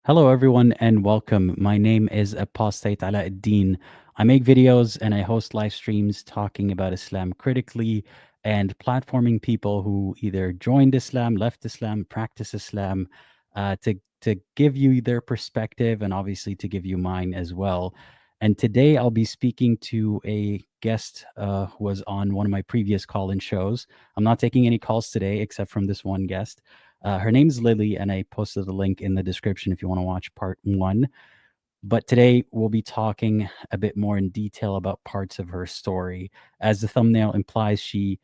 Hello, everyone, and welcome. My name is Apostate Alauddin. I make videos and I host live streams talking about Islam critically and platforming people who either joined Islam, left Islam, practice Islam, to give you their perspective and obviously to give you mine as well. And today I'll be speaking to a guest who was on one of my previous call-in shows. I'm not taking any calls today except from this one guest. Her name's Lily, and I posted the link in the description if you want to watch part one. But today we'll be talking a bit more in detail about parts of her story. As the thumbnail implies, she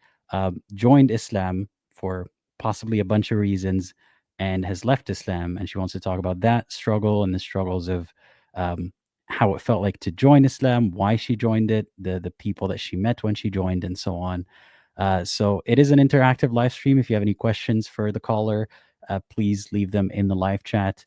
joined Islam for possibly a bunch of reasons and has left Islam. And she wants to talk about that struggle and the struggles of um, how it felt like to join Islam, why she joined it, the people that she met when she joined, and so on. So it is an interactive live stream. If you have any questions for the caller, please leave them in the live chat.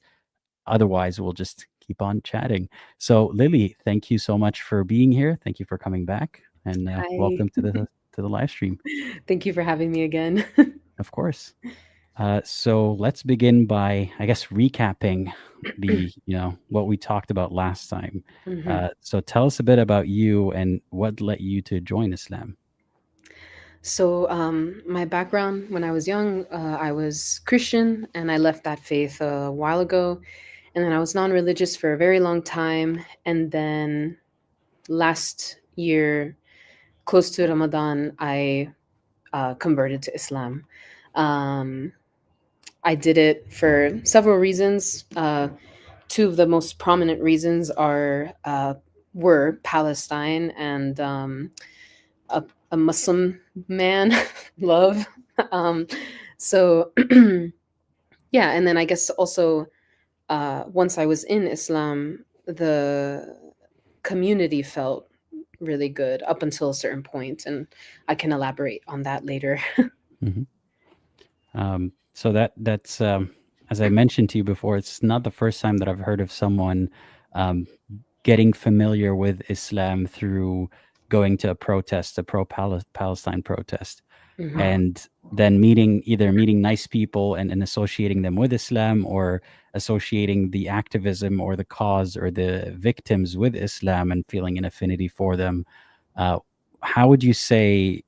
Otherwise, we'll just keep on chatting. So, Lily, thank you so much for being here. Thank you for coming back, and Hi. welcome to the live stream. Thank you for having me again. Of course. So let's begin by, I guess, recapping the what we talked about last time. hmm So tell us a bit about you and what led you to join Islam. My background when I was young, I was Christian and I left that faith a while ago. And then I was non religious for a very long time. And then last year, close to Ramadan, I converted to Islam. Um, I did it for several reasons. Two of the most prominent reasons were Palestine and a, a Muslim man love. Um, so yeah, and then I guess also once I was in Islam, the community felt really good up until a certain point, and I can elaborate on that later. Mhm. So that's as I mentioned to you before, it's not the first time that I've heard of someone um, getting familiar with Islam through going to a protest, a pro-Palestine protest, hmm and then meeting nice people and associating them with Islam, or associating the activism or the cause or the victims with Islam and feeling an affinity for them. Uh, how would you say,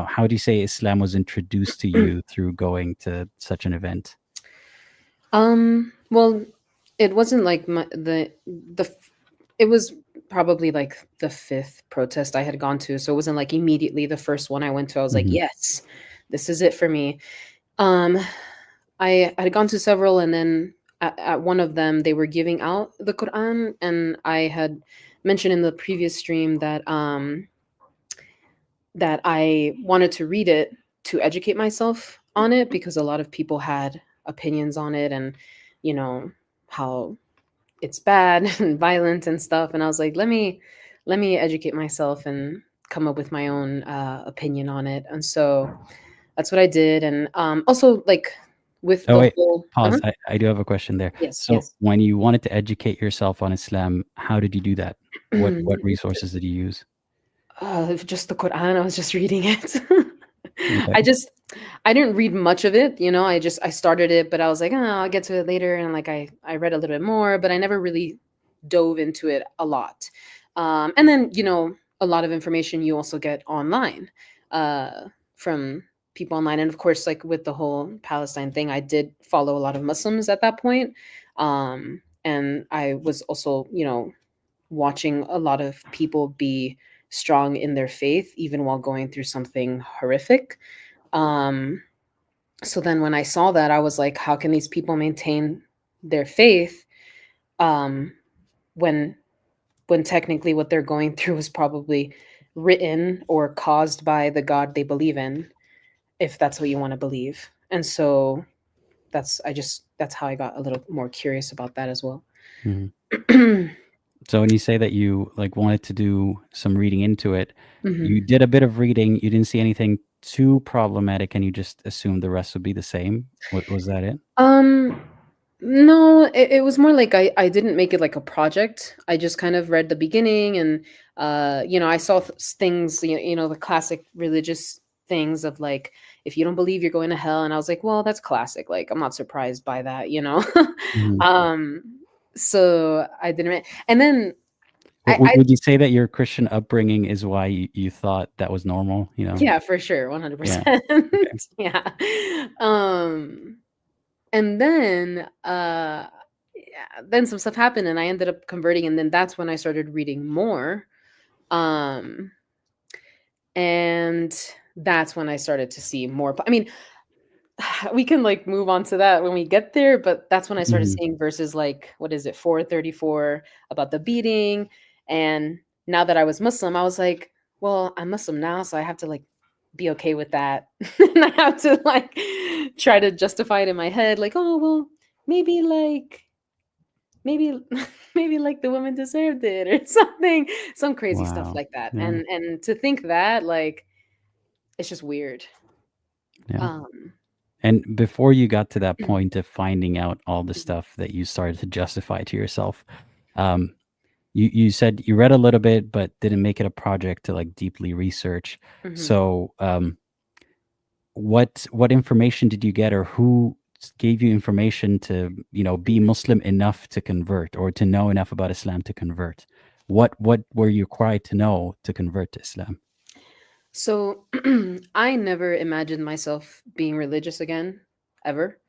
how do you say Islam was introduced to you through going to such an event? Well, it wasn't like it was probably like the fifth protest I had gone to, so it wasn't like immediately the first one I went to. I was like, Hmm. yes, this is it for me. Um, I had gone to several, and then at one of them, they were giving out the Quran, and I had mentioned in the previous stream that I wanted to read it to educate myself on it because a lot of people had opinions on it, and you know how it's bad and violent and stuff. And I was like, let me educate myself and come up with my own opinion on it. And so that's what I did. And also, like, with Oh the wait, whole pause. I do have a question there. yes, So yes. when you wanted to educate yourself on Islam, how did you do that? What resources did you use? Just the Quran. I was just reading it. Okay. I just I didn't read much of it, you know. I started it, but I was like, oh, I'll get to it later, and like I read a little bit more, but I never really dove into it a lot. And then a lot of information you also get online from people online, and of course, like with the whole Palestine thing, I did follow a lot of Muslims at that point, and I was also watching a lot of people be strong in their faith even while going through something horrific. Um, so then when I saw that, I was like, how can these people maintain their faith um, when when technically what they're going through is probably written or caused by the God they believe in, if that's what you want to believe. And so that's how I got a little more curious about that as well. Mhm. So when you say that you like wanted to do some reading into it, you hmm did a bit of reading, you didn't see anything too problematic, and you just assumed the rest would be the same. What was that it? Um, no, it was more like I didn't make it like a project. I just kind of read the beginning and I saw things, the classic religious things of like if you don't believe you're going to hell, and I was like, well, that's classic. Like I'm not surprised by that. Mhm. um So I didn't, and then I Would you say that your Christian upbringing is why you thought that was normal? You know? yeah, for sure, Yeah. 100%. Okay. Yeah. Um, and then, yeah, then some stuff happened and I ended up converting, and then that's when I started reading more. Um, and that's when I started to see more. I mean, we can like move on to that when we get there, but that's when I started Mhm. seeing verses like, what is it, 434 about the beating. And now that I was Muslim, I was like, well, I'm Muslim now, so I have to like be okay with that. And I have to like try to justify it in my head, like, oh well, maybe like maybe maybe like the woman deserved it or something, some crazy stuff Wow. like that. Yeah. And to think that, like, it's just weird. Yeah. Um And before you got to that point of finding out all the stuff that you started to justify to yourself, um, you said you read a little bit but didn't make it a project to like deeply research. mhm. So, what information did you get, or who gave you information to be Muslim enough to convert, or to know enough about Islam to convert? What were you required to know to convert to Islam? So I never imagined myself being religious again, ever.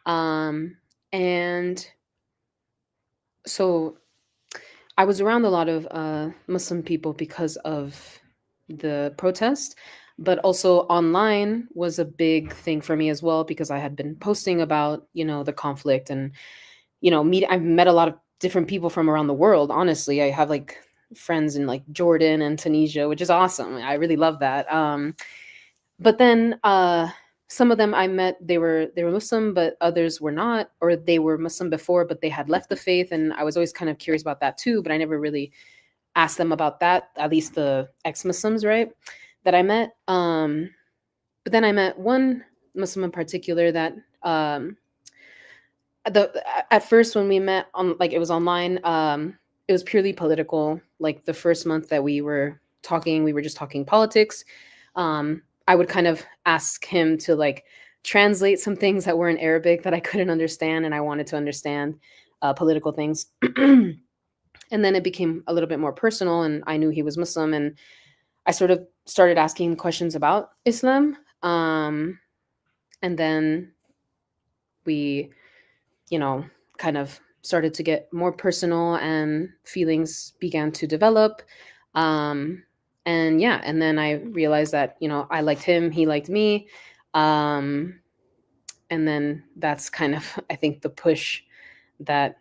Um, and so I was around a lot of Muslim people because of the protest, but also online was a big thing for me as well because I had been posting about, the conflict and, I've met a lot of different people from around the world. Honestly, I have like friends in like Jordan and Tunisia, which is awesome. I really love that. But then some of them I met, they were Muslim, but others were not, or they were Muslim before, but they had left the faith, and I was always kind of curious about that too. But I never really asked them about that. At least the ex-Muslims, right, that I met. But then I met one Muslim in particular that the at first when we met on like it was online, it was purely political. Like the first month that we were talking, we were just talking politics. I would kind of ask him to like translate some things that were in Arabic that I couldn't understand, and I wanted to understand political things. And then it became a little bit more personal, and I knew he was Muslim, and I sort of started asking questions about Islam. And then we, you know, kind of started to get more personal and feelings began to develop. Um, and yeah, and then I realized that, I liked him, he liked me. Um, and then that's kind of, I think, the push that,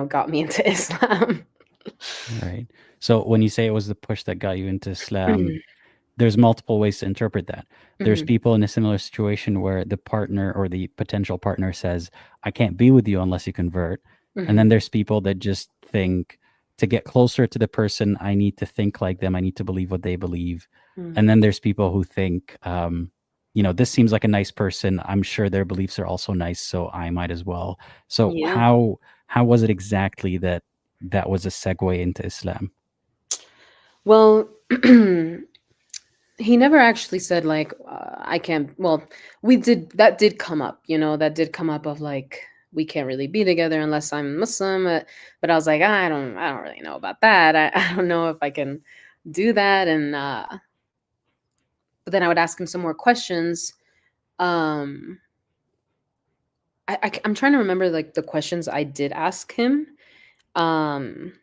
got me into Islam. Right. So when you say it was the push that got you into Islam, Mhm, there's multiple ways to interpret that. There's mhm, people in a similar situation where the partner or the potential partner says, I can't be with you unless you convert. And then mhm, there's people that just think, to get closer to the person, I need to think like them. I need to believe what they believe. mm. And then there's people who think, this seems like a nice person. I'm sure their beliefs are also nice, so I might as well. So Yeah. how was it exactly that that was a segue into Islam? Well, he never actually said like I can't. Well, we did that did come up, that did come up of like we can't really be together unless I'm Muslim. But I was like, I don't really know about that. I don't know if I can do that. And but then I would ask him some more questions. Um, I'm trying to remember like the questions I did ask him. Um,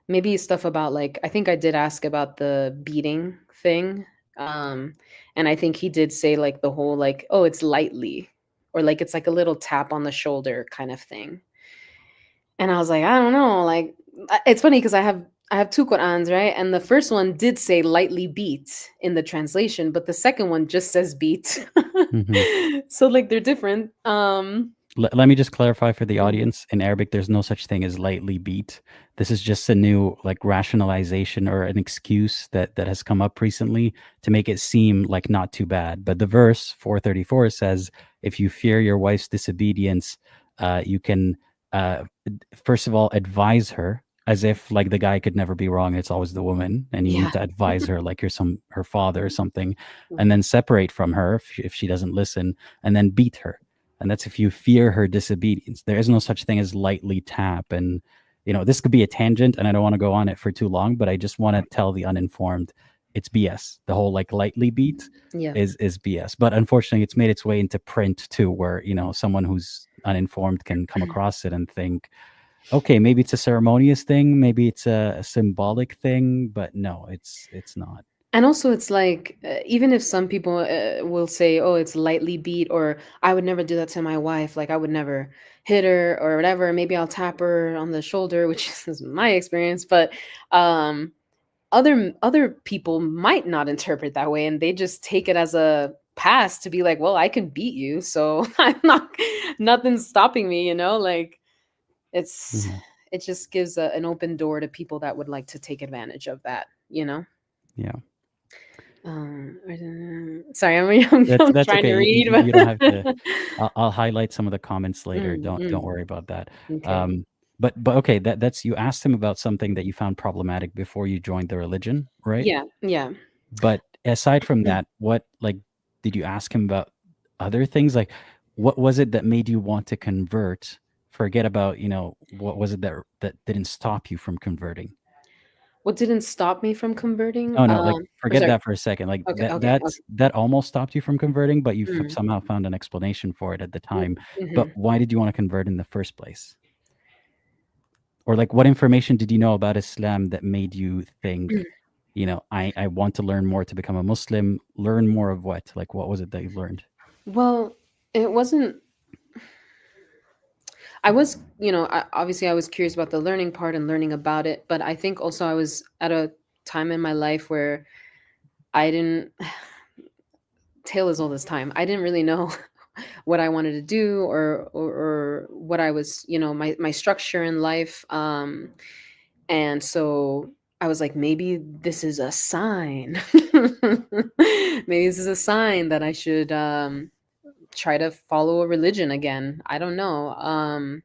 Maybe stuff about like I think I did ask about the beating thing. Um, and I think he did say like the whole like, "Oh, it's lightly," or like it's like a little tap on the shoulder kind of thing. And I was like, "I don't know." Like it's funny because I have two Qur'ans, right? And the first one did say lightly beat in the translation, but the second one just says beat. Mhm. So like they're different. Let me just clarify for the Mhm. audience. In Arabic, there's no such thing as lightly beat. This is just a new like rationalization or an excuse that has come up recently to make it seem like not too bad. But the verse 434 says, if you fear your wife's disobedience, you can first of all advise her, as if like the guy could never be wrong. It's always the woman, and you need Yeah. to advise her like you're her father or something, and Mhm. then separate from her if she doesn't listen, and then beat her. and that's if you fear her disobedience. There is no such thing as lightly tap. And this could be a tangent, and I don't want to go on it for too long, but I just want to tell the uninformed it's BS. The whole like lightly beat Yeah. is BS. But unfortunately, it's made its way into print too, where someone who's uninformed can come across it and think, okay, maybe it's a ceremonious thing, maybe it's a symbolic thing, but no, it's not. And also, it's like, even if some people will say, "Oh, it's lightly beat," or "I would never do that to my wife. Like, I would never hit her or whatever. Maybe I'll tap her on the shoulder," which is my experience. But um, other people might not interpret that way, and they just take it as a pass to be like, "Well, I can beat you, so I'm not, nothing's stopping me." Like it's Mhm. it just gives an open door to people that would like to take advantage of that. Yeah. Sorry, I'm That's trying to okay. read, You don't have to. but I'll highlight some of the comments later. Mm, Don't mm, worry about that. okay. Um, but okay, that's you asked him about something that you found problematic before you joined the religion, right? Yeah, yeah. But aside from Mm. that, what like did you ask him about other things? Like, what was it that made you want to convert? Forget about what was it that didn't stop you from converting? What didn't stop me from converting? No, no, like, Or forget sorry. that for a second, like, Okay, okay, okay. that almost stopped you from converting, but you Mm, somehow found an explanation for it at the mm, time. But mhm. why did you wanna convert in the first place? Or, like, what information did you know about Islam that made you think, "I want to learn more to become a Muslim." Learn more of what? Like, what was it that you learned? Well, it wasn't. I was, obviously I was curious about the learning part and learning about it, but I think also I was at a time in my life where I didn't tale is all this time. I didn't really know what I wanted to do, or what I was, my structure in life. And so I was like, maybe this is a sign. Maybe this is a sign that I should try to follow a religion again. I don't know. So,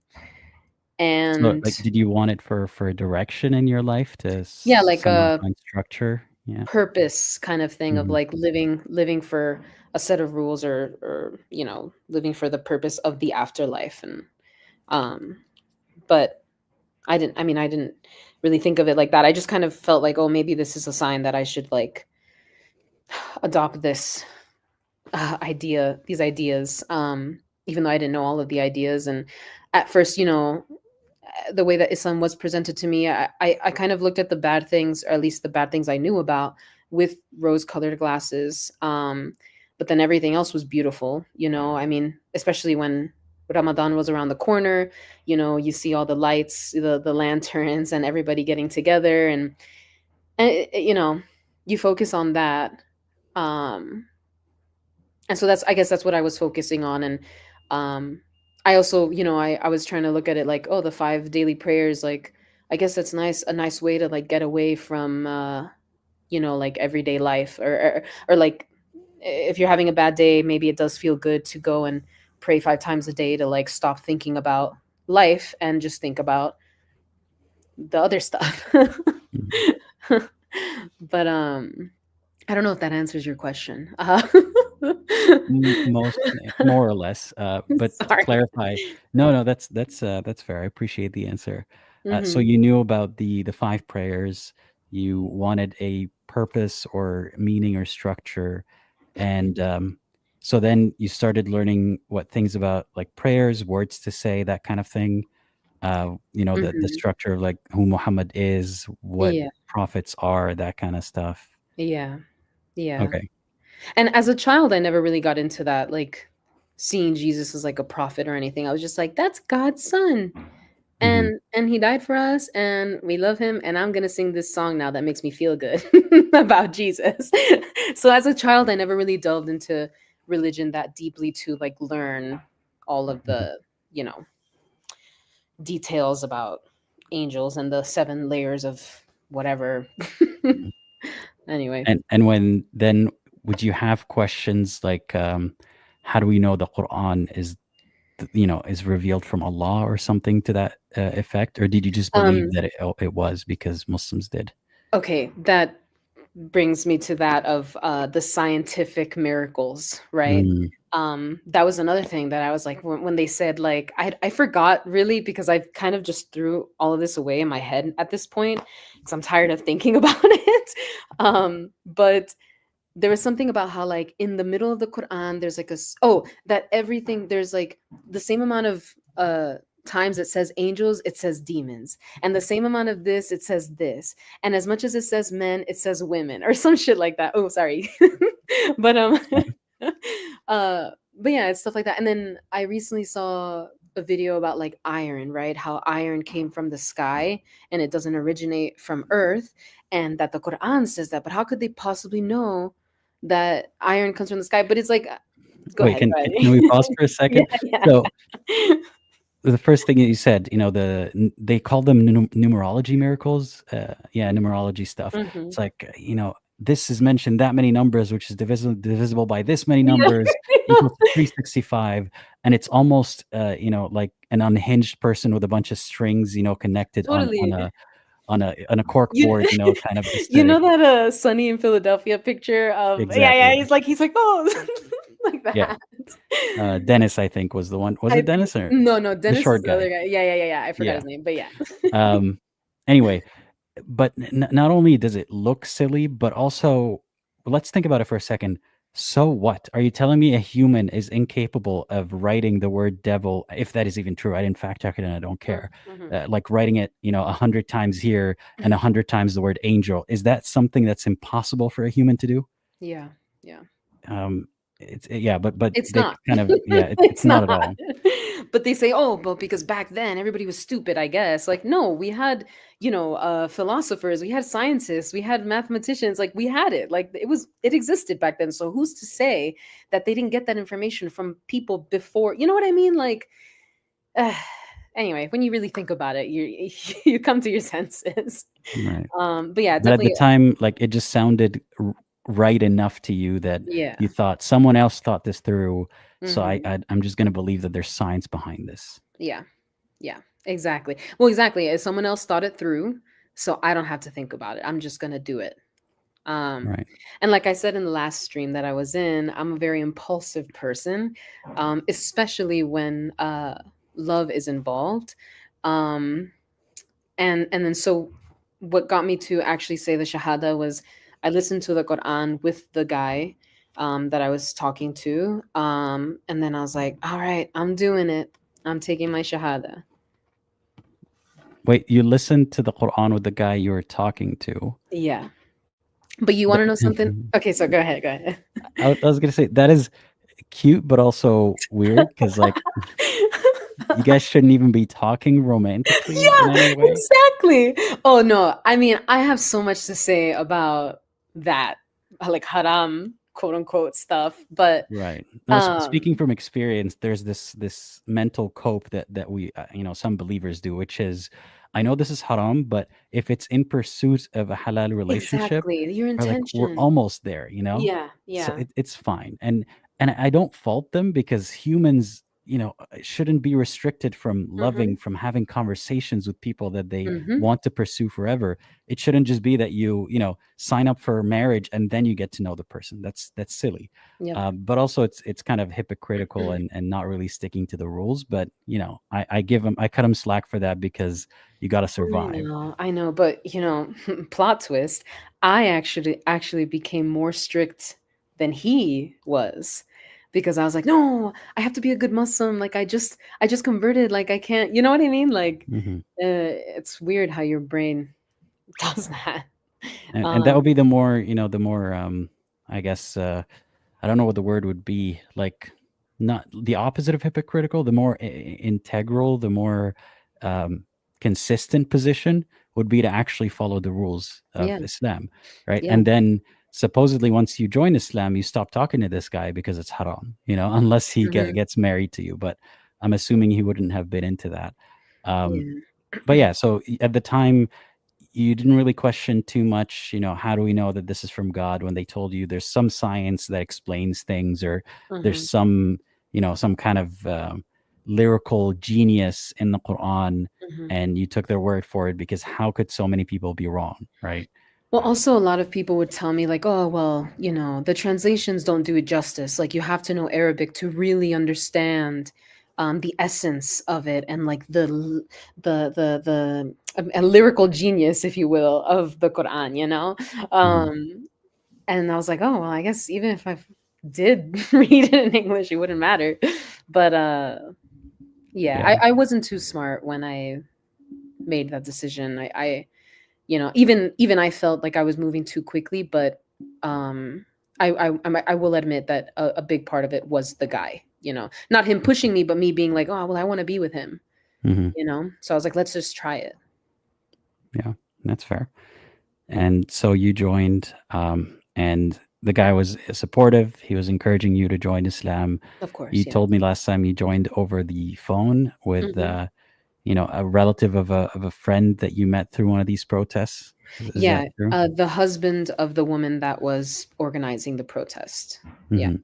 And like, did you want it for a direction in your life to yeah, like somehow a find structure? Yeah. purpose kind of thing of Mhm, like living for a set of rules, or living for the purpose of the afterlife. And um but I didn't really think of it like that. I just kind of felt like, oh, maybe this is a sign that I should like adopt this these ideas, even though I didn't know all of the ideas. And at first, the way that Islam was presented to me, I kind of looked at the bad things, or at least the bad things I knew about, with rose-colored glasses. But then everything else was beautiful. I mean, especially when Ramadan was around the corner. You see all the lights, the lanterns, and everybody getting together, and you focus on that. Um, and so I guess that's what I was focusing on. And um I also, I was trying to look at it like, oh, the five daily prayers, like I guess that's a nice way to like get away from like everyday life, or like, if you're having a bad day, maybe it does feel good to go and pray 5 times a day, to like stop thinking about life and just think about the other stuff. mhm. But I don't know if that answers your question. More or less. But to Sorry. clarify, no, no, that's fair. I appreciate the answer. So Mhm. you knew about the five prayers. You wanted a purpose or meaning or structure, and so then you started learning what things about like prayers, words to say, that kind of thing. The Mhm. structure of like who Muhammad is, what Yeah. prophets are, that kind of stuff. Yeah. Yeah. Okay. And as a child, I never really got into that, like, seeing Jesus as, like, a prophet or anything. I was just like, "That's God's son, Hmm. and he died for us, and we love him, and I'm gonna sing this song now that makes me feel good about Jesus." So as a child, I never really delved into religion that deeply to, like, learn all of Hmm. the, you know, details about angels and the 7 layers of whatever. Anyway. And when then would you have questions like, how do we know the Quran is revealed from Allah or something to that effect, or did you just believe Um, that it was because Muslims did? okay, that brings me to that of, the scientific miracles, right? Mm. That was another thing that I was like, when they said, like, I forgot really, because I've kind of just threw all of this away in my head at this point because I'm tired of thinking about it. But there was something about how, like, in the middle of the Quran there's like that everything, there's like the same amount of times it says angels, it says demons, and the same amount of this, it says this, and as much as it says men, it says women, or some shit like that. Oh, sorry. But but yeah, it's stuff like that. And then I recently saw a video about, like, iron, right? How iron came from the sky and it doesn't originate from earth, and that the Quran says that. But how could they possibly know that iron comes from the sky? But it's like, go Wait, ahead, can go can we pause ahead. for a Yeah, second? yeah. So the first thing that you said, they call them numerology miracles. Yeah, numerology stuff. Hmm. It's like, this is mentioned that many numbers, which is divisible by this many Yeah. numbers equals to 365, and it's almost, like an unhinged person with a bunch of strings, connected on Totally. a cork You board, kind of you aesthetic. know that Sunny in Philadelphia picture of, yeah, yeah, Exactly. he's like, oh, like Yeah. that. Dennis, I think, was the one. Was I it think, Dennis or no, no, the Dennis is short the other guy? guy. Yeah, yeah, yeah, yeah. I forgot Yeah. his name, but yeah. Um, anyway, but not only does it look silly, but also, let's think about it for a second. So what? Are you telling me a human is incapable of writing the word devil, if that is even true? I didn't fact check it and I don't care. Mm-hmm. Like writing it, 100 times here and 100 times the word angel. Is that something that's impossible for a human to do? Yeah, yeah. Um, yeah, but It's they not. kind of, yeah, it's It's not not. at all. But they say, oh, but because back then everybody was stupid, I guess. Like, no, we had, philosophers, we had scientists, we had mathematicians, like, we had it. Like, it existed back then. So who's to say that they didn't get that information from people before? You know what I mean? Like, uh, anyway, when you really think about it, you you come to your senses. Right. But yeah, But at the definitely. time, like, it just sounded right enough to you that Yeah. you thought someone else thought this through. So Hmm. I'm just gonna believe that there's science behind this. Yeah. Yeah, exactly. Well, exactly. As someone else thought it through, so I don't have to think about it. I'm just gonna do it. Um, Right. and like I said in the last stream that I was in, I'm a very impulsive person, especially when love is involved. Um, and then so what got me to actually say the Shahada was I listened to the Quran with the guy that I was talking to, and then I was like, all right, I'm doing it. I'm taking my Shahada. Wait, you listened to the Quran with the guy you were talking to? Yeah. But you That wanna know something? Okay, so go ahead, go ahead. I was gonna say that is cute, but also weird because, like, you guys shouldn't even be talking romantically in any Yeah, way. exactly. Oh, no, I mean, I have so much to say about that, like, haram, quote, unquote, stuff, but, Right. Now, speaking um from experience, there's this mental cope that we, some believers do, which is, I know this is haram, but if it's in pursuit of a halal relationship, exactly, your or like we're intention. almost there, Yeah, so yeah. it's fine, and I don't fault them because humans, shouldn't be restricted from loving, Mhm, from having conversations with people that they mhm. want to pursue forever. It shouldn't just be that sign up for marriage and then you get to know the person. That's silly. Yep. But also it's kind of hypocritical and not really sticking to the rules. But I cut them slack for that because you got to survive. I know, but, plot twist, I actually became more strict than he was, because I was like, "No, I have to be a good Muslim, like, I just converted, like, I can't," you know what I mean? Like, Hmm. it's weird how your brain does that. And that Um, would be the more I guess, I don't know what the word would be, like, not the opposite of hypocritical, the more integral, the more um, consistent position would be to actually follow the rules of yeah, Islam, right? yeah, And then supposedly once you join Islam, you stop talking to this guy because it's haram, unless he mhm, gets married to you. But I'm assuming he wouldn't have been into that. Um, yeah, but yeah, so at the time you didn't really question too much, how do we know that this is from God, when they told you there's some science that explains things, or there's mhm, some kind of lyrical genius in the Quran, mhm. and you took their word for it, because how could so many people be wrong, right? Well, also a lot of people would tell me like, "Oh, well, the translations don't do it justice. Like you have to know Arabic to really understand the essence of it and like a lyrical genius, if you will, of the Quran. Mhm. And I was like, "Oh, well, I guess even if I did read it in English, it wouldn't matter." But yeah, Yeah. I wasn't too smart when I made that decision. Even I felt like I was moving too quickly, but um I will admit that a big part of it was the guy, not him pushing me, but me being like, oh well, I want to be with him, Mhm. so I was like, let's just try it. Yeah, that's fair. And so you joined, and the guy was supportive. He was encouraging you to join Islam. Of You course, yeah. told me last time you joined over the phone with, Hmm. a relative of a friend that you met through one of these protests. Is that Yeah, true? the husband of the woman that was organizing the protest. Yeah. Mhm.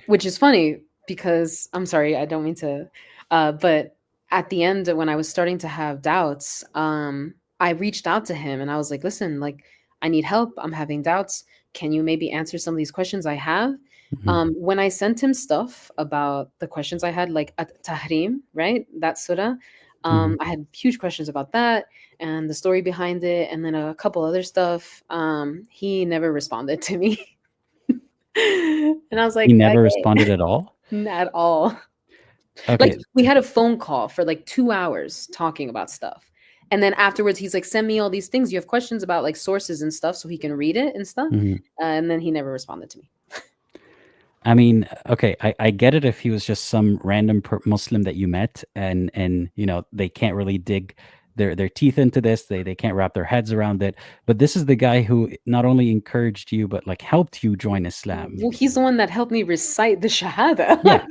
Which is funny because I'm sorry, I don't mean to, but at the end when I was starting to have doubts, I reached out to him and I was like, "Listen, like I need help. I'm having doubts. Can you maybe answer some of these questions I have?" Mhm. When I sent him stuff about the questions I had, like at Tahrim, right? That surah. Mhm. I had huge questions about that and the story behind it, and then a couple other stuff. He never responded to me. And I was He like, never okay. responded at all? Not at all. Like, Okay. we had a phone call for, like, 2 hours talking about stuff, and then afterwards, he's like, "Send me all these things you have questions about, like, sources and stuff so he can read it and stuff," Mhm. and then he never responded to me. I mean, okay, I get it if he was just some random Muslim that you met, and they can't really dig their teeth into this. They can't wrap their heads around it. But this is the guy who not only encouraged you, but like helped you join Islam. Well, he's the one that helped me recite the shahada. Yeah.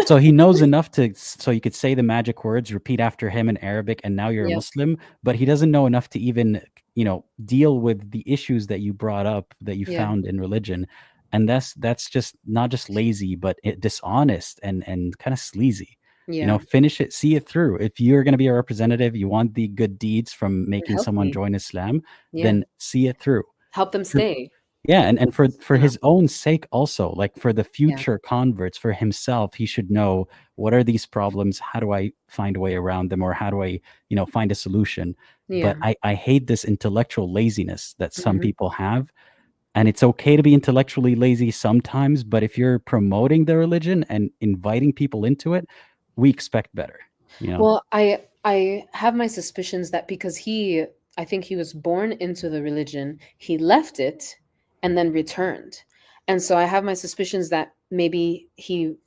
So he knows enough so you could say the magic words, repeat after him in Arabic, and now you're a Yep, Muslim, but he doesn't know enough to even, deal with the issues that you brought up that you yeah, found in religion. And that's just not just lazy, but dishonest and kind of sleazy. yeah. Finish it, see it through. If you're going to be a representative, you want the good deeds from It making helped someone me. join Islam, Yeah. then see it through. Help them stay, Yeah, and for you know? his own sake also, like for the Yeah, future converts, for himself, he should know what are these problems? How do I find a way around them? Or how do I, find a solution? But yeah. I hate this intellectual laziness that some Mhm. people have. And it's okay to be intellectually lazy sometimes, but if you're promoting the religion and inviting people into it, we expect better, you know? Well, I have my suspicions that because I think he was born into the religion, he left it and then returned. And so I have my suspicions that maybe he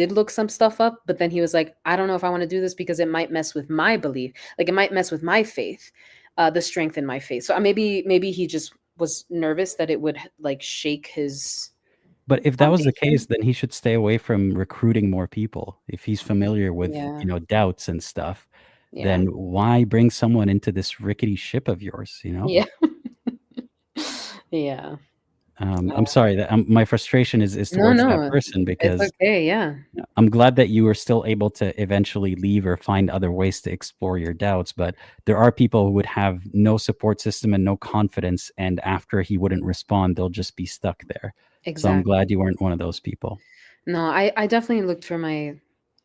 did look some stuff up, but then he was like, I don't know if I want to do this because it might mess with my belief. Like it might mess with my faith, the strength in my faith. So maybe he just was nervous that it would like shake his But if that was the case, foundation. then he should stay away from recruiting more people. If he's familiar with, Yeah. doubts and stuff, Yeah. then why bring someone into this rickety ship of yours, you know? Yeah. Yeah. I'm sorry that my frustration is No, towards that no, person it's because okay, yeah. I'm glad that you were still able to eventually leave or find other ways to explore your doubts. But there are people who would have no support system and no confidence, and after he wouldn't respond, they'll just be stuck there. So I'm glad Exactly. you weren't one of those people. No, I definitely looked for my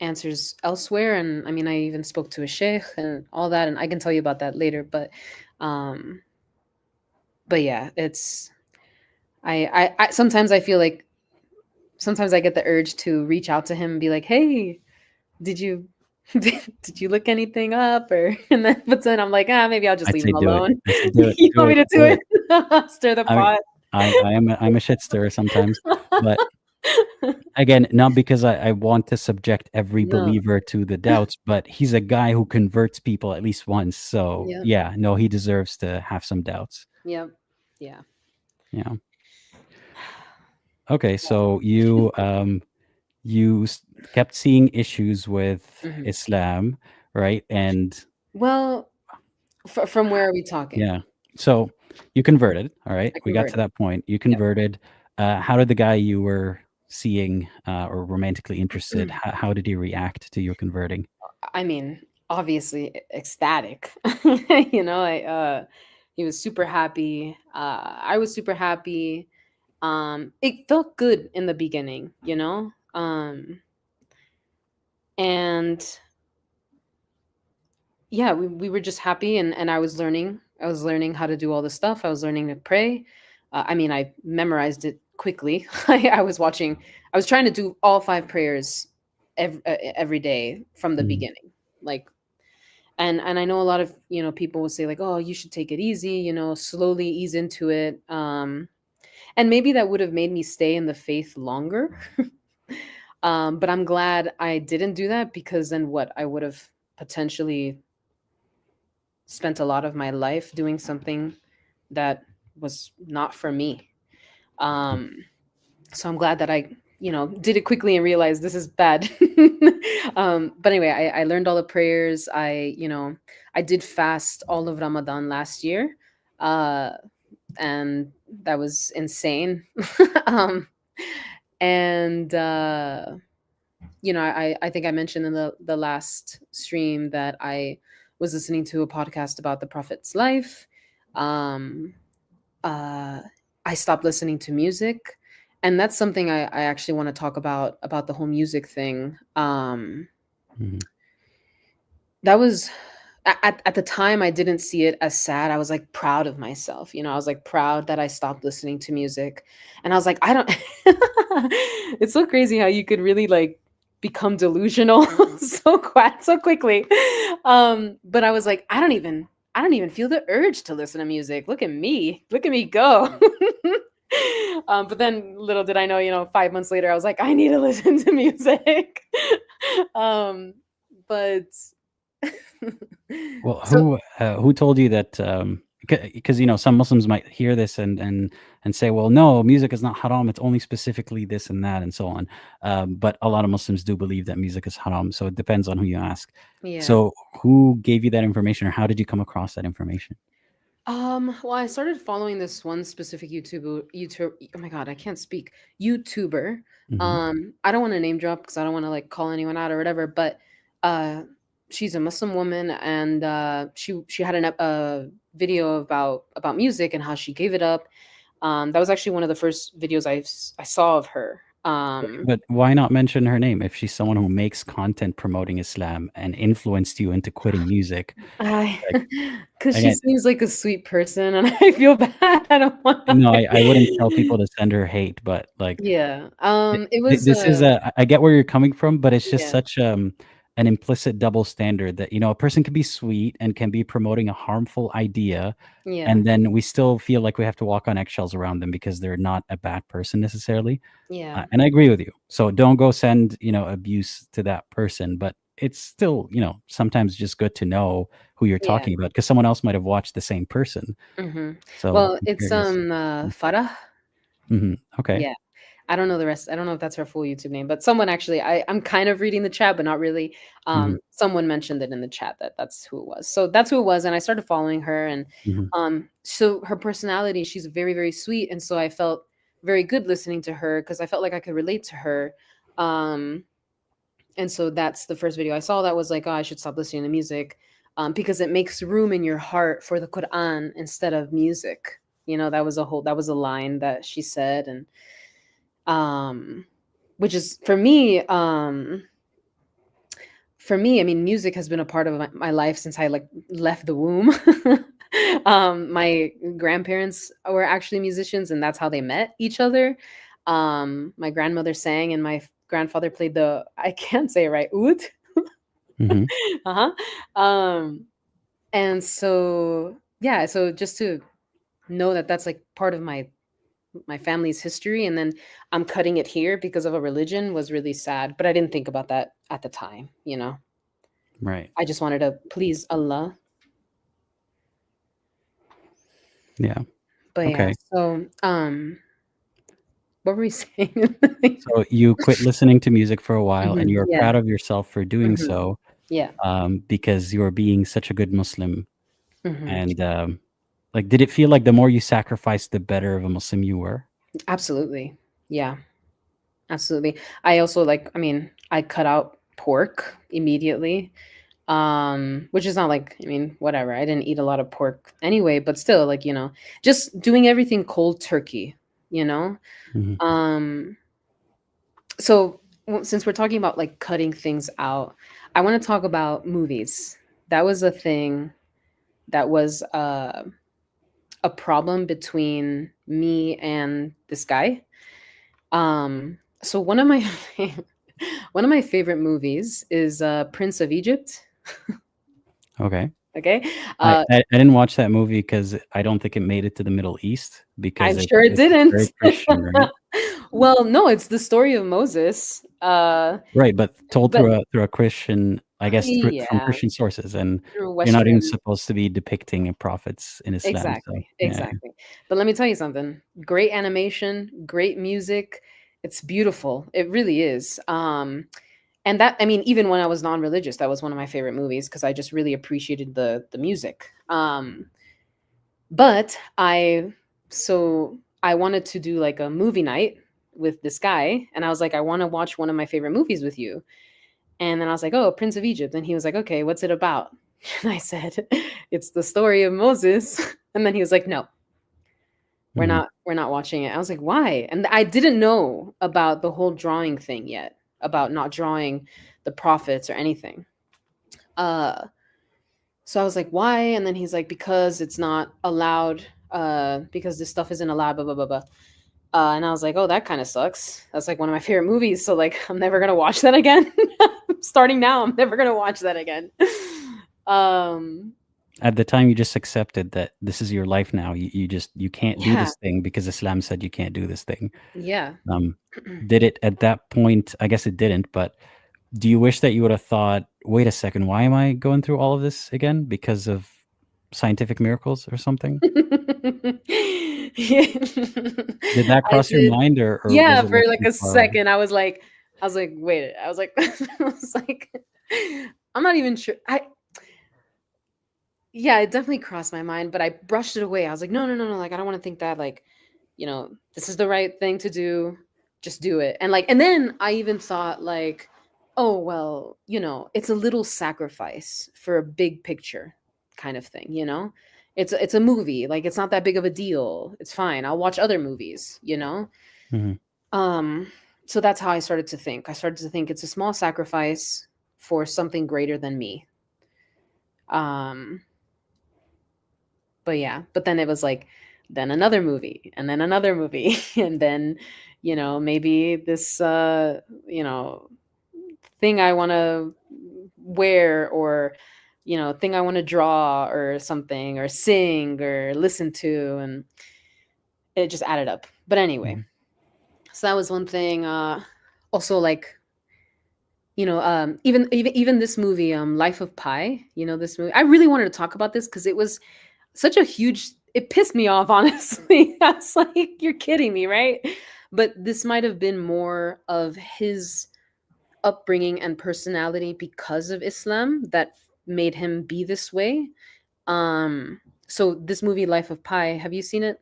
answers elsewhere, and I mean, I even spoke to a sheikh and all that, and I can tell you about that later, um, but yeah, it's I sometimes I feel like sometimes I get the urge to reach out to him and be like, "Hey, did you did you look anything up?" Or but then I'm like, "Ah, maybe I'll just I'd leave say him do it. alone." I said do it, You do want me it, to do do it. it? Stir the I mean, pot? I'm a shit stirrer sometimes, but again, not because I want to subject every No. believer to the doubts, but he's a guy who converts people at least once. So Yep. yeah, no, he deserves to have some doubts. Yep. Yeah. Yeah. Okay, so you kept seeing issues with Mhm. Islam, right? And Well, from where are we talking? yeah, so you converted. All right, I we got to converted. that point. You Yep. converted. How did the guy you were seeing or romantically interested? How did he react to you converting? I mean, obviously ecstatic. I He was super happy. I was super happy. It felt good in the beginning, you know? And yeah, we were just happy, and I was learning how to do all this stuff. I was learning to pray. I mean, I memorized it quickly. I was trying to do all five prayers every day from the Mhm. beginning. Like, and I know a lot of, people will say like, oh, you should take it easy, slowly ease into it. And maybe that would have made me stay in the faith longer. But I'm glad I didn't do that, because then what, I would have potentially spent a lot of my life doing something that was not for me. Um, so I'm glad that I, did it quickly and realized this is bad. But anyway, I learned all the prayers. I did fast all of Ramadan last year. Uh, and that was insane. um, and I think I mentioned in the last stream that I was listening to a podcast about the prophet's life. Um, uh, I stopped listening to music, and that's something I actually want to talk about the whole music thing. Mhm. That was at the time, I didn't see it as sad. I was like proud of myself. I was like proud that I stopped listening to music. And I was like, I don't it's so crazy how you could really like become delusional so quickly. But I was like, I don't even feel the urge to listen to music. Look at me. Look at me go. But then little did I know, 5 months later, I was like, I need to listen to music. um, but Well, so who told you that? Because some Muslims might hear this and say, "Well, no, music is not haram. It's only specifically this and that and so on." But a lot of Muslims do believe that music is haram. So it depends on who you ask. yeah. So who gave you that information, or how did you come across that information? Well, I started following this one specific oh my God, I can't speak. YouTuber. Hmm. I don't want to name drop because I don't want to like call anyone out or whatever, but uh she's a Muslim woman, and she had a video about music and how she gave it up. That was actually one of the first videos I saw of her. But why not mention her name if she's someone who makes content promoting Islam and influenced you into quitting music? I Like, Because she again, seems like a sweet person, and I feel bad. I don't want no, to. I wouldn't tell people to send her hate, but like Yeah. It Th was this is a I get where you're coming from, but it's just yeah, such, an implicit double standard that, a person can be sweet and can be promoting a harmful idea, yeah, and then we still feel like we have to walk on eggshells around them because they're not a bad person necessarily, yeah, and I agree with you. So don't go send, abuse to that person, but it's still, sometimes just good to know who you're yeah. talking about because someone else might have watched the same person. Mhm. So Well, I'm it's, curious. Mm, Farah? mhm, okay. Yeah. I don't know the rest. I don't know if that's her full YouTube name, but someone actually I'm kind of reading the chat, but not really. Mhm, Someone mentioned it in the chat that that's who it was. So that's who it was, and I started following her, and mhm, so her personality, she's very, very sweet, and so I felt very good listening to her because I felt like I could relate to her. Um, and so that's the first video I saw that was like, oh, I should stop listening to music, because it makes room in your heart for the Quran instead of music. That was a line that she said, and um, which is for me, I mean, music has been a part of my life since I like left the womb. My grandparents were actually musicians, and that's how they met each other. My grandmother sang, and my grandfather played the I can't say it right oud. mhm. Uh-huh. Um, and so yeah, so just to know that that's like part of my family's history, and then I'm cutting it here because of a religion was really sad, but I didn't think about that at the time. Right. I just wanted to please Allah. Yeah. But yeah, Okay. so what were we saying? So you quit listening to music for a while, and Mhm, you're yeah, proud of yourself for doing mhm, so, yeah, because you are being such a good Muslim. mhm, And, like, did it feel like the more you sacrificed, the better of a Muslim you were? absolutely. Yeah, absolutely. I also like, I mean, I cut out pork immediately. Which is not like, I mean, whatever. I didn't eat a lot of pork anyway, but still, like, just doing everything cold turkey, you know? Hmm. Um, so since we're talking about like cutting things out, I want to talk about movies. That was a thing that was a problem between me and this guy. So one of my one of my favorite movies is Prince of Egypt. Okay. Okay, I, uh, I I didn't watch that movie because I don't think it made it to the Middle East because I'm sure it it's very didn't. Christian, right? Well, no, it's the story of Moses. Right, but told But through a Christian, I guess, from yeah, Christian sources, and through you're not even Western. supposed to be depicting prophets in Islam. So Exactly, yeah. exactly. But let me tell you something. Great animation, great music. It's beautiful. It really is. And that, I mean, even when I was non-religious, that was one of my favorite movies because I just really appreciated the music. But I wanted to do like a movie night with this guy, and I was like, I want to watch one of my favorite movies with you. And then I was like, oh, Prince of Egypt. And he was like, okay, what's it about? And I said, it's the story of Moses. And then he was like, no, Mhm. we're not watching it. I was like, why? And I didn't know about the whole drawing thing yet, about not drawing the prophets or anything. Uh so I was like, why? And then he's like, because it's not allowed, because this stuff isn't allowed, blah blah blah blah. And I was like, oh, that kind of sucks. That's like one of my favorite movies. So like I'm never gonna watch that again. Starting now, I'm never gonna watch that again. um At the time, you just accepted that this is your life now. You can't do yeah, this thing because Islam said you can't do this thing. yeah. Um, did it at that point? I guess it didn't, but do you wish that you would have thought, "Wait a second, why am I going through all of this again because of scientific miracles or something?" Yeah. Did that I cross your did. mind, or was Yeah, it, for like, like too a far away? second, I was like, wait. I was like, I was like, I'm not even sure. Yeah, it definitely crossed my mind, but I brushed it away. I was like, no, no, no, no. Like, I don't want to think that, like, this is the right thing to do. Just do it. And like, and then I even thought, like, oh, well, it's a little sacrifice for a big picture kind of thing, you know? It's a movie. Like, it's not that big of a deal. It's fine. I'll watch other movies, you know? Mhm, Um, so that's how I started to think. I started to think it's a small sacrifice for something greater than me. Um, but yeah, but then it was like, then another movie, and then another movie, and then, maybe this, thing I want to wear, or, thing I want to draw, or something, or sing, or listen to, and it just added up. But anyway, mhm. so that was one thing. Also, like, even this movie, Life of Pi. This movie. I really wanted to talk about this because it was such a huge. It pissed me off, honestly. I was like, "You're kidding me, right?" But this might have been more of his upbringing and personality because of Islam that made him be this way. So this movie, Life of Pi, have you seen it?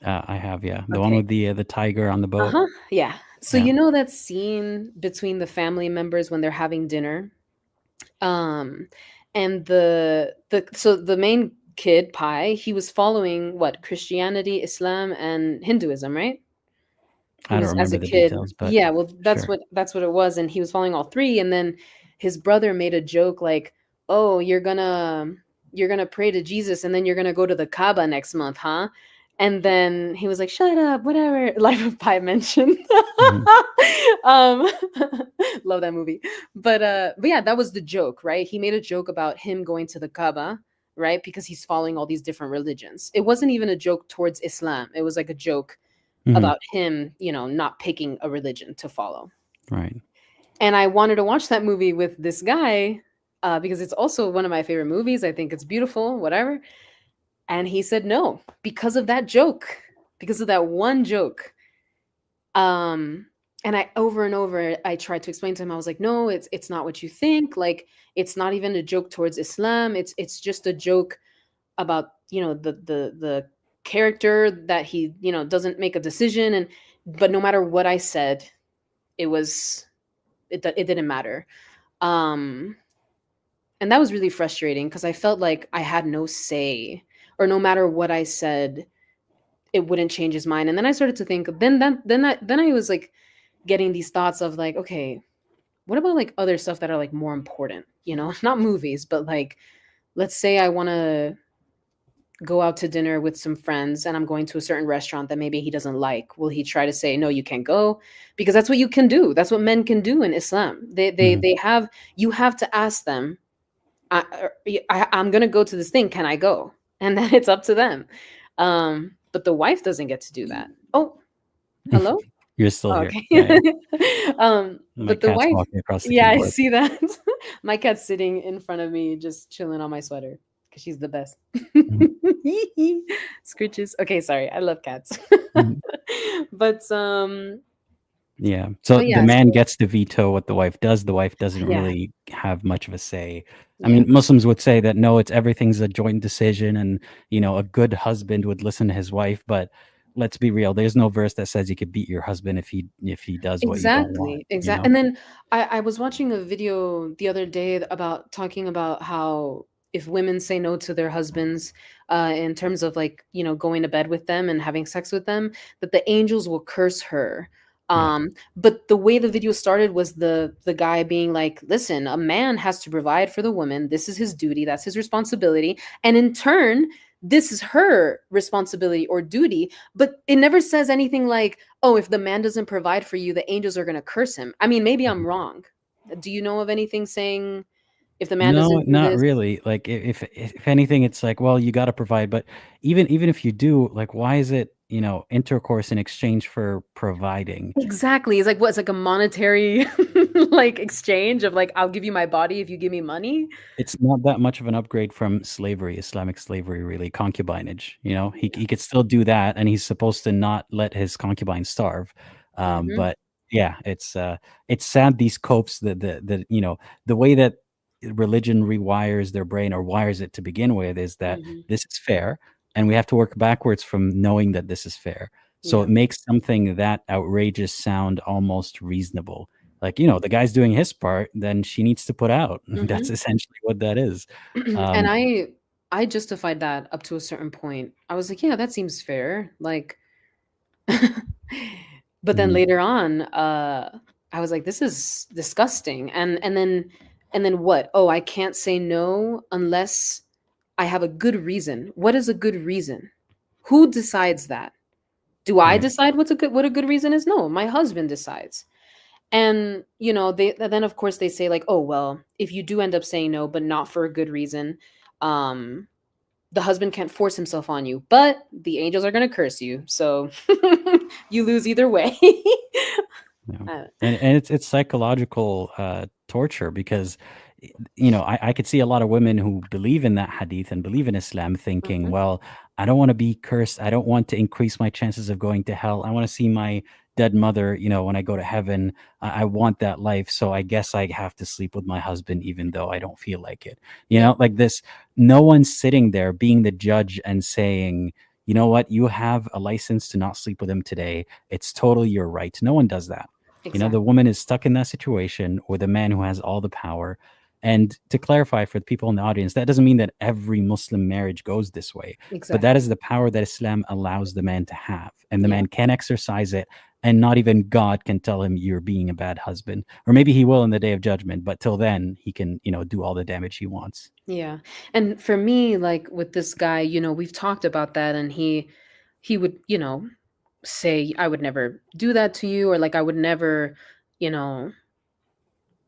I have, yeah. The one Okay. with the tiger on the boat. Uh-huh. Yeah. So Yeah. you know that scene between the family members when they're having dinner? Um, and the main kid, Pi, he was following what? Christianity, Islam, and Hinduism, right? He I don't was, as remember a the kid, details, but yeah, well, that's sure. what it was, and he was following all three, and then his brother made a joke like, "Oh, you're gonna pray to Jesus, and then you're gonna go to the Kaaba next month, huh?" And then he was like, "Shut up, whatever." Life of Pi mentioned. Mhm, um, love that movie, but yeah, that was the joke, right? He made a joke about him going to the Kaaba, right? Because he's following all these different religions. It wasn't even a joke towards Islam. It was like a joke mhm, about him, not picking a religion to follow. right. And I wanted to watch that movie with this guy because it's also one of my favorite movies. I think it's beautiful, whatever. And he said no because of that joke, because of that one joke. Um, and I over and over I tried to explain to him. I was like, no, it's not what you think. Like, it's not even a joke towards Islam. It's just a joke about the character that he doesn't make a decision, and but no matter what I said, it was it didn't matter. um And that was really frustrating because I felt like I had no say, or no matter what I said, it wouldn't change his mind. And then I started to think, then I was like getting these thoughts of like, okay, what about like other stuff that are like more important, not movies, but like, let's say I want to go out to dinner with some friends and I'm going to a certain restaurant that maybe he doesn't like. Will he try to say, no, you can't go? Because that's what you can do. That's what men can do in Islam. Mhm. They have, you have to ask them, I'm going to go to this thing. Can I go? And then it's up to them. But the wife doesn't get to do that. Oh, hello? You're still Oh, here. okay. Yeah, yeah. My But the cat's wife, walking across the yeah, I keyboard. see that. My cat's sitting in front of me, just chilling on my sweater because she's the best. Mhm, Scritches. Okay, sorry. I love cats. mhm. But Yeah. So but the yeah, man so gets to veto what the wife does. The wife doesn't yeah, really have much of a say. I yeah. mean, Muslims would say that no, it's everything's a joint decision, and a good husband would listen to his wife. But let's be real. There's no verse that says you could beat your husband if he does what you don't want. Exactly, exact and then I was watching a video the other day about talking about how if women say no to their husbands, in terms of like, going to bed with them and having sex with them, that the angels will curse her. Yeah. But the way the video started was the guy being like, "Listen, a man has to provide for the woman. This is his duty. That's his responsibility. And in turn, this is her responsibility or duty." But it never says anything like, oh, if the man doesn't provide for you, the angels are going to curse him. I mean, maybe I'm wrong. Do you know of anything saying if the man No, doesn't do not this? really. Like if anything, it's like, well, you got to provide. But even if you do, like, why is it intercourse in exchange for providing? Exactly. It's like what? It's like a monetary like exchange of like I'll give you my body if you give me money. It's not that much of an upgrade from slavery, Islamic slavery, really, concubinage. He Yeah. could still do that, and he's supposed to not let his concubine starve. Hmm. But yeah, it's sad these copes the way that religion rewires their brain or wires it to begin with is that Hmm. this is fair, and we have to work backwards from knowing that this is fair. So Yeah. it makes something that outrageous sound almost reasonable. Like, the guy's doing his part, then she needs to put out. That's Hmm. essentially what that is. And Um, I justified that up to a certain point. I was like, yeah, that seems fair. Like but then mhm, later on, I was like, this is disgusting. And then what? Oh, I can't say no unless I have a good reason. What is a good reason? Who decides that? Do I right. decide what a good reason is? No, my husband decides. And they then of course they say like, oh well, if you do end up saying no, but not for a good reason, um, the husband can't force himself on you, but the angels are going to curse you. So you lose either way. Yeah. Uh, And it's psychological torture because I could see a lot of women who believe in that hadith and believe in Islam thinking, mhm, well, I don't want to be cursed. I don't want to increase my chances of going to hell. I want to see my dead mother, when I go to heaven. I want that life. So I guess I have to sleep with my husband even though I don't feel like it. yeah, Like this, no one's sitting there being the judge and saying, you know what, you have a license to not sleep with him today. It's totally your right. No one does that. The exactly, woman is stuck in that situation with a man who has all the power. And to clarify for the people in the audience, that doesn't mean that every Muslim marriage goes this way, but that exactly. is the power that Islam allows the man to have. And the Yeah, man can exercise it, and not even God can tell him you're being a bad husband. Or maybe he will in the day of judgment, but till then, he can, do all the damage he wants. yeah. And for me, like with this guy, we've talked about that, and he would, say, I would never do that to you, or like I would never, you know,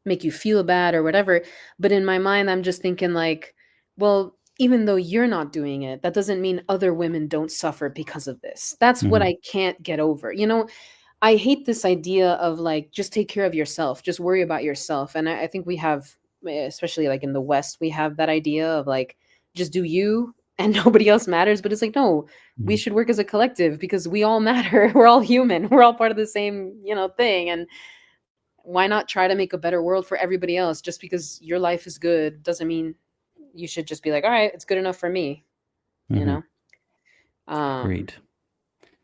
make you feel bad or whatever. But in my mind, I'm just thinking like, well, even though you're not doing it, that doesn't mean other women don't suffer because of this. That's what Hmm. I can't get over. I hate this idea of like, just take care of yourself, just worry about yourself. And I think we have, especially like in the West, we have that idea of like, just do you and nobody else matters. But it's like, no, we Hmm. should work as a collective because we all matter. We're all human. We're all part of the same, thing. And why not try to make a better world for everybody else? Just because your life is good doesn't mean you should just be like, all right, it's good enough for me, you Hmm. know? Um, Agreed.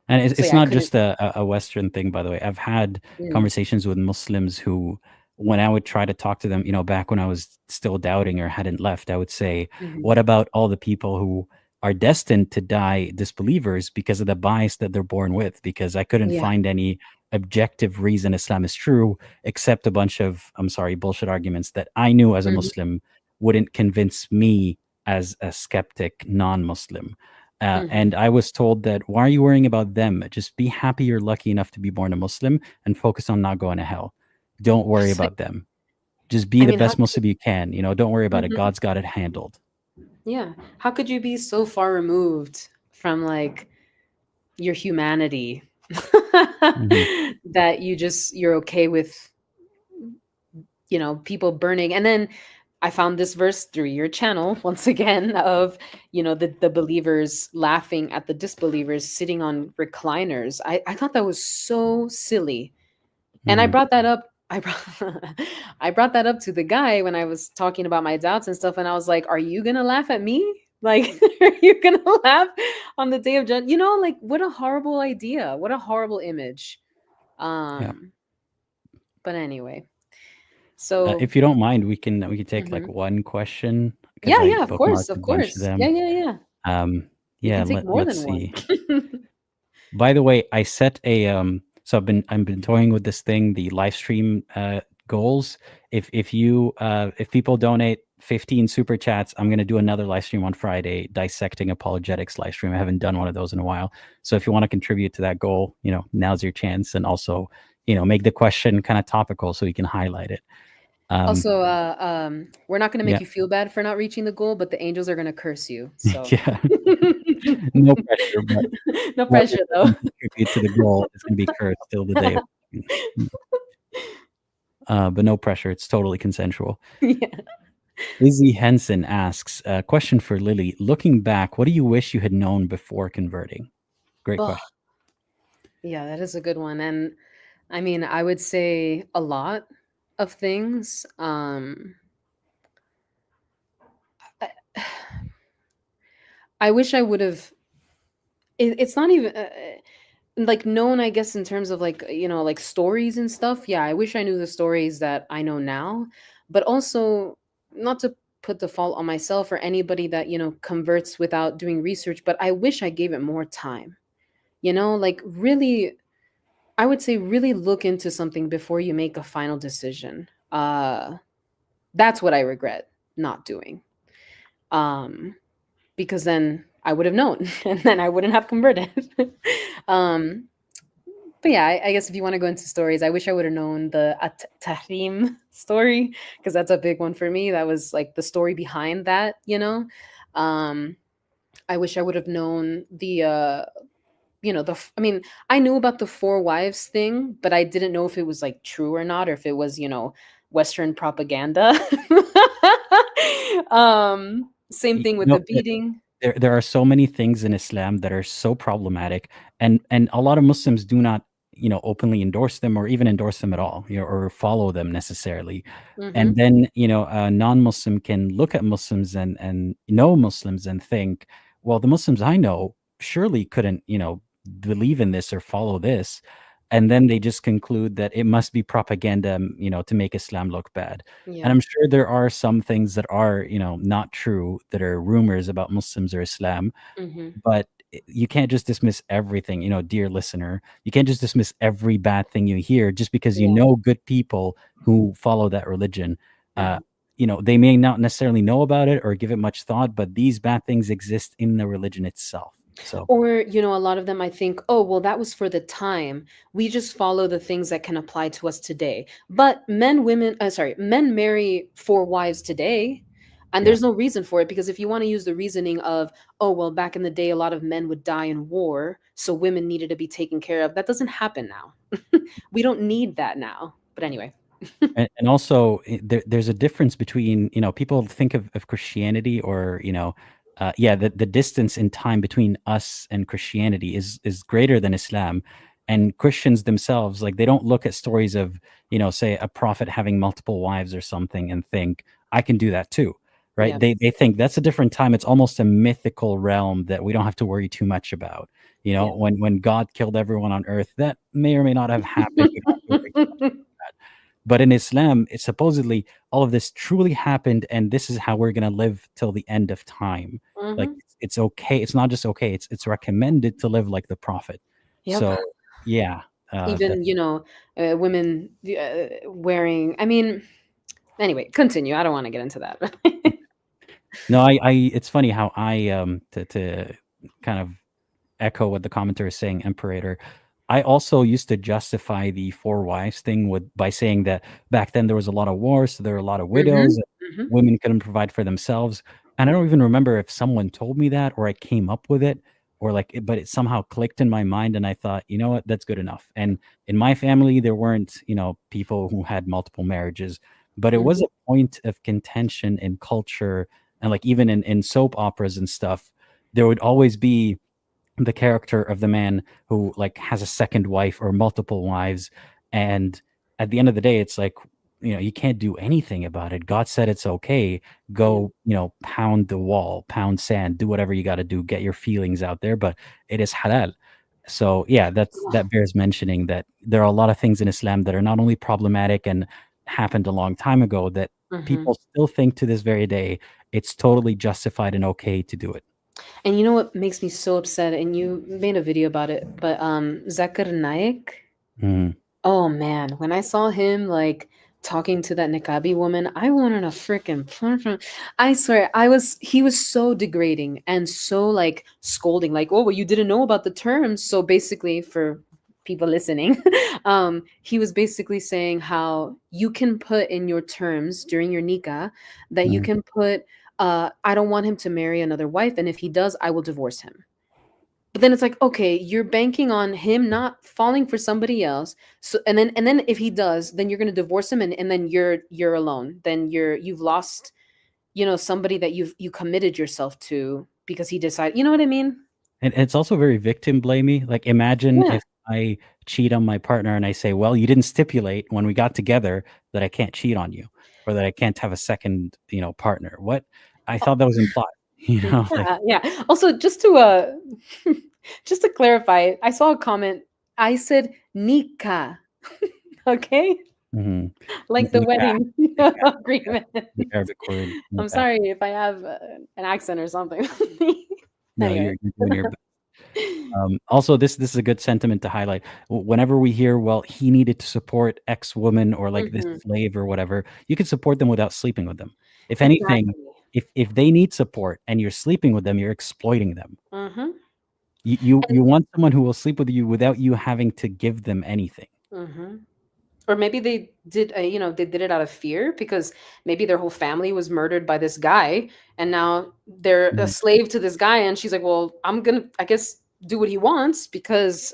And it's so it's yeah, I not couldn't. just a Western thing, by the way. I've had Mm, conversations with Muslims who when I would try to talk to them, back when I was still doubting or hadn't left, I would say, Mhm. what about all the people who are destined to die disbelievers because of the bias that they're born with? Because I couldn't Yeah. find any objective reason Islam is true, except a bunch of, I'm sorry, bullshit arguments that I knew as a Mhm. Muslim wouldn't convince me as a skeptic non-Muslim. Mhm. And I was told that, why are you worrying about them? Just be happy you're lucky enough to be born a Muslim and focus on not going to hell. Don't worry It's like, about them. Just be I the mean, how best could Muslim you can. Don't worry about it. Mhm. God's got it handled. Yeah. How could you be so far removed from like your humanity Hmm. that you're okay with, people burning? And then I found this verse through your channel once again of, the believers laughing at the disbelievers sitting on recliners. I thought that was so silly. And I Hmm. brought that up. I brought that up to the guy when I was talking about my doubts and stuff. And I was like, are you gonna laugh at me? Like, are you gonna laugh on the day of judgment? Like, what a horrible idea. What a horrible image. Yeah. Um, but anyway. So If you don't mind, we can take like mhm. one question because Yeah, I yeah, of course, bookmarked a of bunch of course. Yeah, them. yeah, yeah. Um, You yeah. can take more Let's than one. see. By the way, I set a so I've been toying with this thing, the live stream goals. If people donate 15 super chats, I'm gonna do another live stream on Friday, dissecting apologetics live stream. I haven't done one of those in a while. So if you want to contribute to that goal, now's your chance, and also, make the question kind of topical so we can highlight it. Um, Also, we're not gonna make yeah, you feel bad for not reaching the goal, but the angels are gonna curse you. So yeah, no pressure, but no whoever pressure though. doesn't contribute to the goal is gonna be cursed till the day of. But no pressure. It's totally consensual. Yeah. Izzy Henson asks, question for Lily. Looking back, what do you wish you had known before converting? Great Oh, question. yeah, that is a good one. And I mean, I would say a lot of things. I, I wish I would have. It's not even like known, I guess, in terms of like like stories and stuff. Yeah, I wish I knew the stories that I know now, but also not to put the fault on myself or anybody that converts without doing research. But I wish I gave it more time. Like really, I would say really look into something before you make a final decision. That's what I regret not doing. Um, because then I would have known and then I wouldn't have converted. um, but yeah, I guess if you want to go into stories, I wish I would have known the Tahrim story because that's a big one for me. That was like the story behind that. Um, I wish I would have known I mean, I knew about the four wives thing, but I didn't know if it was like true or not, or if it was, Western propaganda. Same Y- thing You with the know, beating. there are so many things in Islam that are so problematic, and a lot of Muslims do not, openly endorse them or even endorse them at all, or follow them necessarily. And Hmm. then, a non-Muslim can look at Muslims and know Muslims and think, well, the Muslims I know surely couldn't, believe in this or follow this. And then they just conclude that it must be propaganda, to make Islam look bad. And Yeah. I'm sure there are some things that are, not true, that are rumors about Muslims or Islam, Hmm. but you can't just dismiss everything, dear listener. You can't just dismiss every bad thing you hear just because you Yeah. know good people who follow that religion. Yeah. Uh, they may not necessarily know about it or give it much thought, but these bad things exist in the religion itself. So, Or, a lot of them I think, oh, well, that was for the time. We just follow the things that can apply to us today. But men marry four wives today. And yeah. there's no reason for it because if you want to use the reasoning of, oh, well, back in the day, a lot of men would die in war, so women needed to be taken care of, that doesn't happen now. We don't need that now. But anyway. And also, there's a difference between, people think of Christianity, or, yeah, the distance in time between us and Christianity is greater than Islam. And Christians themselves, like, they don't look at stories of, say, a prophet having multiple wives or something and think, I can do that too. Right? Yeah. They think that's a different time. It's almost a mythical realm that we don't have to worry too much about. Yeah. When God killed everyone on earth, that may or may not have happened. We don't have to worry too much about that. But in Islam, it's supposedly all of this truly happened, and this is how we're gonna live till the end of time. Like Mhm. it's okay. It's not just okay. It's recommended to live like the Prophet. Yep. So yeah, that Even, women, wearing, I mean, anyway, continue. I don't wanna get into that. no, I it's funny how I to kind of echo what the commenter is saying, Imperator. I also used to justify the four wives thing with by saying that back then there was a lot of wars, so there were a lot of Mhm, widows, mhm, women couldn't provide for themselves. And I don't even remember if someone told me that or I came up with it or like but it somehow clicked in my mind and I thought, you know what, that's good enough. And in my family there weren't, people who had multiple marriages, but it was mhm, a point of contention in culture and like even in soap operas and stuff, there would always be the character of the man who like has a second wife or multiple wives, and at the end of the day it's like, you can't do anything about it. God said it's okay. yeah, Go, pound the wall, pound sand, do whatever you got to do, get your feelings out there, but it is halal. So yeah, that bears mentioning that there are a lot of things in Islam that are not only problematic and happened a long time ago that mhm. people still think to this very day it's totally justified and okay to do it. And you know what makes me so upset, and you made a video about it, but, Zakir Naik. Mhm. Oh man, when I saw him like talking to that niqabi woman, I wanted to freaking punch him. I swear, he was so degrading and so like scolding, like, oh, well, you didn't know about the terms. So basically, for people listening, he was basically saying how you can put in your terms during your nikah that you Mhm. can put, I don't want him to marry another wife, and if he does, I will divorce him. But then it's like, okay, you're banking on him not falling for somebody else. So and then if he does, then you're gonna divorce him, and then you're alone. Then you've lost, somebody that you committed yourself to because he decided, you know what I mean? And it's also very victim blamey. Like, imagine Yeah. if I cheat on my partner and I say, "Well, you didn't stipulate when we got together that I can't cheat on you or that I can't have a second, partner." What? I thought that was implied, like, Yeah, yeah. Also, just to clarify, I saw a comment. I said Nika, okay? mhm. Like the Nikah, wedding nikah, yeah, agreement. the Arabic word I'm nikah. sorry if I have, an accent or something. No, Anyway. you're doing your best. Also, this is a good sentiment to highlight. Whenever we hear, well, he needed to support X woman or like this Mhm. slave or whatever, you can support them without sleeping with them. If anything, Exactly. if they need support and you're sleeping with them, you're exploiting them. Mhm. You And want someone who will sleep with you without you having to give them anything. mhm. Or maybe they did it out of fear because maybe their whole family was murdered by this guy, and now they're a Mhm, slave to this guy, and she's like, "Well, I'm gonna, I guess, do what he wants because,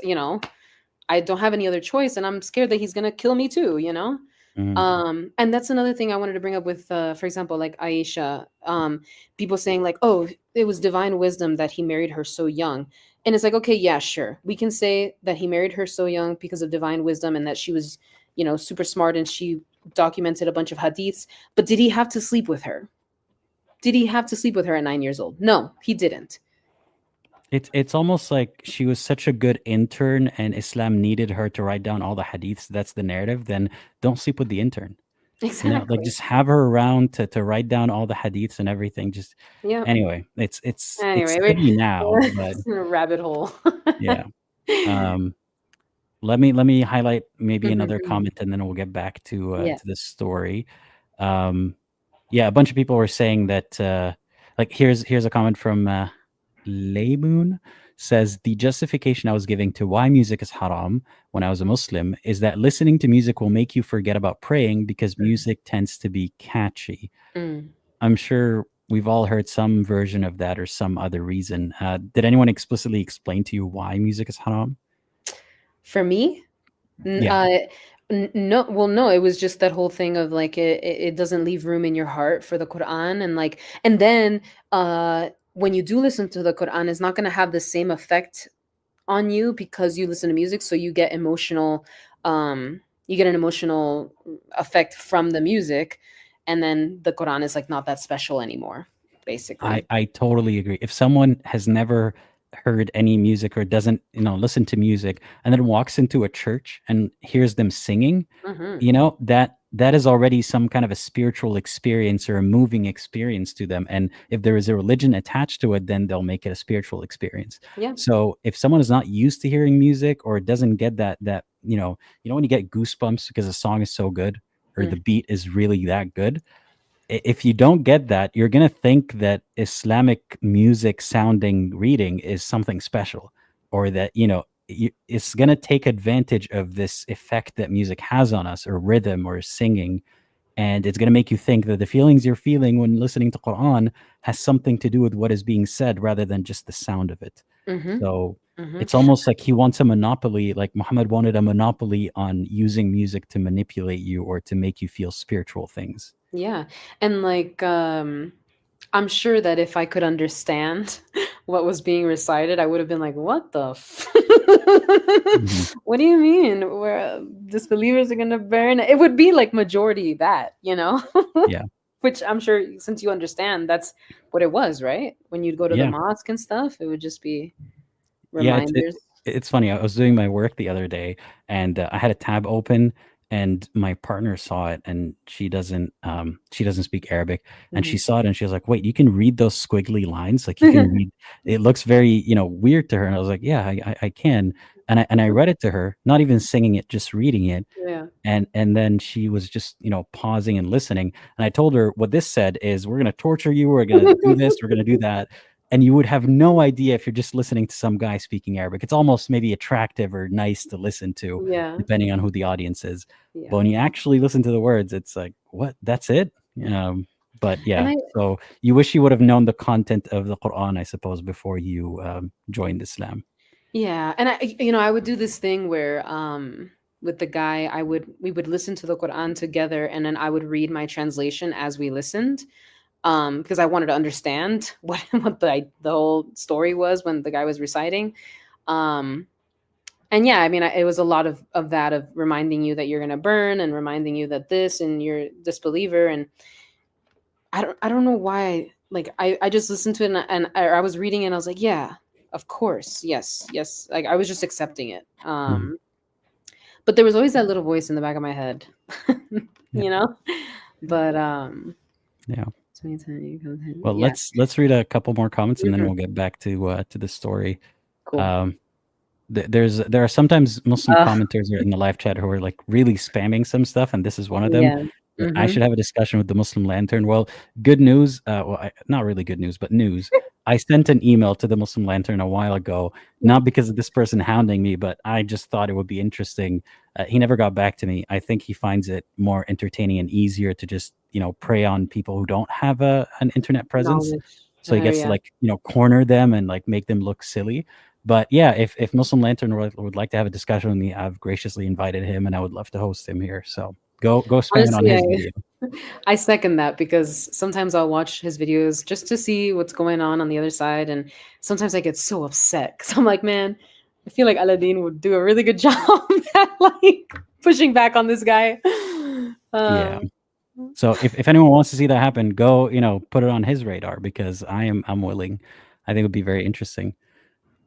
I don't have any other choice, and I'm scared that he's gonna kill me too, you know?" mhm. And that's another thing I wanted to bring up with, for example, like Aisha. People saying like, "Oh, it was divine wisdom that he married her so young," and it's like, okay, yeah, sure, we can say that he married her so young because of divine wisdom and that she was, super smart and she documented a bunch of hadiths. But did he have to sleep with her? Did he have to sleep with her at 9 years old? No, he didn't. It's almost like she was such a good intern and Islam needed her to write down all the hadiths. That's the narrative. Then don't sleep with the intern. Like Exactly. just have her around to write down all the hadiths and everything. Just Yep. anyway, it's Anyway, silly now, but it's in a rabbit hole. yeah. Um, let me highlight maybe Mhm, another mhm. comment and then we'll get back Yeah. to this story. Um, yeah, a bunch of people were saying that like here's a comment from Laymoon says the justification I was giving to why music is haram when I was a Muslim is that listening to music will make you forget about praying because music tends to be catchy. Mm. I'm sure we've all heard some version of that or some other reason. Did anyone explicitly explain to you why music is haram? For me, N Yeah. no, well, no, it was just that whole thing of, like, it doesn't leave room in your heart for the Quran, and, like, and then, when you do listen to the Quran, it's not gonna have the same effect on you because you listen to music, so you get an emotional effect from the music, and then the Quran is, like, not that special anymore, basically. I totally agree. If someone has never heard any music or doesn't, listen to music and then walks into a church and hears them singing, Mhm. that that is already some kind of a spiritual experience or a moving experience to them. And if there is a religion attached to it, then they'll make it a spiritual experience. Yeah. So if someone is not used to hearing music or doesn't get that, when you get goosebumps because a song is so good or the Mm, beat is really that good, if you don't get that, you're going to think that Islamic music sounding reading is something special, or that, it's going to take advantage of this effect that music has on us, or rhythm, or singing. And it's going to make you think that the feelings you're feeling when listening to Quran has something to do with what is being said rather than just the sound of it. mhm, So mhm. it's almost like he wants a monopoly, like Muhammad wanted a monopoly on using music to manipulate you or to make you feel spiritual things. Yeah, and, like, I'm sure that if I could understand what was being recited, I would have been like, "What the f Mhm. What do you mean? Where disbelievers are gonna burn?" It would be, like, majority that, you know? Yeah. Which I'm sure since you understand, that's what it was, right? When you'd go to the Yeah. mosque and stuff, it would just be Yeah, reminders. it's funny. I was doing my work the other day, and I had a tab open, and my partner saw it, and she doesn't speak Arabic, and she Mhm. saw it, and she was like, "Wait, you can read those squiggly lines? Like you can read? It looks very weird to her." And I was like, "Yeah, I can." And I read it to her, not even singing it, just reading it, Yeah. and then she was just pausing and listening, and I told her what this said is, we're going to torture you, we're going to do this, we're going to do that, and you would have no idea if you're just listening to some guy speaking Arabic. It's almost maybe attractive or nice to listen to Yeah, depending on who the audience is, but yeah. when you actually listen to the words, it's like, what, that's it. But And yeah, I so you wish you would have known the content of the Quran, I suppose, before you joined Islam. Yeah, and I would do this thing where with the guy we would listen to the Quran together and then I would read my translation as we listened because I wanted to understand what the whole story was when the guy was reciting. Um and yeah, I mean it was a lot of that of reminding you that you're going to burn and reminding you that this and you're a disbeliever and I don't know why like I just listened to it and I was reading and I was like, yeah, of course. Yes. Yes. Like I was just accepting it. Mhm. But there was always that little voice in the back of my head. Yeah, you know? But yeah. 2010, Well, yeah. let's read a couple more comments, and then Mhm. we'll get back to the story. Cool. Um, there are sometimes Muslim Uh commenters in the live chat who are like really spamming some stuff, and this is one of them. yeah. I Mhm. should have a discussion with the Muslim Lantern. Well, good news. Well, not really good news, but news. I sent an email to the Muslim Lantern a while ago, not because of this person hounding me, but I just thought it would be interesting. He never got back to me. I think he finds it more entertaining and easier to just prey on people who don't have an internet presence. Knowledge. So he gets to Yeah. like corner them and like make them look silly. But yeah, if Muslim Lantern would like to have a discussion with me, I've graciously invited him, and I would love to host him here. So go spam it on Honestly, his video. I second that because sometimes I'll watch his videos just to see what's going on the other side, and sometimes I get so upset because I'm like, man, I feel like Aladdin would do a really good job at like pushing back on this guy. Yeah. Um, So if anyone wants to see that happen, go put it on his radar, because I'm willing. I think it would be very interesting.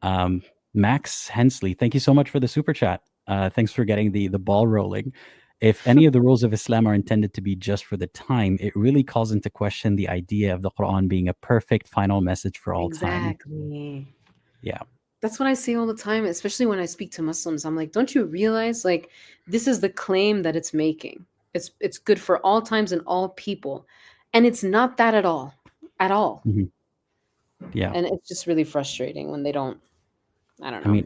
Um, Max Hensley, thank you so much for the super chat. Thanks for getting the ball rolling. If any of the rules of Islam are intended to be just for the time, it really calls into question the idea of the Quran being a perfect final message for all time. exactly. Yeah. That's what I say all the time, especially when I speak to Muslims. I'm like, don't you realize like this is the claim that it's making. It's good for all times and all people. And it's not that at all. At all. Mhm. Yeah. And it's just really frustrating when they don't I don't I know. mean,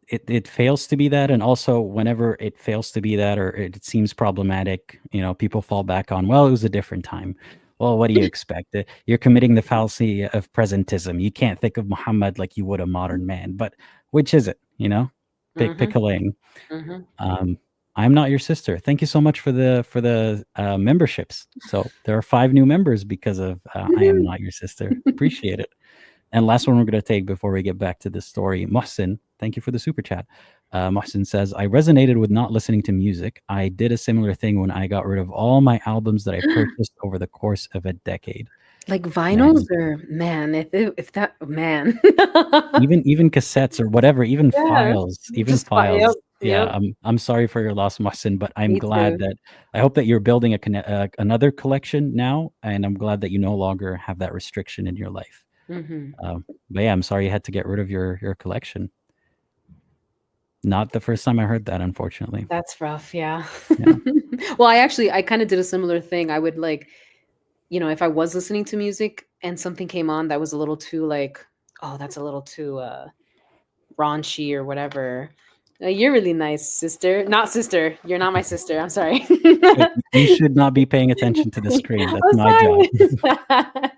it fails to be that, and also whenever it fails to be that, or it seems problematic, people fall back on, well, it was a different time. Well, what do you expect? You're committing the fallacy of presentism. You can't think of Muhammad like you would a modern man. But which is it? Pick Mhm. a lane. Mhm. Um, I'm not your sister. Thank you so much for the memberships. So there are 5 new members because of I am not your sister. Appreciate it. And last one we're going to take before we get back to this story. Mohsin, thank you for the super chat. Mohsin says, I resonated with not listening to music. I did a similar thing when I got rid of all my albums that I purchased over the course of a decade. Like vinyls And or man, if that man. even cassettes or whatever, even Yeah. files, even Just fi files. Yeah, Yep. I'm sorry for your loss, Mohsin, but I'm Me glad too. that I hope that you're building another collection now, and I'm glad that you no longer have that restriction in your life. Hmm. But yeah, I'm sorry you had to get rid of your collection. Not the first time I heard that, unfortunately. That's rough, yeah. Yeah. Well, I kind of did a similar thing. I would like, if I was listening to music and something came on that was a little too like, oh, that's a little too raunchy or whatever. You're really nice, sister. Not sister. You're not my sister. I'm sorry. Hey, you should not be paying attention to the screen. That's I'm my job. sorry.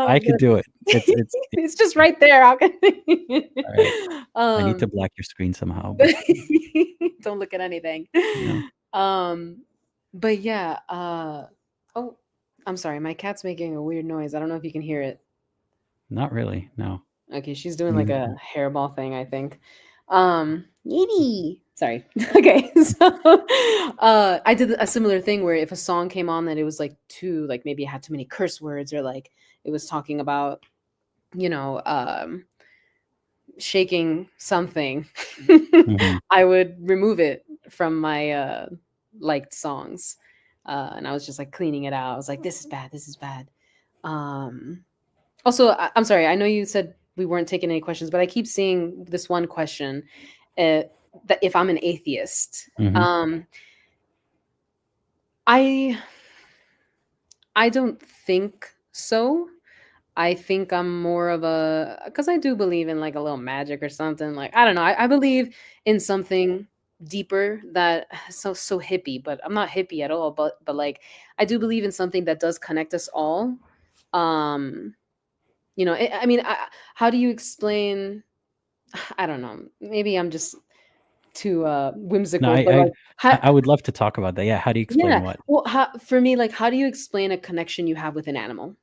I could But do it. It's it's just right there. How can all right. I need to um black your screen somehow, but don't look at anything. no, Um but yeah, oh, I'm sorry. My cat's making a weird noise. I don't know if you can hear it. not really. No. Okay, she's doing like Mm, a hairball thing, I think. Yee. Sorry. Okay, so I did a similar thing where if a song came on that it was like too, like maybe it had too many curse words or like it was talking about, you know, shaking something, mhm. I would remove it from my liked songs. And I was just like cleaning it out. I was like, this is bad, this is bad. Um Also, I'm sorry. I know you said we weren't taking any questions, but I keep seeing this one question, uh, that if I'm an atheist. Mhm. I I don't think so. I think I'm more of a, because I do believe in like a little magic or something. Like I don't know. I believe in something deeper that so hippie, but I'm not hippie at all. But like I do believe in something that does connect us all. Um, I mean, how do you explain? I don't know. Maybe I'm just too No, whimsical, I but I like how, I would love to talk about that. Yeah, how do you explain yeah. what? Well, for me, like how do you explain a connection you have with an animal?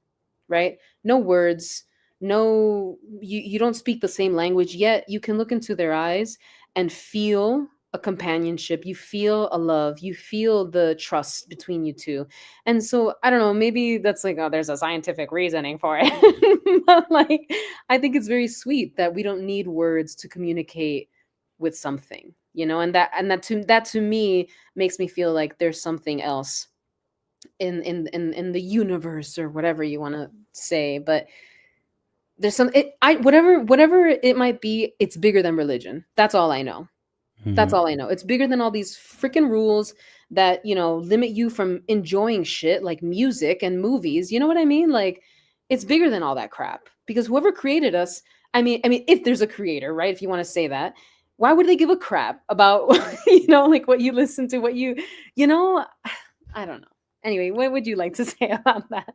Right? No words, no, you don't speak the same language, yet you can look into their eyes and feel a companionship, you feel a love, you feel the trust between you two. And so I don't know, maybe that's like, oh, there's a scientific reasoning for it. But like I think it's very sweet that we don't need words to communicate with something, and that to me makes me feel like there's something else in the universe or whatever you want to say. But there's some it I whatever it might be, it's bigger than religion. That's all I know. That's Mhm. all I know. It's bigger than all these freaking rules that limit you from enjoying shit like music and movies. You know what I mean? Like it's bigger than all that crap, because whoever created us, I mean if there's a creator, right? If you want to say that, why would they give a crap about like what you listen to, what you know I don't know. Anyway, what would you like to say about that?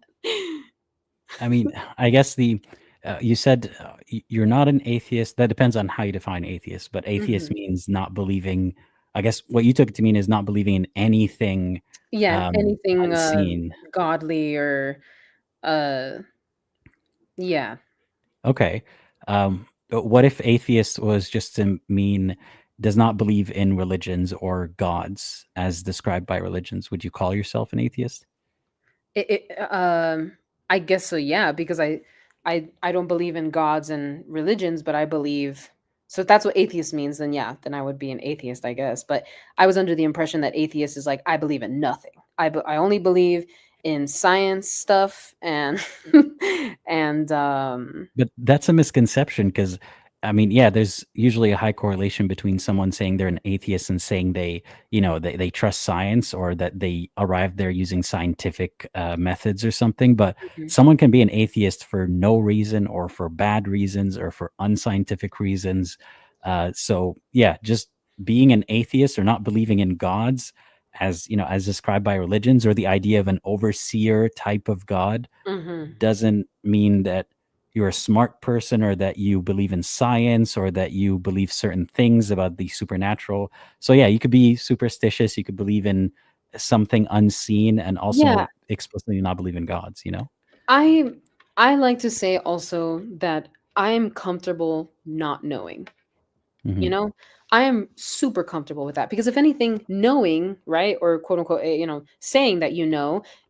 I mean, I guess you said you're not an atheist. That depends on how you define atheist, but atheist Mhm. means not believing. I guess what you took it to mean is not believing in anything Yeah, anything unseen. godly or uh yeah. Okay. But what if atheist was just to mean does not believe in religions or gods as described by religions? Would you call yourself an atheist? I guess so, yeah, because I don't believe in gods and religions, but I believe, so if that's what atheist means, then yeah, then I would be an atheist, I guess. But I was under the impression that atheist is like I believe in nothing. I only believe in science stuff and and But that's a misconception because, I mean, yeah, there's usually a high correlation between someone saying they're an atheist and saying they trust science or that they arrived there using scientific methods or something. But Mhm. someone can be an atheist for no reason or for bad reasons or for unscientific reasons. So yeah, just being an atheist or not believing in gods as described by religions or the idea of an overseer type of God Mhm. doesn't mean that you're a smart person or that you believe in science or that you believe certain things about the supernatural. So yeah, you could be superstitious, you could believe in something unseen and Yeah, also explicitly not believe in gods. I I like to say also that I'm comfortable not knowing. You Mhm. know, I am super comfortable with that, because if anything, knowing, right, or quote unquote, saying that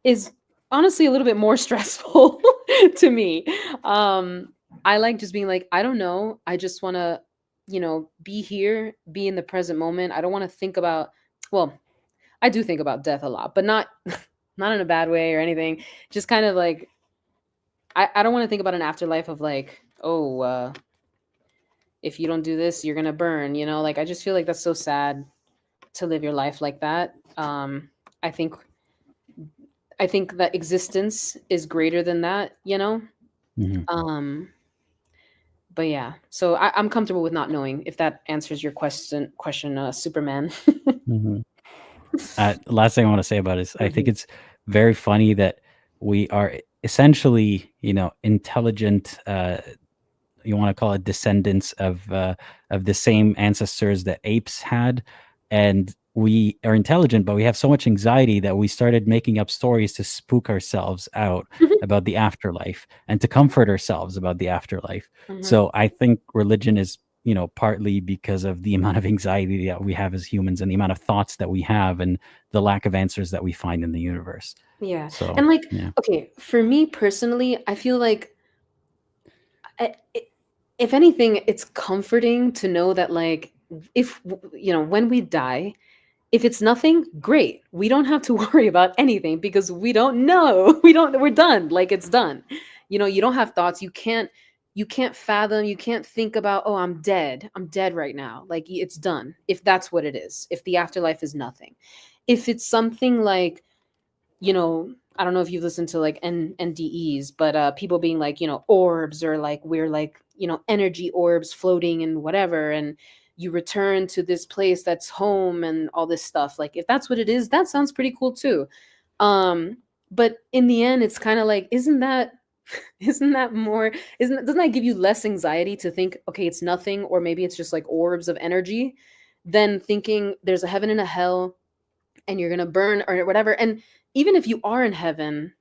is honestly a little bit more stressful to me. Um, I like just being like, I don't know. I just want to. be here, be in the present moment. I don't want to think about, well, I do think about death a lot, but not not in a bad way or anything. Just kind of like I don't want to think about an afterlife of like, oh, if you don't do this, you're gonna burn. Like I just feel like that's so sad to live your life like that. I think I think that existence is greater than that. Hmm. Um, but yeah, so I'm comfortable with not knowing if that answers your question, Superman. Hmm. Last thing I want to say about it is I think Mhm. it's very funny that we are essentially, intelligent. You want to call it descendants of the same ancestors that apes had, and we are intelligent, but we have so much anxiety that we started making up stories to spook ourselves out about the afterlife and to comfort ourselves about the afterlife. Mhm. So I think religion is, partly because of the amount of anxiety that we have as humans and the amount of thoughts that we have and the lack of answers that we find in the universe. Yeah, So and like, yeah. okay, for me personally, I feel like I, I- if anything, it's comforting to know that like if when we die, if it's nothing, great. We don't have to worry about anything because we don't know. We're done. Like it's done. You don't have thoughts. You can't fathom, you can't think about, oh, I'm dead. I'm dead right now. Like it's done. If that's what it is. If the afterlife is nothing. If it's something like, I don't know if you've listened to like NDEs, but people being like, orbs, or like we're like, energy orbs floating and whatever, and you return to this place that's home and all this stuff. Like if that's what it is, that sounds pretty cool too. But in the end, it's kind of like, isn't that isn't that more isn't doesn't that give you less anxiety to think, okay, it's nothing, or maybe it's just like orbs of energy, than thinking there's a heaven and a hell and you're gonna burn or whatever. And even if you are in heaven,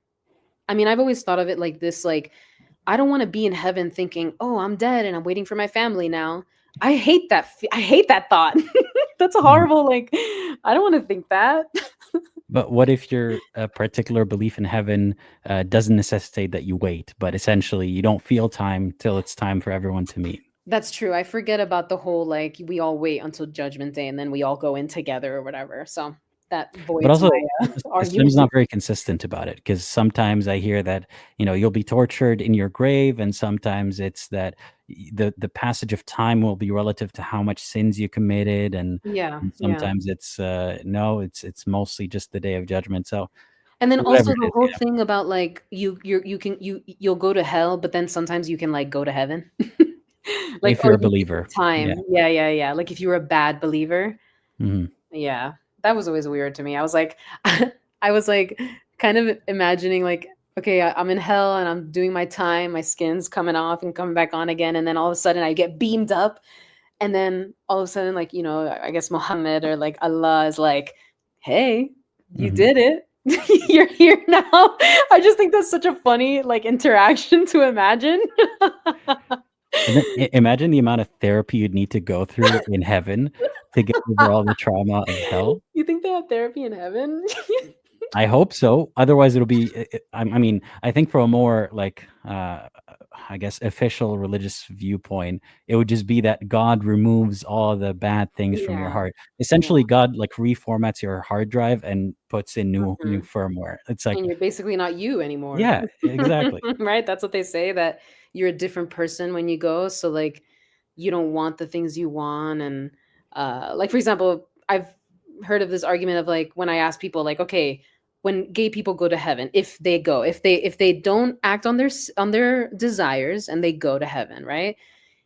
I mean, I've always thought of it like this, like, I don't want to be in heaven thinking, oh, I'm dead and I'm waiting for my family now. I hate that thought. That's a Mhm. horrible, like, I don't want to think that. But what if your particular belief in heaven doesn't necessitate that you wait, but essentially you don't feel time till it's time for everyone to meet? That's true. I forget about the whole like we all wait until judgment day and then we all go in together or whatever. So that But voids also, my Islam's argument. not very consistent about it because sometimes I hear that you'll be tortured in your grave, and sometimes it's that the passage of time will be relative to how much sins you committed, Yeah, and yeah. sometimes it's no, it's mostly just the day of judgment. So And then whatever also it the is, whole yeah. thing about like you'll go to hell, but then sometimes you can like go to heaven. Like, If or you're a you give believer, it yeah. time. Yeah, yeah, yeah. Like if you're a bad believer. Hmm. Yeah. That was always weird to me. I was like I was like kind of imagining like, okay, I'm in hell and I'm doing my time, my skin's coming off and coming back on again, and then all of a sudden I get beamed up, and then all of a sudden, like, I guess Muhammad or like Allah is like, hey, you Hmm. did it. You're here now. I just think that's such a funny like interaction to imagine. And then imagine the amount of therapy you'd need to go through in heaven to get over all the trauma of hell. You think they have therapy in heaven? I hope so. Otherwise, it'll be. I mean, I think for a more like, I guess, official religious viewpoint, it would just be that God removes all the bad things from your Yeah, heart. yeah. Essentially, God like reformats your hard drive and puts in new Mhm. firmware. It's And like, you're basically not you anymore. yeah, exactly. Right? That's what they say, that you're a different person when you go. So like you don't want the things you want. And like for example, I've heard of this argument of like when I ask people like, okay, when gay people go to heaven, if they don't act on their desires and they go to heaven, right?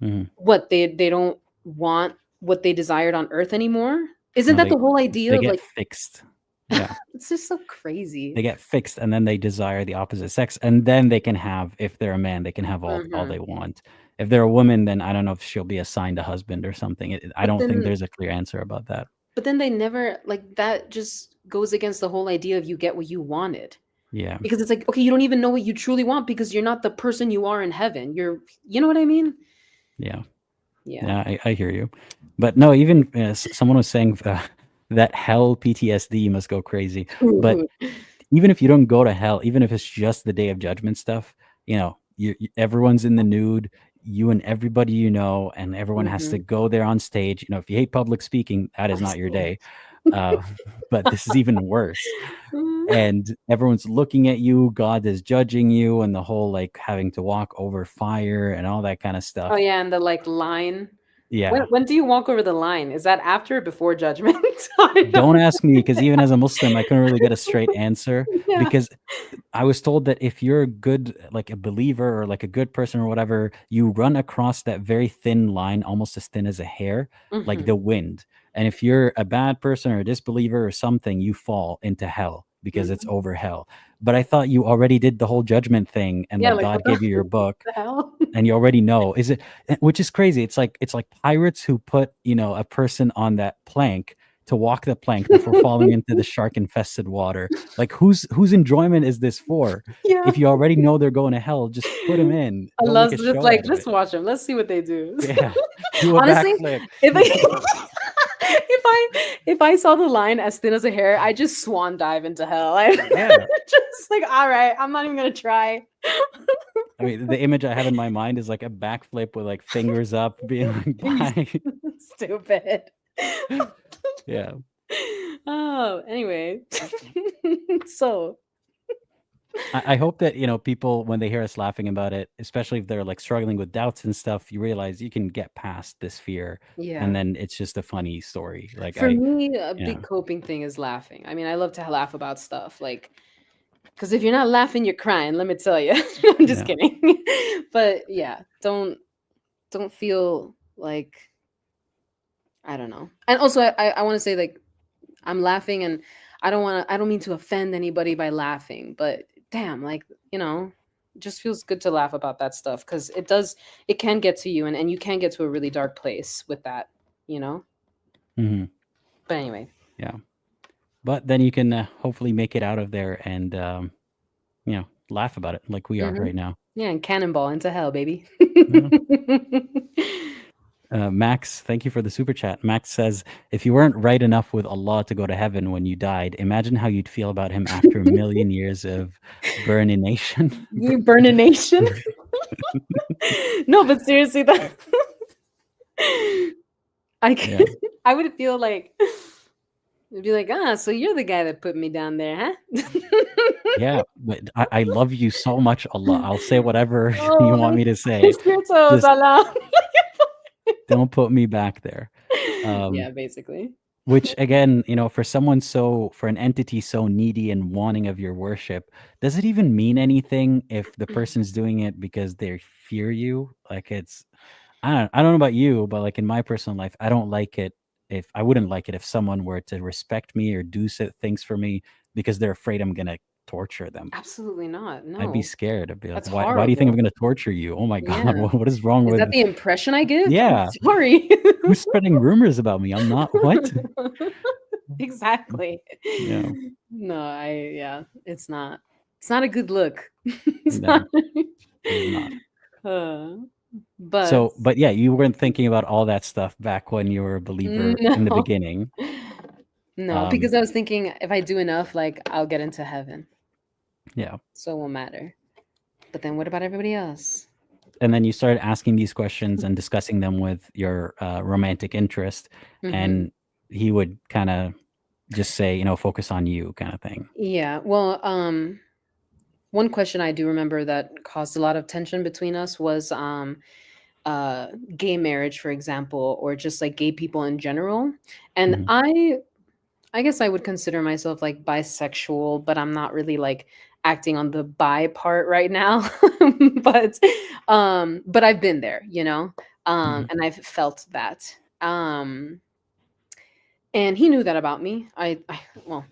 Mhm. What they don't want what they desired on earth anymore? Isn't No, that the whole idea they of get like, fixed. Yeah. it's just so crazy. They get fixed and then they desire the opposite sex, and then they can have, if they're a man, they can have all Mhm. they want. If they're a woman, then I don't know if she'll be assigned a husband or something. I But don't think then there's a clear answer about that. but then they never, like, that just goes against the whole idea of you get what you wanted. Yeah. Because it's like, okay, you don't even know what you truly want because you're not the person you are in heaven. You know what I mean? Yeah. Yeah. Yeah, I hear you. But no, even someone was saying that hell PTSD must go crazy. But even if you don't go to hell, even if it's just the day of judgment stuff, everyone's in the nude. you and everybody you know, and everyone has to Mhm. go there on stage. If you hate public speaking, that is I not your see. day. Uh, but this is even worse. Mm. And everyone's looking at you. God is judging you, and the whole like having to walk over fire and all that kind of Oh, stuff. yeah, and the, like, line. When Yeah. when do you walk over the line? Is that after or before judgment? I Don't don't. ask me, because even as a Muslim, I couldn't really get a straight answer, Yeah. because I was told that if you're a good, like a believer or like a good person or whatever, you run across that very thin line, almost as thin as a hair, like Mhm. the wind. And if you're a bad person or a disbeliever or something, you fall into hell because it's Mhm. over hell. But I thought you already did the whole judgment thing, and Yeah, like like, God what the gave you your book the hell? and you already know. Is it, which is crazy. It's like pirates who put, a person on that plank to walk the plank before falling into the shark infested water. Like, whose enjoyment is this for? Yeah. If you already know they're going to hell, just put them in. Don't make Allah's a just show like, out of "Let's it. watch them. Let's see what they do." Yeah. Do a Honestly, backflip. if I if I saw the line as thin as a hair, I just swan dive into hell. I Yeah. just like, "All right, I'm not even gonna try." I mean, the image I have in my mind is like a backflip with like fingers up, being like, You bye. stupid. Yeah. Oh, anyway. So, I hope that, people, when they hear us laughing about it, especially if they're like struggling with doubts and stuff, you realize you can get past this fear, and yeah. then it's just a funny story. Like, For me, a big yeah, coping thing is laughing. I mean, I love to laugh about stuff, like, because if you're not laughing, you're crying, let me tell you. I'm just yeah. kidding. But yeah, don't feel like, I don't know. And also, I want to say, like, I'm laughing, and I don't mean to offend anybody by laughing, but damn, like, you know, it just feels good to laugh about that stuff, because it can get to you, and you can get to a really dark place with that, you know? Hmm. But anyway. Yeah. But then you can hopefully make it out of there and, laugh about it like we are Hmm. right now. Yeah, and cannonball into hell, baby. Yeah. Max, thank you for the super chat. Max says, if you weren't right enough with Allah to go to heaven when you died, imagine how you'd feel about him after a million years of burnination. You burn a nation. No, but seriously, that I Yeah. could, I would feel like it'd be like, so you're the guy that put me down there, huh? Yeah, but I love you so much, Allah. I'll say whatever you want Oh, me to say. kiss your toes, Just Allah. don't put me back there. Um, Yeah, basically. which again, for an entity so needy and wanting of your worship, does it even mean anything if the person's doing it because they fear you? Like, I don't know about you, but like in my personal life, I wouldn't like it if someone were to respect me or do things for me because they're afraid I'm gonna torture them. Absolutely not. I'd be No, scared. I'd be like, that's why do you think I'm horrible. gonna torture you? Oh my God, Yeah. what is wrong Is that with? the impression I give? I'm Yeah, sorry. who's spreading rumors about me? I'm not. What? Exactly. Yeah, No, yeah, it's not a good look. It's not. no, it is not. Uh, but So, but yeah, you weren't thinking about all that stuff back when you were a believer in the no, beginning. no, Um, because I was thinking, if I do enough, like, I'll get into heaven, yeah. so it won't matter. But then what about everybody else? And then you started asking these questions and discussing them with your romantic interest, Hmm. and he would kind of just say, focus on you, kind of thing. Yeah. Well, one question I do remember that caused a lot of tension between us was uh gay marriage, for example, or just like gay people in general. And Hmm. I guess I would consider myself like bisexual, but I'm not really like acting on the bi part right now. but but I've been there, Hmm. and I've felt that. And he knew that about me. Well,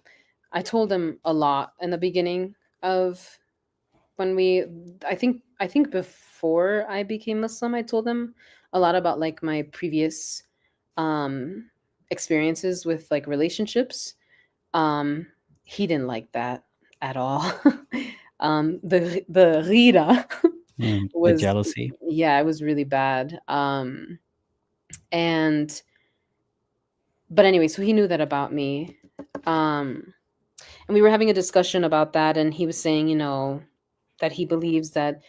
I told him a lot in the beginning of when we I think before I became Muslim, I told him a lot about like my previous um experiences with like relationships. um he didn't like that at all. The rira The was, jealousy. yeah, it was really bad. And but anyway, so he knew that about me. um and we were having a discussion about that, and he was saying, that he believes that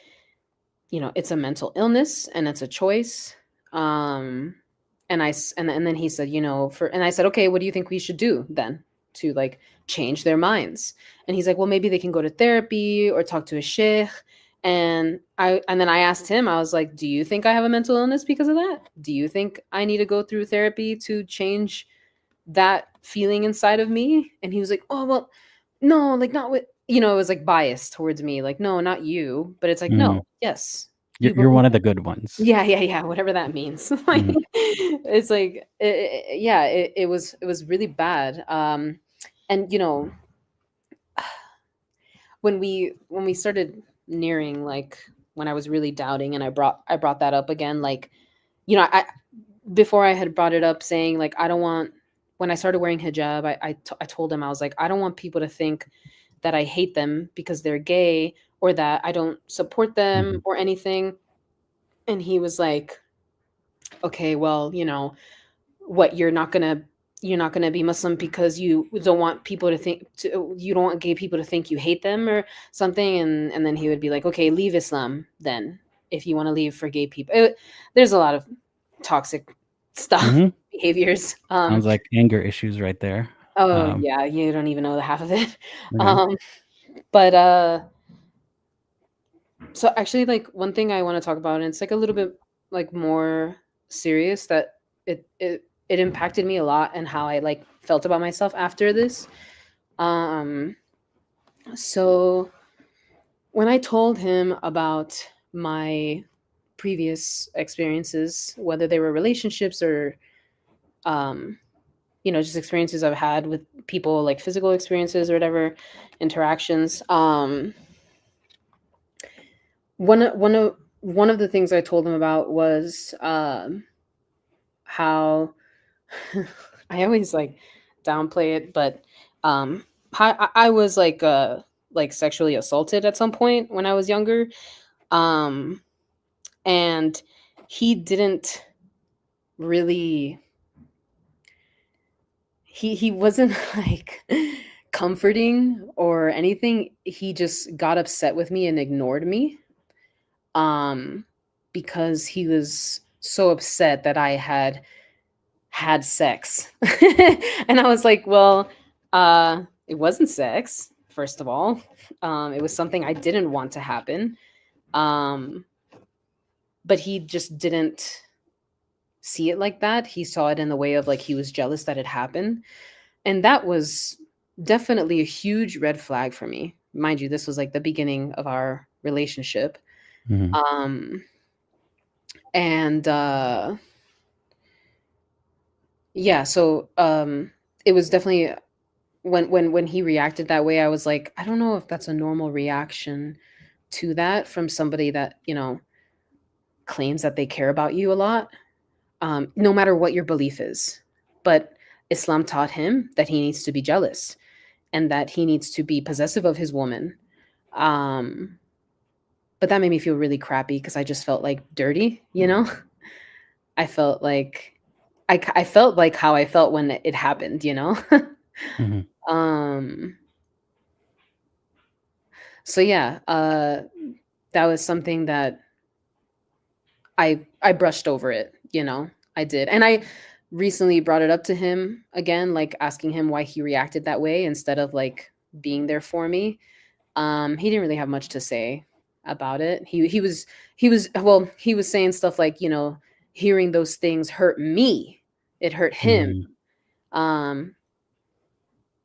it's a mental illness and it's a choice. Um, and then he said, and I said, okay, what do you think we should do then to like change their minds? And he's like, well, maybe they can go to therapy or talk to a sheikh. And then I asked him, I was like, do you think I have a mental illness because of that? Do you think I need to go through therapy to change that feeling inside of me? And he was like, oh, well, no, like not with, it was like biased towards me, like, no, not you. But it's like, Mm. no, yes, You're you you're believe one of it. the good ones. Yeah, yeah, yeah, whatever that means. Like, Mhm. it's like, yeah, it was really bad. And when we started nearing, like, when I was really doubting, and I brought that up again, like, I before I had brought it up, saying like, I don't want, when I started wearing hijab, I told him, I was like, I don't want people to think that I hate them because they're gay, or that I don't support them Mhm. or anything. And he was like, okay, well, what, you're not gonna be Muslim because you don't want gay people to think you hate them or something. And then he would be like, okay, leave Islam then, if you want to leave for gay people. There's a lot of toxic stuff, Mhm. behaviors. Sounds like anger issues right there. Oh Um, yeah, you don't even know the half of it. okay. um but so actually, like, one thing I want to talk about, and it's like a little bit like more serious, that it impacted me a lot, and how I like felt about myself after this. Um so when I told him about my previous experiences, whether they were relationships or um just experiences I've had with people, like physical experiences or whatever, interactions, one of the things I told him about was how I always like downplay it, but how I was like sexually assaulted at some point when I was younger. Um and he didn't really he wasn't like comforting or anything. He just got upset with me and ignored me. Um because he was so upset that I had sex. And I was like, well, it wasn't sex, first of all. It was something I didn't want to happen. Um, but he just didn't see it like that. He saw it in the way of like he was jealous that it happened. And that was definitely a huge red flag for me. Mind you, this was like the beginning of our relationship. Mhm. Um, and yeah, so it was definitely, when he reacted that way, I was like, I don't know if that's a normal reaction to that from somebody that, claims that they care about you a lot, no matter what your belief is. But Islam taught him that he needs to be jealous and that he needs to be possessive of his woman. Um, but that made me feel really crappy because I just felt like dirty. I felt like I felt like how I felt when it happened. Mhm. um so yeah, that was something that I brushed over it. I did. And I recently brought it up to him again, like asking him why he reacted that way instead of like being there for me. He didn't really have much to say about it. He was saying stuff like, hearing those things hurt me. It hurt him. Mhm. Um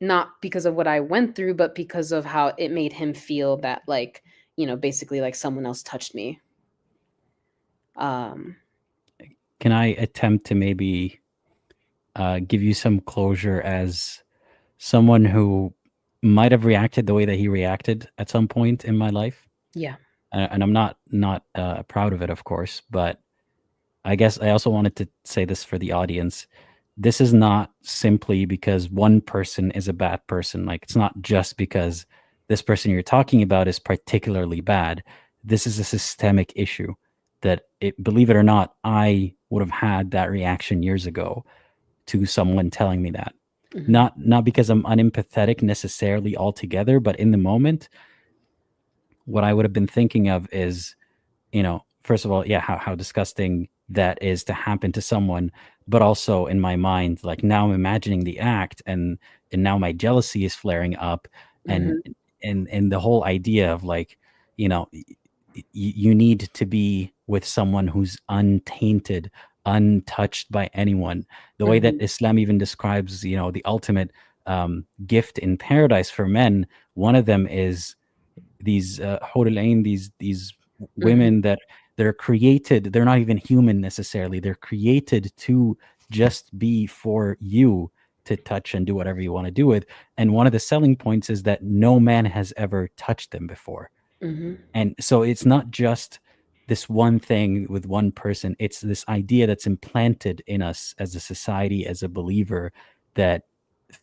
Not because of what I went through, but because of how it made him feel that, like, basically like someone else touched me. Um Can I attempt to maybe give you some closure as someone who might have reacted the way that he reacted at some point in my life? yeah. And I'm not proud of it, of course, but I guess I also wanted to say this for the audience. This is not simply because one person is a bad person. Like, it's not just because this person you're talking about is particularly bad. This is a systemic issue that, believe it or not, I would have had that reaction years ago to someone telling me that. Mhm. Not because I'm unempathetic necessarily altogether, but in the moment, what I would have been thinking of is, first of all, yeah, how disgusting that is to happen to someone, but also in my mind, like now I'm imagining the act, and now my jealousy is flaring up, and Mhm. and the whole idea of like, you need to be with someone who's untainted, untouched by anyone. The way that Mhm. Islam even describes, the ultimate gift in paradise for men, one of them is these Hur al-Ain, these Mhm. women that they're created. They're not even human necessarily. They're created to just be for you to touch and do whatever you want to do with. And one of the selling points is that no man has ever touched them before. Mhm. And so it's not just this one thing with one person. It's this idea that's implanted in us as a society, as a believer, that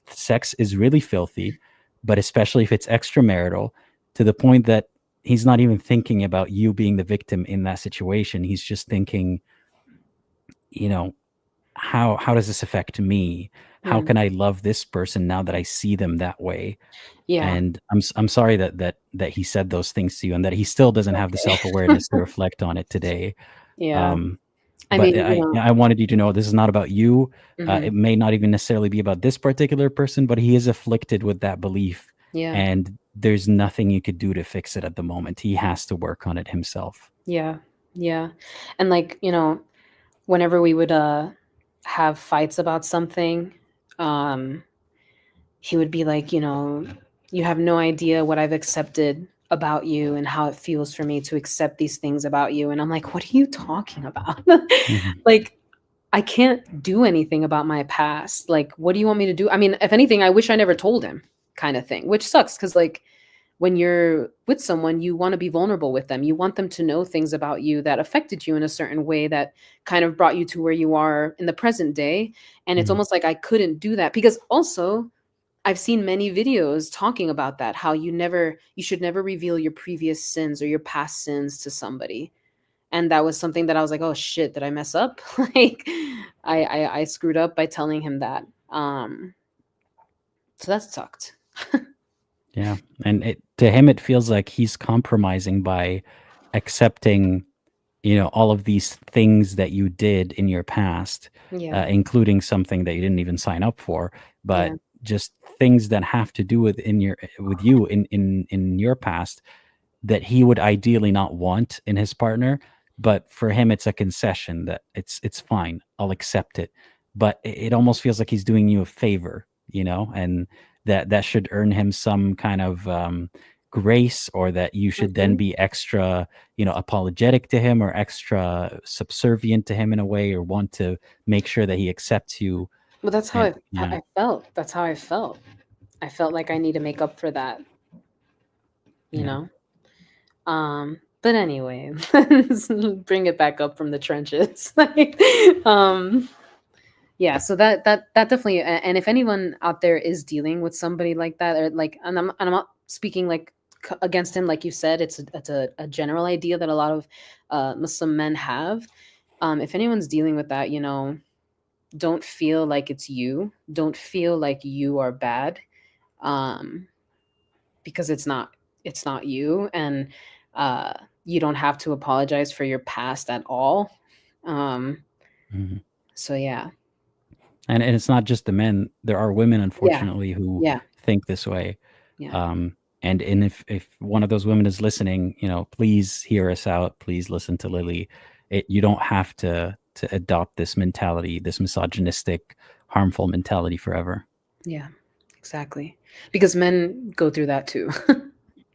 sex is really filthy, but especially if it's extramarital, to the point that he's not even thinking about you being the victim in that situation. He's just thinking, you know, how does this affect me? How Mm. can I love this person now that I see them that way? Yeah. And I'm sorry that he said those things to you, and that he still It's doesn't have the okay. self-awareness to reflect on it today. Yeah. Um, I but mean, I wanted you to know this is not about you. mhm. It may not even necessarily be about this particular person, but he is afflicted with that belief, Yeah. and there's nothing you could do to fix it at the moment. He has to work on it himself. Yeah. Yeah. And like, whenever we would have fights about something, um he would be like, you have no idea what I've accepted about you and how it feels for me to accept these things about you. And I'm like, what are you talking about? Mhm, Like, I can't do anything about my past. Like, what do you want me to do? I mean, if anything, I wish I never told him, kind of thing, which sucks because, like, when you're with someone, you want to be vulnerable with them. You want them to know things about you that affected you in a certain way that kind of brought you to where you are in the present day. And it's mhm, almost like I couldn't do that because also I've seen many videos talking about that, how you should never reveal your previous sins or your past sins to somebody. And that was something that I was like, "Oh shit, did I mess up?" Like I screwed up by telling him that. So that sucked. yeah, and to him it feels like he's compromising by accepting, all of these things that you did in your past, Yeah. including something that you didn't even sign up for, but Yeah. just things that have to do with you in your past, that he would ideally not want in his partner, but for him it's a concession that it's fine, I'll accept it. But it almost feels like he's doing you a favor, and that should earn him some kind of grace, or that you should then Mhm. be extra, apologetic to him, or extra subservient to him in a way, or want to make sure that he accepts you. Well, that's how And I yeah, I felt. That's how I felt. I felt like I need to make up for that, you yeah, know? But anyway, let's bring it back up from the trenches. Like, um, yeah, so that definitely and if anyone out there is dealing with somebody like that or like and I'm not speaking like against him like you said, it's a general idea that a lot of Muslim men have. If anyone's dealing with that, don't feel like it's you. Don't feel like you are bad. Um because it's not you and uh you don't have to apologize for your past at all. um mhm. so yeah. And it's not just the men. There are women, Yeah. unfortunately, who Yeah. think this way. Yeah. And if one of those women is listening, please hear us out. Please listen to Lily. You don't have to adopt this mentality, this misogynistic, harmful mentality forever. Yeah, exactly. Because men go through that too.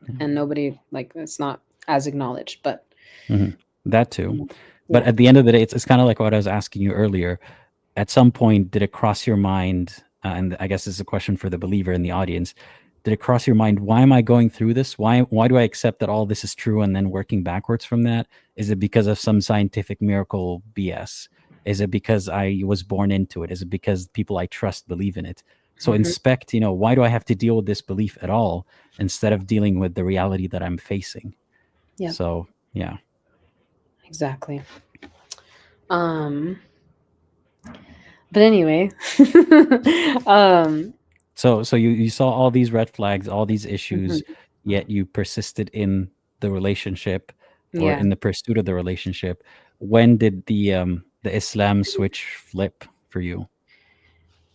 Yeah. And nobody like it's not as acknowledged, but Mhm. That too. yeah. But Yeah. at the end of the day, it's kind of like what I was asking you earlier. At some point, did it cross your mind? And I guess this is a question for the believer in the audience. Did it cross your mind? Why am I going through this? Why do I accept that all this is true and then working backwards from that? Is it because of some scientific miracle BS? Is it because I was born into it? Is it because people I trust believe in it? So Mhm. inspect, why do I have to deal with this belief at all, instead of dealing with the reality that I'm facing? Yeah, So yeah. exactly. Um but anyway, um So you saw all these red flags, all these issues, mhm. yet you persisted in the relationship. or Yeah. in the pursuit of the relationship. When did the Islam switch flip for you?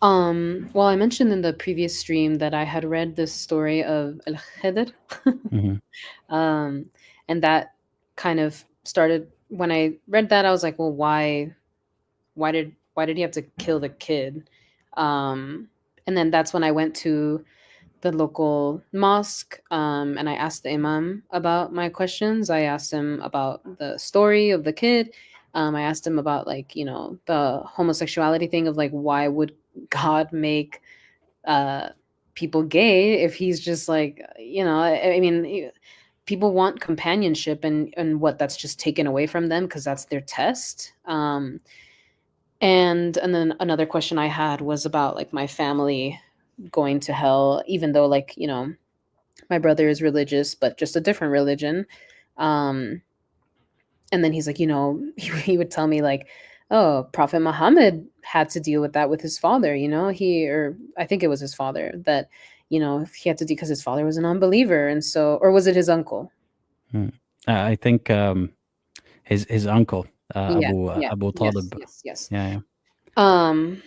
Well, I mentioned in the previous stream that I had read this story of Al Khidr. Hmm. um, and that kind of started when I read that. I was like, well, why did he have to kill the kid? Um, and then that's when I went to the local mosque, and I asked the imam about my questions. I asked him about the story of the kid. I asked him about, like, the homosexuality thing of, like, why would God make uh, people gay if he's just like, I mean, people want companionship, and what that's just taken away from them because that's their test. And then another question I had was about, like, my family going to hell, even though, like, my brother is religious, but just a different religion. Um, and then he's like, he would tell me, like, oh, Prophet Muhammad had to deal with that with his father, or I think it was his father that, he had to do because his father was an unbeliever. And so, or was it his uncle? Mm. I think his uncle, Yeah, yeah, Abu yes, Talib. yes, yes. Yeah, yeah. Um,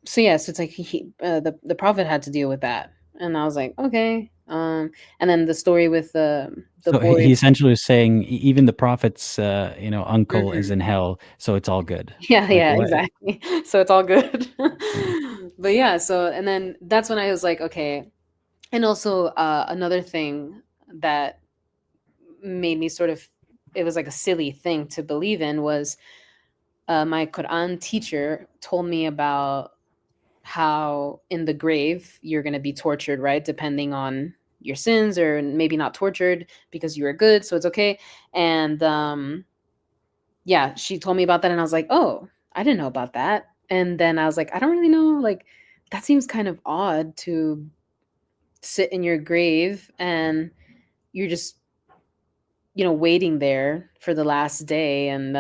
so yes, it's like the prophet had to deal with that. And I was like, okay. And then the story with the So boy. he essentially was saying even the prophet's uncle is Mhm. in hell, so it's all good. Yeah, Like yeah, what? exactly. So it's all good. Yeah. But yeah, so and then that's when I was like, okay. And also another thing that made me sort of, it was like a silly thing to believe in, was my Quran teacher told me about how in the grave you're going to be tortured, right? Depending on your sins, or maybe not tortured because you were good, so it's okay. And yeah, she told me about that, and I was like, "Oh, I didn't know about that." And then I was like, "I don't really know, like, that seems kind of odd to sit in your grave and you're just, waiting there for the last day." And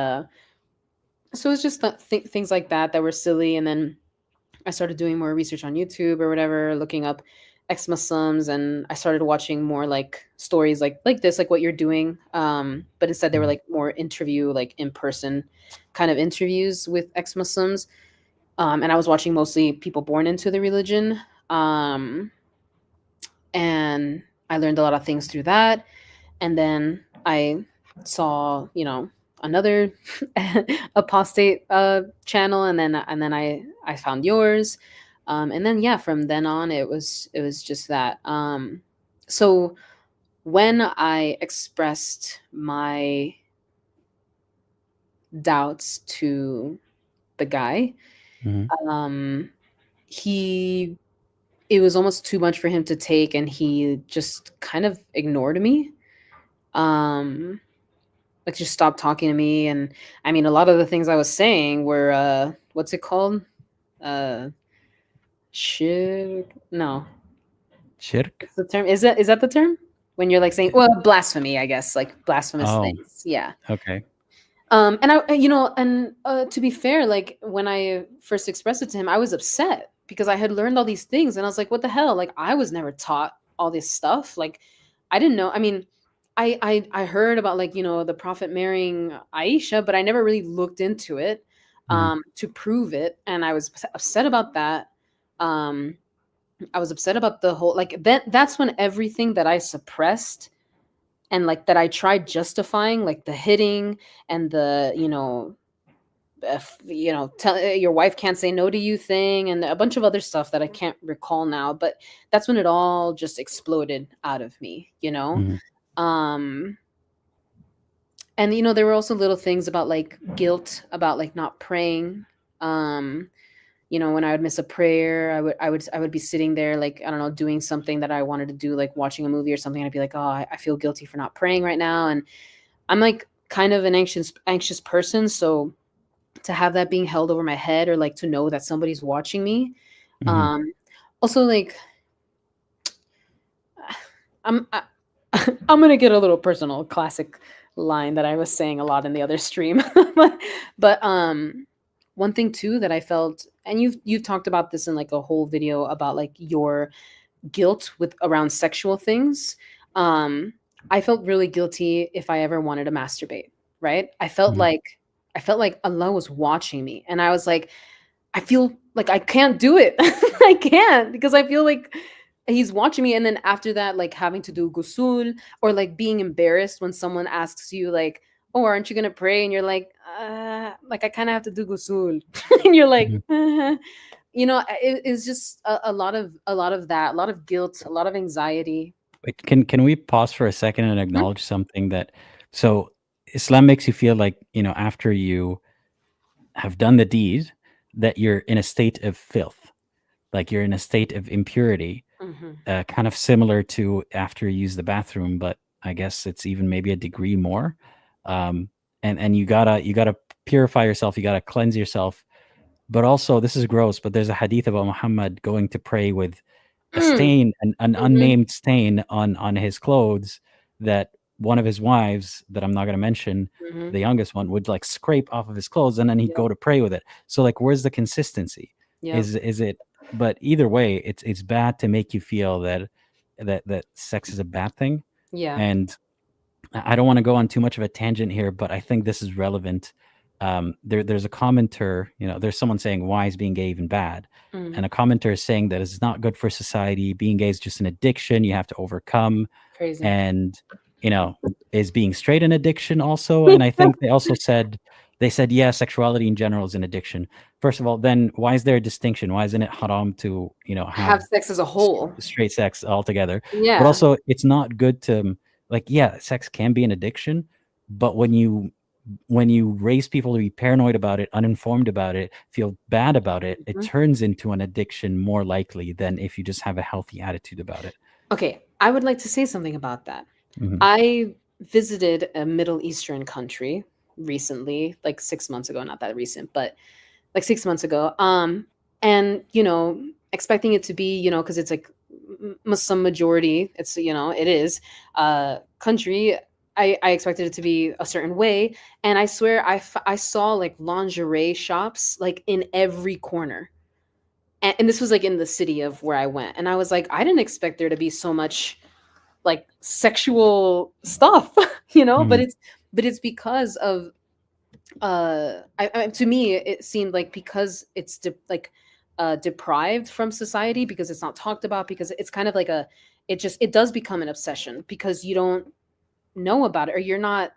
so it's just things like that that were silly. And then I started doing more research on YouTube or whatever, looking up ex-Muslims, and I started watching more like stories like this, like what you're doing. But instead they were Mhm. like more interview, like in person kind of interviews with ex-Muslims. And I was watching mostly people born into the religion. Um, and I learned a lot of things through that. And then I saw, another apostate channel, and then I found yours. And then yeah, from then on it was just that. So when I expressed my doubts to the guy, Mhm. um he it was almost too much for him to take, and he just kind of ignored me. um like, just stopped talking to me. And I mean, a lot of the things I was saying were what's it called? uh Shirk? No, Shirk? what's the term? Is that the term when you're like saying, well, blasphemy, I guess, like blasphemous Oh, things? Yeah. okay. And to be fair, like, when I first expressed it to him, I was upset because I had learned all these things, and I was like, "What the hell?" Like, I was never taught all this stuff. Like, I didn't know. I mean, I heard about, like, the prophet marrying Aisha, but I never really looked into it Mhm. to prove it, and I was upset about that. Um, I was upset about the whole, like, that's when everything that I suppressed and, like, that I tried justifying, like the hitting and the, tell your wife can't say no to you thing, and a bunch of other stuff that I can't recall now. But that's when it all just exploded out of me. Mhm. Um, and there were also little things about, like, guilt about, like, not praying. Um, when I would miss a prayer, I would be sitting there, like, I don't know, doing something that I wanted to do, like watching a movie or something. And I'd be like, oh, I feel guilty for not praying right now. And I'm, like, kind of an anxious person, so to have that being held over my head, or, like, to know that somebody's watching me. Mhm. Um, Also, like, I'm I, I'm gonna get a little personal. Classic line that I was saying a lot in the other stream, but one thing too that I felt, and you've talked about this in, like, a whole video about, like, your guilt with around sexual things. Um, I felt really guilty if I ever wanted to masturbate, right? Mhm. I felt like Allah was watching me, and I was like, I feel like I can't do it. I can't because I feel like he's watching me. And then after that, like having to do gusul, or like being embarrassed when someone asks you like, "Oh, aren't you gonna pray?" And you're like I kind of have to do gusul, and you're like, Mhm. you know, it's just a lot of that, a lot of guilt, a lot of anxiety. Wait, can we pause for a second and Mhm, acknowledge something that so Islam makes you feel like, after you have done the deed, that you're in a state of filth, like you're in a state of impurity, mhm, kind of similar to after you use the bathroom, but I guess it's even maybe a degree more. Um, and you gotta purify yourself, you gotta cleanse yourself. But also, this is gross, but there's a hadith about Muhammad going to pray with a mm, stain, an mhm, unnamed stain on his clothes, that one of his wives, that I'm not gonna mention, mhm. the youngest one, would, like, scrape off of his clothes, and then he'd Yep, go to pray with it. So, like, where's the consistency? yep, Is it But either way, it's bad to make you feel that sex is a bad thing, yeah, and I don't want to go on too much of a tangent here, but I think this is relevant. There's a commenter, there's someone saying, why is being gay even bad? mm, And a commenter is saying that it's not good for society. Being gay is just an addiction you have to overcome. crazy. And, you know, is being straight an addiction also? And I think they said, yeah, sexuality in general is an addiction. First of all, then why is there a distinction? Why isn't it haram to, have Have sex as a whole. straight sex altogether? But Yeah. also, it's not good to, like, yeah, sex can be an addiction, but when you raise people to be paranoid about it, uninformed about it, feel bad about it, it Mhm. turns into an addiction more likely than if you just have a healthy attitude about it. Okay, I would like to say something about that. Mhm. I visited a Middle Eastern country recently, like 6 months ago, not that recent, but like 6 months ago. And expecting it to be, because it's like Muslim majority, it's, it is country. I expected it to be a certain way, and I swear I saw like lingerie shops like in every corner. And this was like in the city of where I went, and I was like, I didn't expect there to be so much like sexual stuff, but Mhm. it's because of to me it seemed like because it's deprived from society, because it's not talked about, because it's kind of like it does become an obsession because you don't know about it, or you're not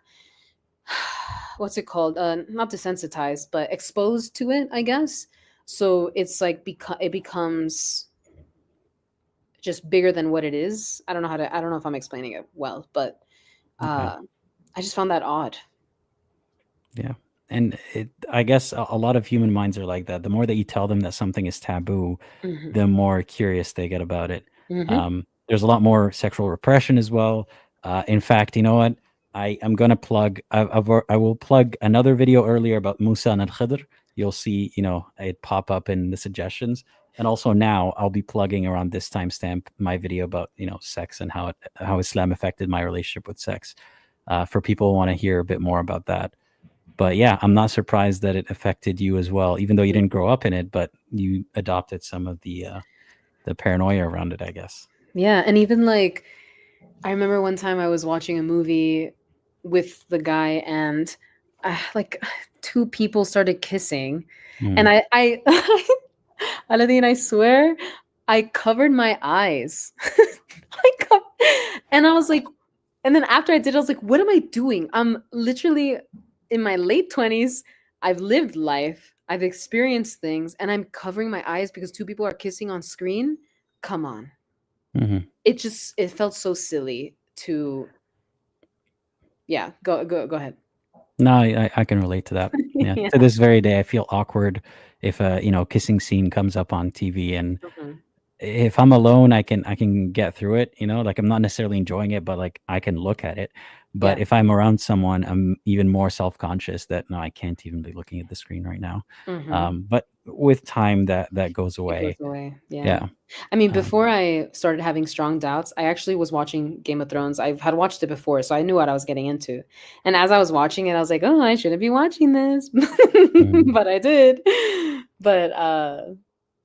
what's it called, not desensitized but exposed to it, I guess. So it's like it becomes just bigger than what it is. I don't know if I'm explaining it well, but Yeah. uh I just found that odd. Yeah. And I guess a lot of human minds are like that. The more that you tell them that something is taboo, Hmm. the more curious they get about it. Hmm. There's a lot more sexual repression as well. In fact, you know what? I'm gonna plug. I will plug another video earlier about Musa and Al Khidr. You'll see, it pop up in the suggestions. And also now I'll be plugging around this timestamp my video about, sex and how Islam affected my relationship with sex. For people who want to hear a bit more about that. But yeah, I'm not surprised that it affected you as well, even though you didn't grow up in it, but you adopted some of the paranoia around it, I guess. Yeah, and even like I remember one time I was watching a movie with the guy, and like two people started kissing, and Mm, I Aladdin, I swear, I covered my eyes. And I was like, and then after I did, I was like, what am I doing? I'm literally in my late 20s. I've lived life, I've experienced things, and I'm covering my eyes because two people are kissing on screen. Come on. mhm. It felt so silly to, yeah, go ahead. No, I can relate to that. Yeah, Yeah. to this very day, I feel awkward if a kissing scene comes up on TV, and Mhm. if I'm alone, I can get through it. Like, I'm not necessarily enjoying it, but like I can look at it. But Yeah. if I'm around someone, I'm even more self conscious that no, I can't even be looking at the screen right now. Hmm. But with time, that goes It goes away. away. Yeah. Yeah. I mean, Um, before I started having strong doubts, I actually was watching Game of Thrones. I had watched it before, so I knew what I was getting into. And as I was watching it, I was like, "Oh, I shouldn't be watching this." mhm. But I did. But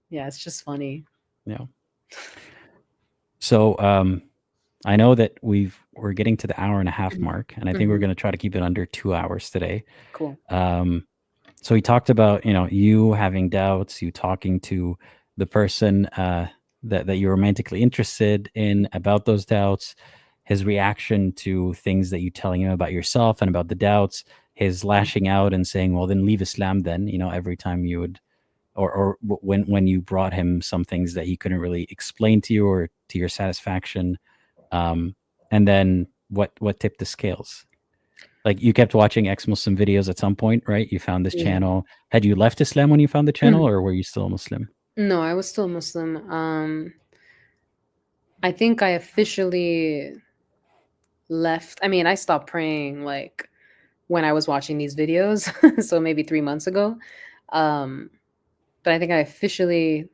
yeah, it's just funny. Yeah. So, I know that we're getting to the hour and a half Mhm. mark, and I think we're Mhm. going to try to keep it under 2 hours today. Cool. Um, so we talked about, you having doubts, you talking to the person that you're romantically interested in about those doubts, his reaction to things that you telling him about yourself and about the doubts, his lashing out and saying, "Well, then leave Islam." Then every time you would, when you brought him some things that he couldn't really explain to you or to your satisfaction, um, and then what tipped the scales? Like, you kept watching ex-Muslim videos at some point, right? You found this Yeah. channel. Had you left Islam when you found the channel, Mhm. or were you still Muslim? No, I was still Muslim. I think I officially left. I mean, I stopped praying like when I was watching these videos, so maybe 3 months ago. Um, but I think I officially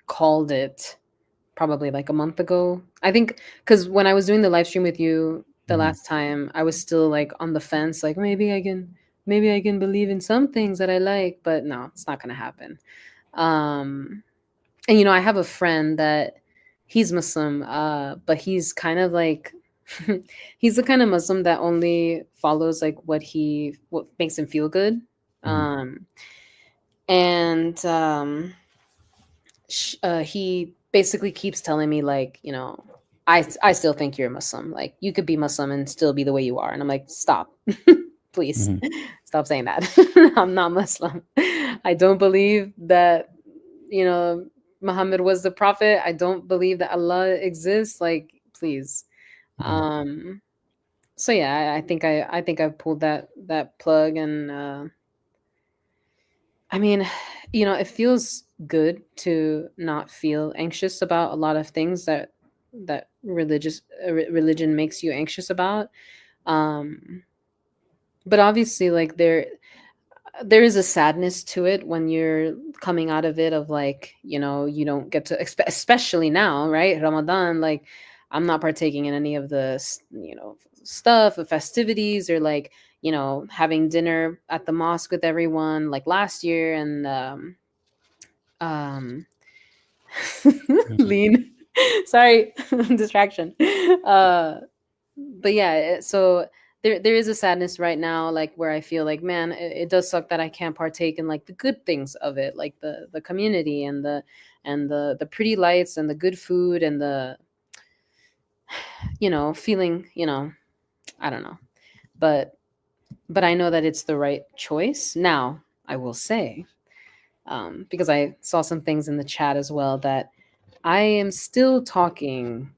called it probably like a month ago. I think because when I was doing the live stream with you the Mhm, last time, I was still like on the fence, like maybe I can believe in some things that I like, but no, it's not gonna happen. Um, and I have a friend that he's Muslim, but he's kind of like he's the kind of Muslim that only follows like what makes him feel good. mhm, Um, and he basically keeps telling me like, I still think you're a Muslim. Like you could be Muslim and still be the way you are. And I'm like, stop, please, mhm, stop saying that. I'm not Muslim. I don't believe that you know Muhammad was the prophet. I don't believe that Allah exists. Like, please. mhm, Um. So yeah, I think I've pulled that plug, and I mean, it feels good to not feel anxious about a lot of things that religion makes you anxious about. Um, but obviously, like there is a sadness to it when you're coming out of it of like, you don't get to especially now, right? Ramadan, like I'm not partaking in any of the stuff of festivities or like, having dinner at the mosque with everyone like last year and um mhm. lean. Sorry, distraction. uh but yeah, so there is a sadness right now, like where I feel like, man, it does suck that I can't partake in like the good things of it, like the community and the pretty lights and the good food and the feeling, I don't know, but I know that it's the right choice. Now I will say, because I saw some things in the chat as well, that I am still talking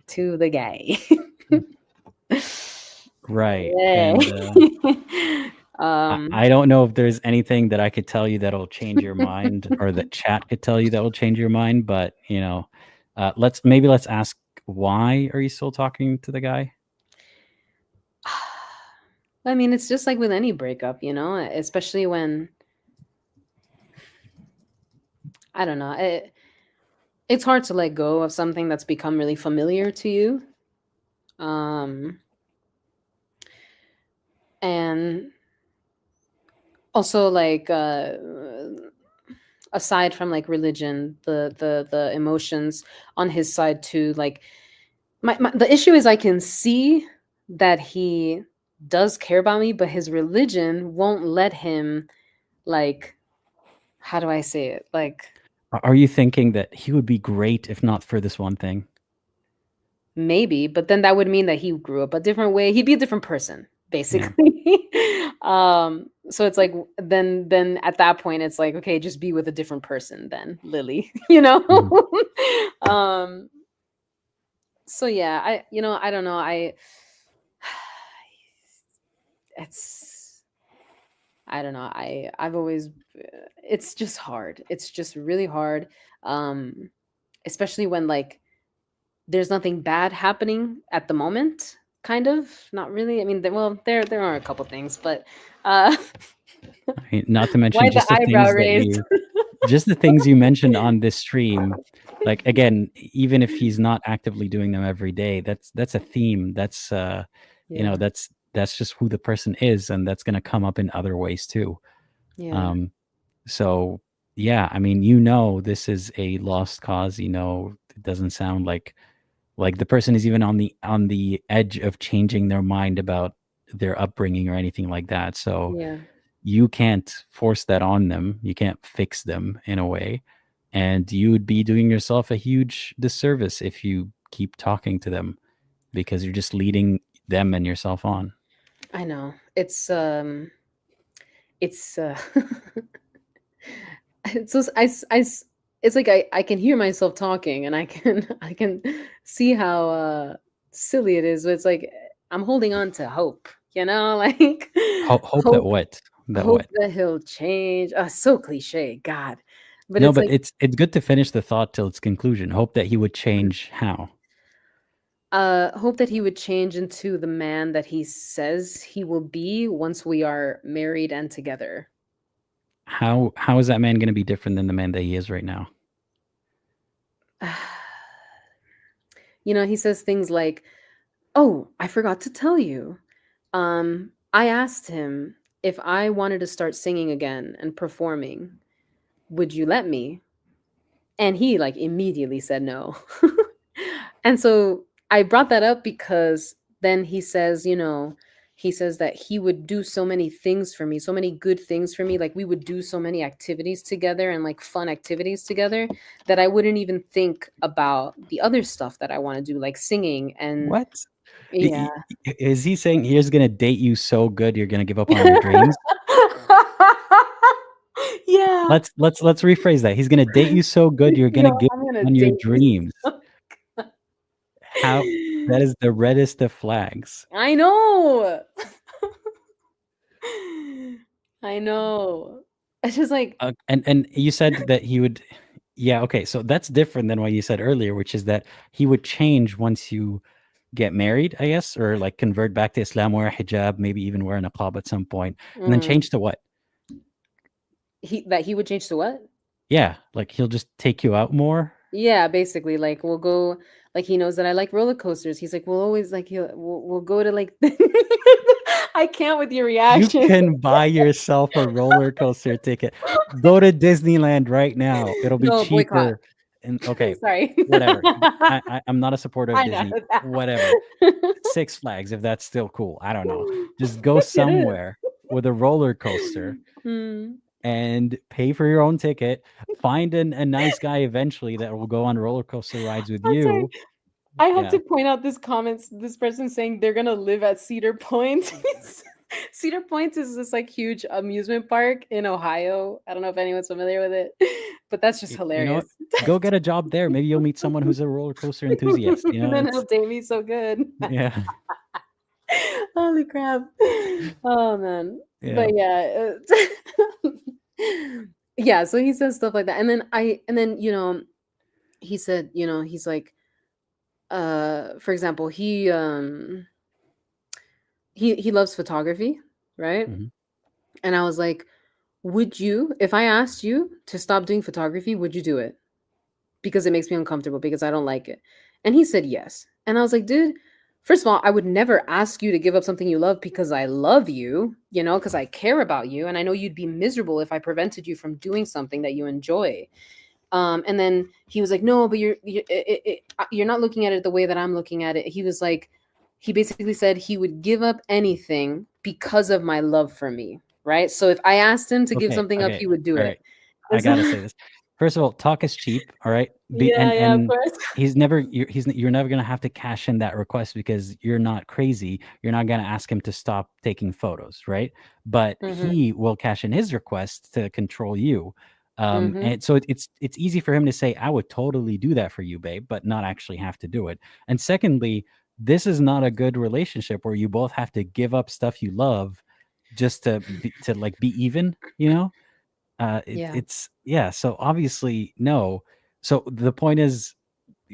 to the guy. Right, Yeah. and I, um I don't know if there's anything that I could tell you that'll change your mind, or that chat could tell you that will change your mind. But let's ask, why are you still talking to the guy? I mean, it's just like with any breakup, especially when I don't know, it's hard to let go of something that's become really familiar to you. Um, and also like aside from like religion, the emotions on his side too. Like the issue is I can see that he does care about me, but his religion won't let him like how do I say it? Like Are you thinking that he would be great if not for this one thing? maybe, but then that would mean that he grew up a different way. He'd be a different person, Yeah. basically. So it's like then at that point it's like, okay, just be with a different person then, Lily, Mhm. um so yeah, I don't know. It's I don't know. I've always it's just hard. It's just really hard. Um especially when like there's nothing bad happening at the moment, kind of. Not really. I mean, well, there are a couple things, but uh I mean, not to mention why the eyebrow raised? just the things you mentioned on this stream. Like, again, even if he's not actively doing them every day, that's a theme. Yeah. That's just who the person is, and that's going to come up in other ways too. Yeah. Um, so yeah, I mean, this is a lost cause. It doesn't sound like Like the person is even on the edge of changing their mind about their upbringing or anything like that. So Yeah, you can't force that on them. You can't fix them in a way. And you would be doing yourself a huge disservice if you keep talking to them because you're just leading them and yourself on. I know. It's it's so it's like I can hear myself talking and I can I can see how silly it is, but it's like I'm holding on to hope, you know, like Hope that hope what? That hope what? that he'll change. So cliche, God. But No, it's but like it's good to finish the thought till its conclusion. Hope that he would change how? hope that he would change into the man that he says he will be once we are married and together. How is that man going to be different than the man that he is right now? You know, he says things like, "Oh, I forgot to tell you. I asked him if I wanted to start singing again and performing, would you let me?" And he like immediately said no. And so I brought that up because then he says, you know, he says that he would do so many things for me, so many good things for me. Like we would do so many activities together and like fun activities together that I wouldn't even think about the other stuff that I want to do, like singing and What? yeah. Is he saying he's going to date you so good you're going to give up on your dreams? Yeah. Let's rephrase that. He's going to date you so good you're going to Yo, give I'm gonna up on your date dreams. How that is the reddest of flags. I know. I know. It's just like, And you said that he would yeah, okay. So that's different than what you said earlier, which is that he would change once you get married, I guess, or like convert back to Islam, wear a hijab, maybe even wear a niqab at some point, and then mm, change to what? he would change to what? Yeah, like he'll just take you out more. Yeah, basically, like we'll go. Like he knows that I like roller coasters. He's like, we'll always like we'll go to like. I can't with your You reaction. can buy yourself a roller coaster ticket. Go to Disneyland right now. It'll be No boycott. cheaper. And okay, Sorry. whatever. I'm not a supporter of I know Disney. Whatever. that. Six Flags, if that's still cool. I don't know. Just go It is. somewhere with a roller coaster Mm. and pay for your own ticket. Find a nice guy eventually that will go on roller coaster rides with I'm sorry. you. I have Yeah. to point out this comments. This person saying they're gonna live at Cedar Point. Cedar Point is this like huge amusement park in Ohio. I don't know if anyone's familiar with it, but that's just You know what? hilarious. Go get a job there. Maybe you'll meet someone who's a roller coaster enthusiast. You And know, then he'll it's date me so good. yeah. Holy crap! Oh man, Yeah. but yeah, yeah. So he says stuff like that, and then you know, he said, you know, he's like, for example, he loves photography, right? Mhm. And I was like, would you, if I asked you to stop doing photography, would you do it? Because it makes me uncomfortable because I don't like it. And he said yes. And I was like, dude, first of all, I would never ask you to give up something you love because I love you, you know, because I care about you. And I know you'd be miserable if I prevented you from doing something that you enjoy. And then he was like, "No, but you're not looking at it the way that I'm looking at it." He was like, he basically said he would give up anything because of my love for me, right? So if I asked him to give Okay. something up, Okay. he would do All it. right. I And so, gotta say this. First of all, talk is cheap. All right. yeah, yeah, of And course. you're never gonna have to cash in that request because you're not crazy. You're not gonna ask him to stop taking photos, right? But Hmm. he will cash in his request to control you. Hmm. And so it's easy for him to say, "I would totally do that for you, babe," but not actually have to do it. And secondly, this is not a good relationship where you both have to give up stuff you love just to like be even. You know, Yeah. it's yeah. So obviously, no. So the point is,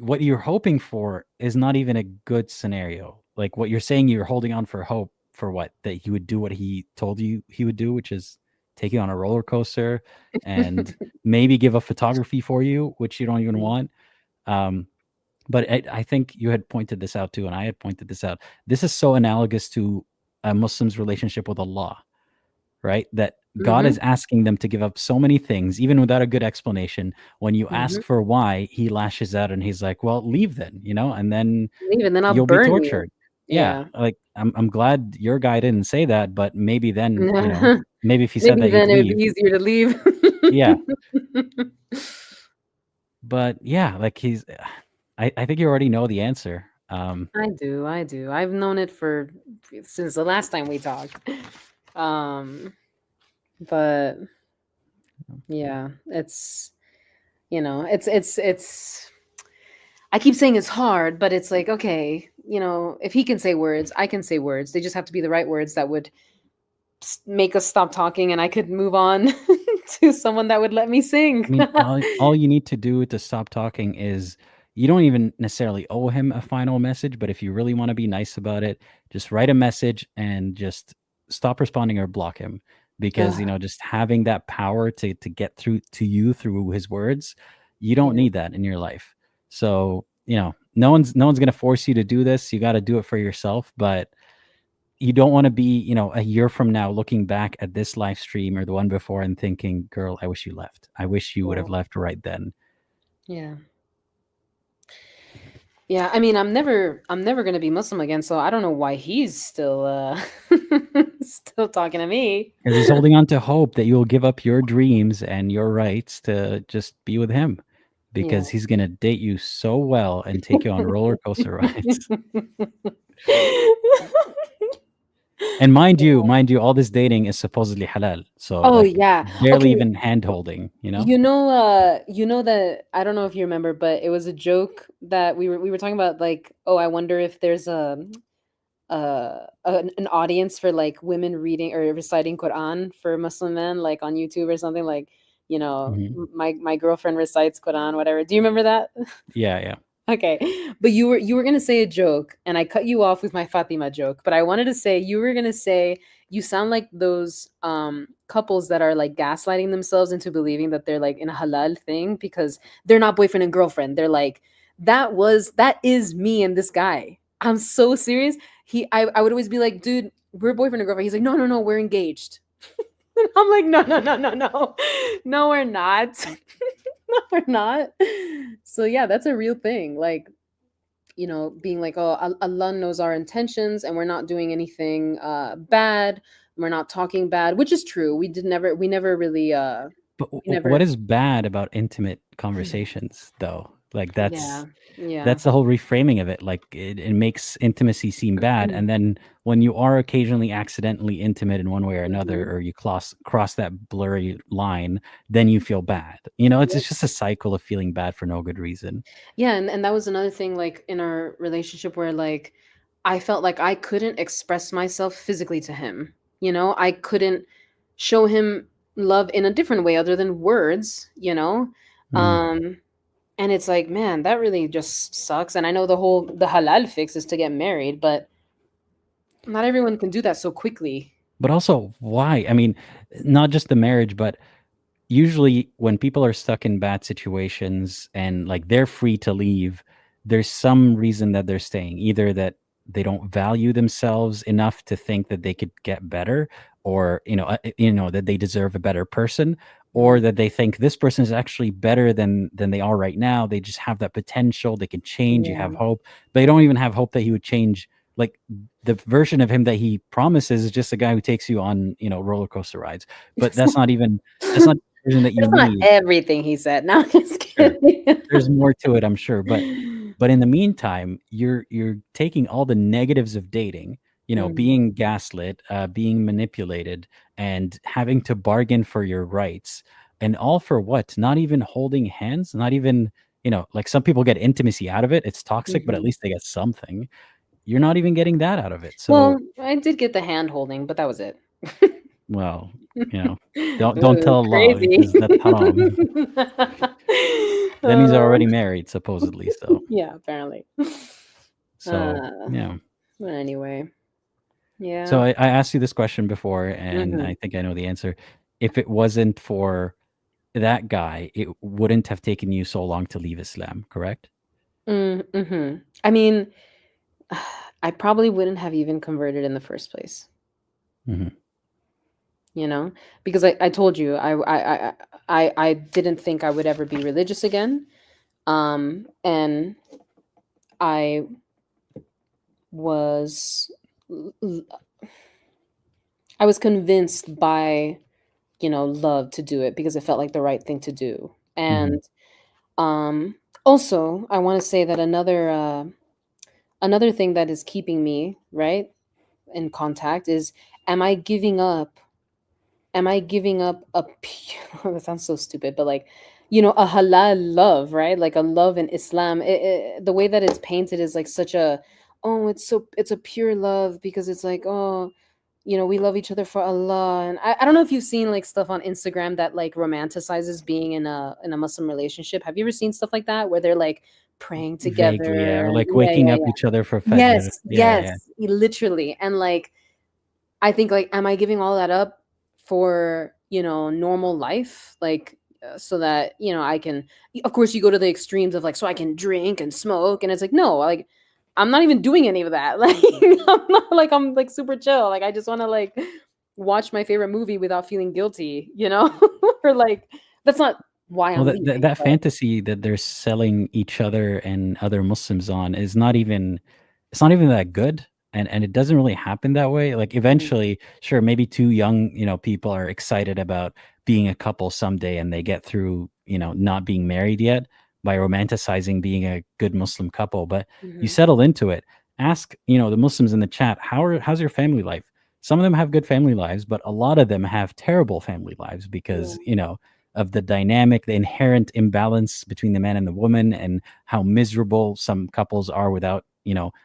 what you're hoping for is not even a good scenario. Like what you're saying, you're holding on for hope for what that he would do what he told you he would do, which is take you on a roller coaster and maybe give up photography for you, which you don't even want. Um, but I think you had pointed this out too, and I had pointed this out. This is so analogous to a Muslim's relationship with Allah, right? That God is Mhm. asking them to give up so many things, even without a good explanation. When you Mhm. ask for why, he lashes out and he's like, "Well, leave then," and then Leave, and then I'll you'll be burn you. tortured. Yeah, Yeah. like I'm glad your guy didn't say that, but maybe then, maybe if he said Maybe that, you'd then it would be leave. easier to leave. Yeah, but yeah, like I think you already know the answer. I do, I do. I've known it for since the last time we talked. Um, but yeah, it's I keep saying it's hard, but it's like, okay, if he can say words, I can say words. They just have to be the right words that would make us stop talking and I could move on to someone that would let me sing. I mean, all you need to do to stop talking is you don't even necessarily owe him a final message, but if you really want to be nice about it, just write a message and just stop responding or block him because, Ugh, just having that power to get through to you through his words, you don't yeah. need that in your life. So, no one's going to force you to do this. You got to do it for yourself, but you don't want to be, a year from now looking back at this live stream or the one before and thinking, girl, I wish you left. I wish you would Yeah. have left right then. Yeah. Yeah, I mean, I'm never going to be Muslim again, so I don't know why he's still still talking to me. Because he's holding on to hope that you'll give up your dreams and your rights to just be with him. Yeah. Because he's gonna date you so well and take you on roller coaster rides. And mind you, all this dating is supposedly halal. So Oh like yeah. barely Okay, even hand holding. that I don't know if you remember, but it was a joke that we were talking about, like, oh, I wonder if there's an audience for like women reading or reciting Quran for Muslim men, like on YouTube or something, like, Mhm. my girlfriend recites Quran, whatever. Do you remember that? Yeah, yeah. Okay. But you were gonna say a joke and I cut you off with my Fatima joke. But I wanted to say you were gonna say you sound like those couples that are like gaslighting themselves into believing that they're like in a halal thing because they're not boyfriend and girlfriend. They're like, that is me and this guy. I'm so serious. I would always be like, dude, we're boyfriend and girlfriend. He's like, no, no, no, we're engaged. I'm like, no, no, no, no, no. No, we're not. No, we're not. So yeah, that's a real thing. Like, being like, oh, Allah knows our intentions and we're not doing anything bad. We're not talking bad, which is true. We never really But we what never is bad about intimate conversations though? Like yeah. Yeah. that's the whole reframing of it. Like it makes intimacy seem bad, and then when you are occasionally accidentally intimate in one way or another, Mhm. or you cross that blurry line, then you feel bad. It's just a cycle of feeling bad for no good reason. Yeah, and that was another thing, like, in our relationship where, like, I felt like I couldn't express myself physically to him. I couldn't show him love in a different way other than words. Mhm. Um and it's like, man, that really just sucks. And I know the halal fix is to get married, but not everyone can do that so quickly. But also, why? I mean, not just the marriage, but usually when people are stuck in bad situations and like they're free to leave, there's some reason that they're staying. Either that they don't value themselves enough to think that they could get better, or that they deserve a better person, or Mhm. that they think this person is actually better than they are right now. They just have that potential. They can change. You have Yeah. hope. They don't even have hope that he would change. Like the version of him that he promises is just a guy who takes you on roller coaster rides, but that's not the version that you That's not need. everything he said. No, I'm just Sure. kidding. There's more to it, I'm sure, but in the meantime, you're taking all the negatives of dating, Mm, being gaslit, being manipulated, and having to bargain for your rights, and all for what? Not even holding hands, not even, like some people get intimacy out of it. It's toxic, but at mhm. least they get something. You're not even getting that out of it. So, Well, I did get the hand holding, but that was it. well, you know, don't Ooh, tell Allah crazy. because that's haram. Then he's Uh, already married, supposedly. So, yeah, apparently. so Uh, yeah. but anyway, So yeah. I asked you this question before, and Mhm. I think I know the answer. If it wasn't for that guy, it wouldn't have taken you so long to leave Islam, correct? Mhm. I mean, I probably wouldn't have even converted in the first place. Hmm. you know, because I told you I didn't think I would ever be religious again. And I was I was convinced by, love to do it because it felt like the right thing to do. Hmm. And also, I want to say that another thing that is keeping me, right, in contact is, am I giving up am I giving up a that sounds so stupid, but like, a halal love, right? Like a love in Islam. The way that it's painted is like such a, oh, it's a pure love because it's like, oh, we love each other for Allah. And I don't know if you've seen like stuff on Instagram that like romanticizes being in a Muslim relationship. Have you ever seen stuff like that where they're like praying Vaguely, yeah. together? Or And like yeah, waking yeah, up yeah. each other for Fajr. Yes, Yeah, yeah. yes, literally. And like I think, like, am I giving all that up for, normal life? Like, so that, I can, of course, you go to the extremes of like, so I can drink and smoke. And it's like, no, like, I'm not even doing any of that. Like, I'm like super chill. Like, I just want to like watch my favorite movie without feeling guilty, or like, that's not why Well, I'm leaving. that fantasy that they're selling each other and other Muslims on is not even, it's not even that good, and it doesn't really happen that way. Like Mhm, eventually, sure, maybe two young, people are excited about being a couple someday, and they get through, not being married yet by romanticizing being a good Muslim couple. But you mhm. settle into it. Ask, the Muslims in the chat, how's your family life? Some of them have good family lives, but a lot of them have terrible family lives Yeah. because, of the dynamic, the inherent imbalance between the man and the woman, and how miserable some couples are without,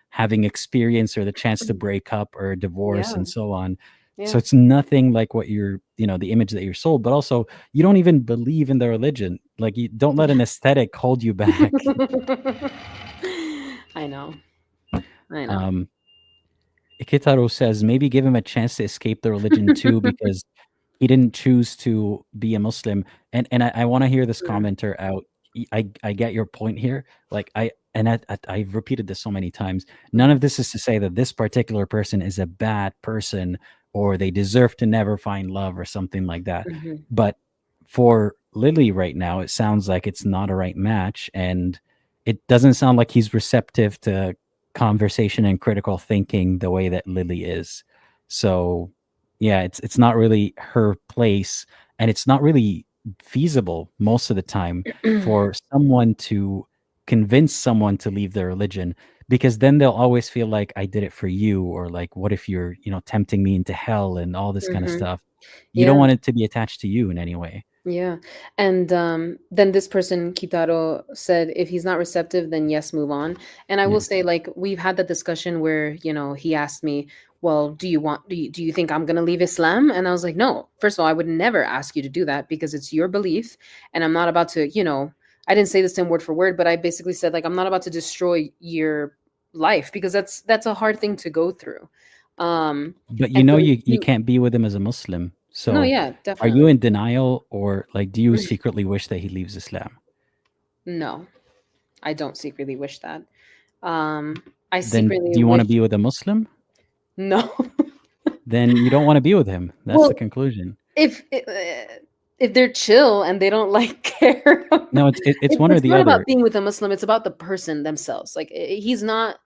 having experience or the chance to break up or divorce Yeah. and so on. So Yeah. it's nothing like what you're, the image that you're sold, but also you don't even believe in the religion. Like you don't let an aesthetic hold you back. I know. I know. Um, Ikitaro says maybe give him a chance to escape the religion too, because he didn't choose to be a Muslim. And I want to hear this Mm, commenter out. I get your point here. Like I've repeated this so many times. None mhm, of this is to say that this particular person is a bad person or they deserve to never find love or something like that. mhm, But for Lily right now, it sounds like it's not a right match, and it doesn't sound like he's receptive to conversation and critical thinking the way that Lily is. So yeah, it's not really her place, and it's not really feasible most of the time for someone to convince someone to leave their religion, because then they'll always feel like I did it for you, or like what if you're, tempting me into hell and all this kind of mhm. stuff. You don't Yeah. want it to be attached to you in any way. Yeah. And then this person, Kitaro, said, if he's not receptive, then yes, move on. And I will Yeah. say, like, we've had that discussion where, he asked me, well, do you think I'm going to leave Islam? And I was like, no, first of all, I would never ask you to do that because it's your belief. And I'm not about to, I didn't say this to him word for word, but I basically said, like, I'm not about to destroy your life because that's a hard thing to go through. Um, But and for you you, can't be with him as a Muslim. no, So yeah, are you definitely. in denial, or like do you secretly wish that he leaves Islam? No, I don't secretly wish that. Um, I Then secretly do you want to wish be with a Muslim? no. Then you don't want to be with him. That's the Well, conclusion. if if they're chill and they don't like care, No, it's one or it's the not about other. being with a Muslim. It's about the person themselves. Like he's not.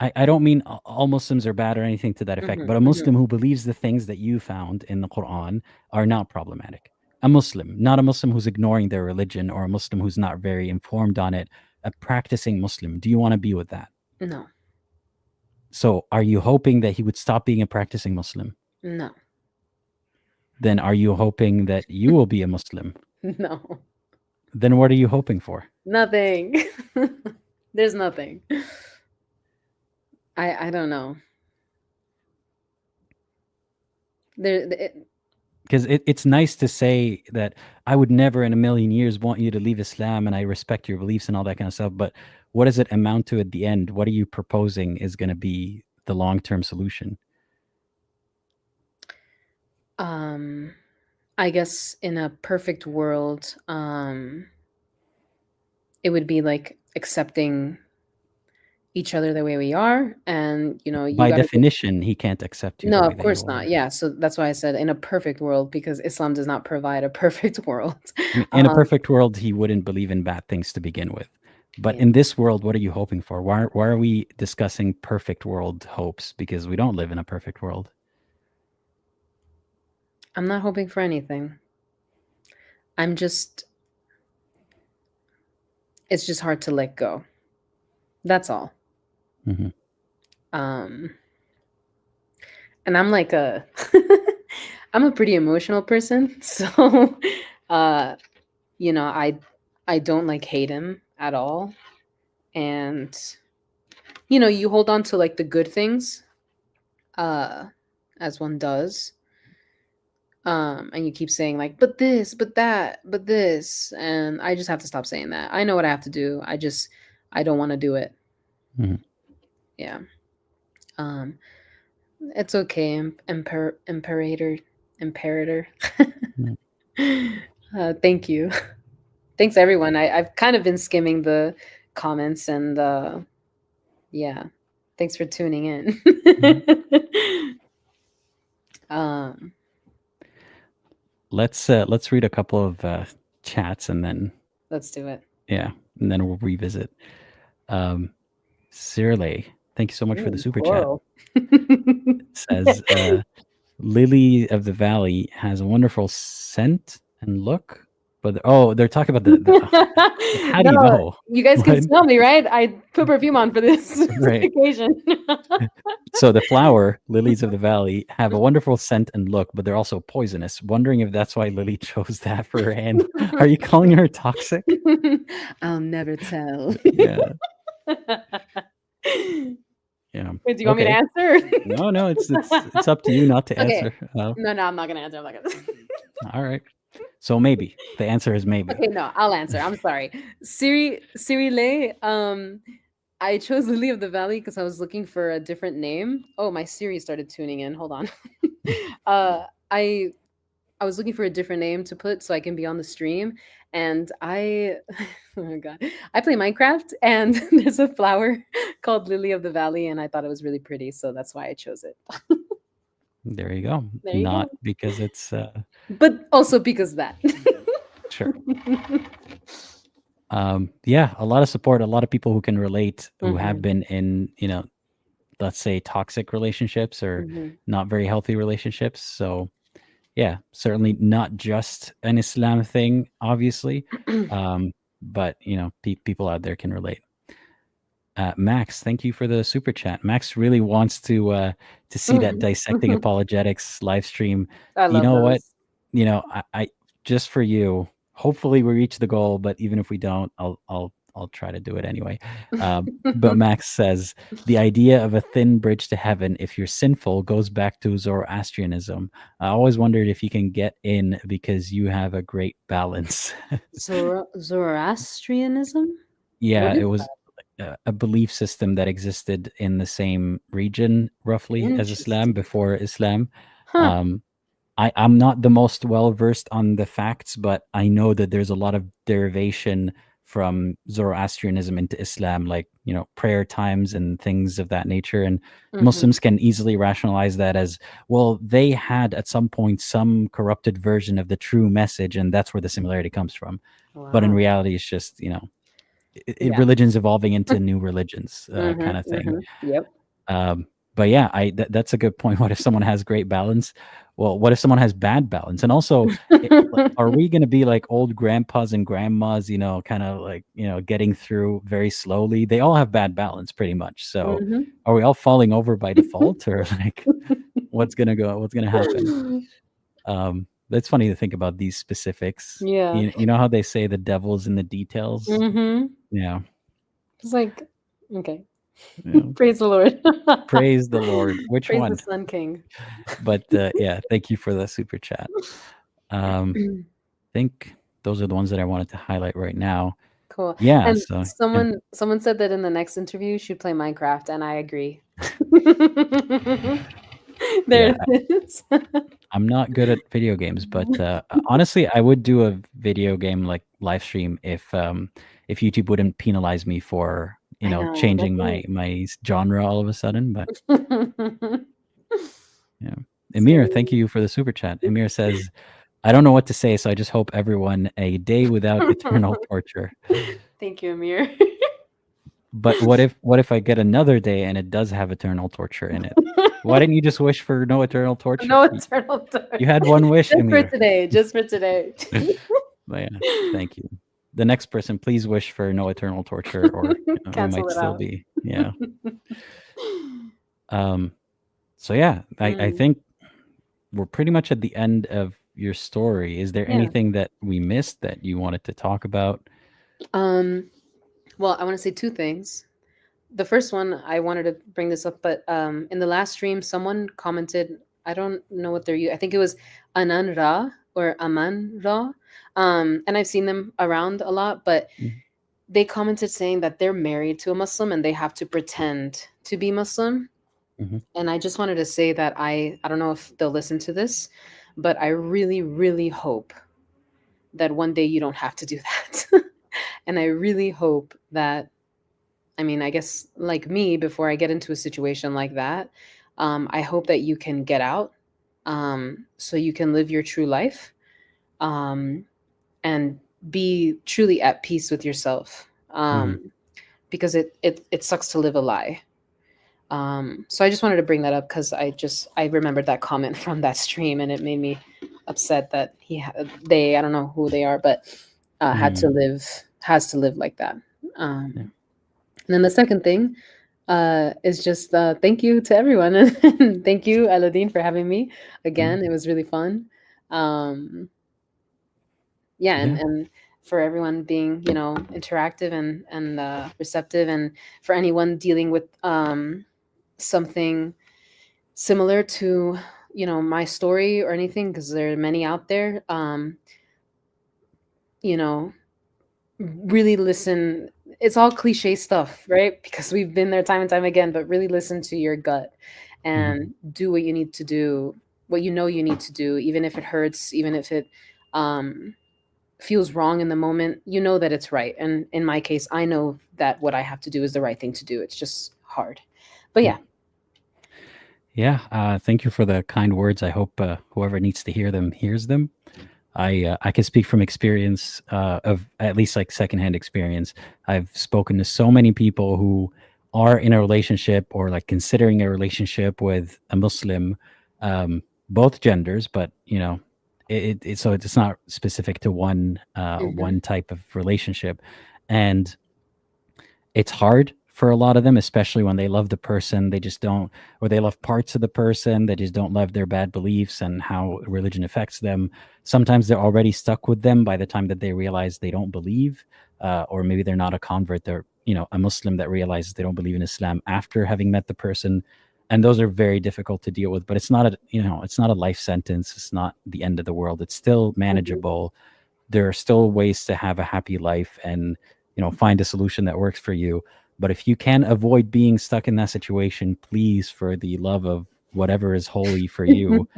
I don't mean all Muslims are bad or anything to that effect, Mhm, but a mhm, Muslim who believes the things that you found in the Quran are not problematic. A Muslim, not a Muslim who's ignoring their religion, or a Muslim who's not very informed on it, a practicing Muslim. Do you want to be with that? no, So are you hoping that he would stop being a practicing Muslim? no, Then are you hoping that you will be a Muslim? no, Then what are you hoping for? nothing. There's nothing. I don't know. There. Because it's nice to say that I would never in a million years want you to leave Islam, and I respect your beliefs and all that kind of stuff. But what does it amount to at the end? What are you proposing is going to be the long term solution? Um, I guess in a perfect world, it would be like accepting each other the way we are, and you By got to. definition, he can't accept you No, the way of that you course are. not. Yeah, so that's why I said in a perfect world, because Islam does not provide a perfect world. I mean, in a Um, perfect world, he wouldn't believe in bad things to begin with. But yeah, in this world, what are you hoping for? Why are we discussing perfect world hopes? Because we don't live in a perfect world. I'm not hoping for anything. I'm just, it's just hard to let go. That's all. Hmm. Um, and I'm like a, I'm a pretty emotional person, so, uh, I don't like hate him at all, and you hold on to like the good things, uh, as one does, and you keep saying like, but this, but that, but this, and I just have to stop saying that. I know what I have to do. I don't want to do it. Hmm. Yeah. Um, it's okay, imperator. Thank you. Thanks everyone. I've kind of been skimming the comments, and yeah, thanks for tuning in. Hmm. um, Let's read a couple of chats and then let's do it. yeah, and then we'll revisit. Um, Sirle, thank you so much for the Ooh, super chat. coral. It says Lily of the Valley has a wonderful scent and look, but oh, they're talking about how do you No, know? you guys can What? smell me, right? I put perfume on for this Right. occasion. So the flower, lilies of the valley, have a wonderful scent and look, but they're also poisonous. Wondering if that's why Lily chose that for her hand. Are you calling her toxic? I'll never tell. Yeah. Yeah. Wait, do you want me to Okay. answer? No, no, it's up to you not to Okay. answer. No, I'm not gonna answer. I'm not gonna. All right. So maybe the answer is maybe. Okay, no, I'll answer. I'm sorry. Siri Lay, I chose Lily of the Valley because I was looking for a different name. Oh, my Siri started tuning in. Hold on. uh I I was looking for a different name to put so I can be on the stream. And oh my God, I play Minecraft, and there's a flower called Lily of the Valley, and I thought it was really pretty, so that's why I chose it. There you go. There you Not go. because it's But also because that. sure. Yeah, a lot of support, a lot of people who can relate, who have Hmm. been in, let's say toxic relationships or Hmm. not very healthy relationships. So yeah, certainly not just an Islam thing, obviously, but people out there can relate. Max, thank you for the super chat. Max really wants to see that dissecting apologetics live stream. I You love know what? those. I just for you. Hopefully, we reach the goal. But even if we don't, I'll try to do it anyway. But Max says the idea of a thin bridge to heaven, if you're sinful, goes back to Zoroastrianism. I always wondered if you can get in because you have a great balance. Zoroastrianism? Yeah, What it is was that? a belief system that existed in the same region roughly as Islam Interesting. before Islam. Huh. Um, I'm not the most well versed on the facts, but I know that there's a lot of derivation from Zoroastrianism into Islam, like prayer times and things of that nature. And Hmm. Muslims can easily rationalize that as well. They had at some point some corrupted version of the true message, and that's where the similarity comes from. But in Wow. reality, it's just Yeah. religion's evolving into new religions Hmm. kind of thing. Hmm. Yep. But yeah, that's a good point. What if someone has great balance? Well, what if someone has bad balance? And also, are we going to be like old grandpas and grandmas, kind of like, getting through very slowly? They all have bad balance pretty much. So Hmm. are we all falling over by default, or like what's going to happen? It's funny to think about these specifics. Yeah. You know how they say the devil's in the details? Hmm. Yeah. It's like, okay. Yeah. Praise the Lord. Praise the Lord. Which Praise the one? Sun King. But yeah, thank you for the super chat. Um, think those are the ones that I wanted to highlight right now. Cool. Yeah. And So yeah, someone said that in the next interview you should play Minecraft, and I agree. There yeah. it is. I'm not good at video games, but honestly, I would do a video game like live stream if YouTube wouldn't penalize me for I know. changing That's my genre all of a sudden. But right. yeah, So Emir, thank you for the super chat. Emir says, "I don't know what to say, so I just hope everyone a day without eternal torture." thank you, Amir. But what if I get another day and it does have eternal torture in it? Why didn't you just wish for no eternal torture? No You, eternal you torture. had one wish, Just for Emir. today. Just for today. But yeah, thank you. The next person, please wish for no eternal torture, or we Cancel might it still out. be. Yeah. Um. So yeah, I Mm, think we're pretty much at the end of your story. Is there yeah. anything that we missed that you wanted to talk about? Um, well, I want to say two things. The first one, I wanted to bring this up, but in the last stream, someone commented, I don't know what I think it was Anan Ra or Aman Ra. And I've seen them around a lot, but Mhm, they commented saying that they're married to a Muslim and they have to pretend to be Muslim. mhm, And I just wanted to say that I don't know if they'll listen to this, but I really, really hope that one day you don't have to do that. And I really hope that, I mean, I guess like me, before I get into a situation like that, I hope that you can get out, so you can live your true life, um, and be truly at peace with yourself, mhm. because it sucks to live a lie. So I just wanted to bring that up because I remembered that comment from that stream and it made me upset that they, I don't know who they are, but Mm, has to live like that. yeah, And then the second thing is just thank you to everyone. And thank you, Aladdin, for having me mm, again. It was really fun. Um, yeah, yeah. and for everyone being, interactive and receptive, and for anyone dealing with something similar to, my story or anything, because there are many out there. You know, really listen. It's all cliche stuff, right? Because we've been there time and time again, but really listen to your gut Mhm, and do what you need to do, what you know you need to do, even if it hurts, even if it um, feels wrong in the moment, you know that it's right. And in my case, I know that what I have to do is the right thing to do. It's just hard. But yeah. yeah. Yeah, thank you for the kind words. I hope whoever needs to hear them hears them. I can speak from experience of at least like secondhand experience. I've spoken to so many people who are in a relationship or like considering a relationship with a Muslim, um, both genders, but so it's not specific to Hmm. one type of relationship, and it's hard for a lot of them, especially when they love the person, they just don't, or they love parts of the person, they just don't love their bad beliefs and how religion affects them. Sometimes they're already stuck with them by the time that they realize they don't believe, or maybe they're not a convert, they're, a Muslim that realizes they don't believe in Islam after having met the person. And those are very difficult to deal with, but it's not a life sentence. It's not the end of the world. It's still Hmm. manageable. There are still ways to have a happy life and find a solution that works for you. But if you can avoid being stuck in that situation, please, for the love of whatever is holy for you,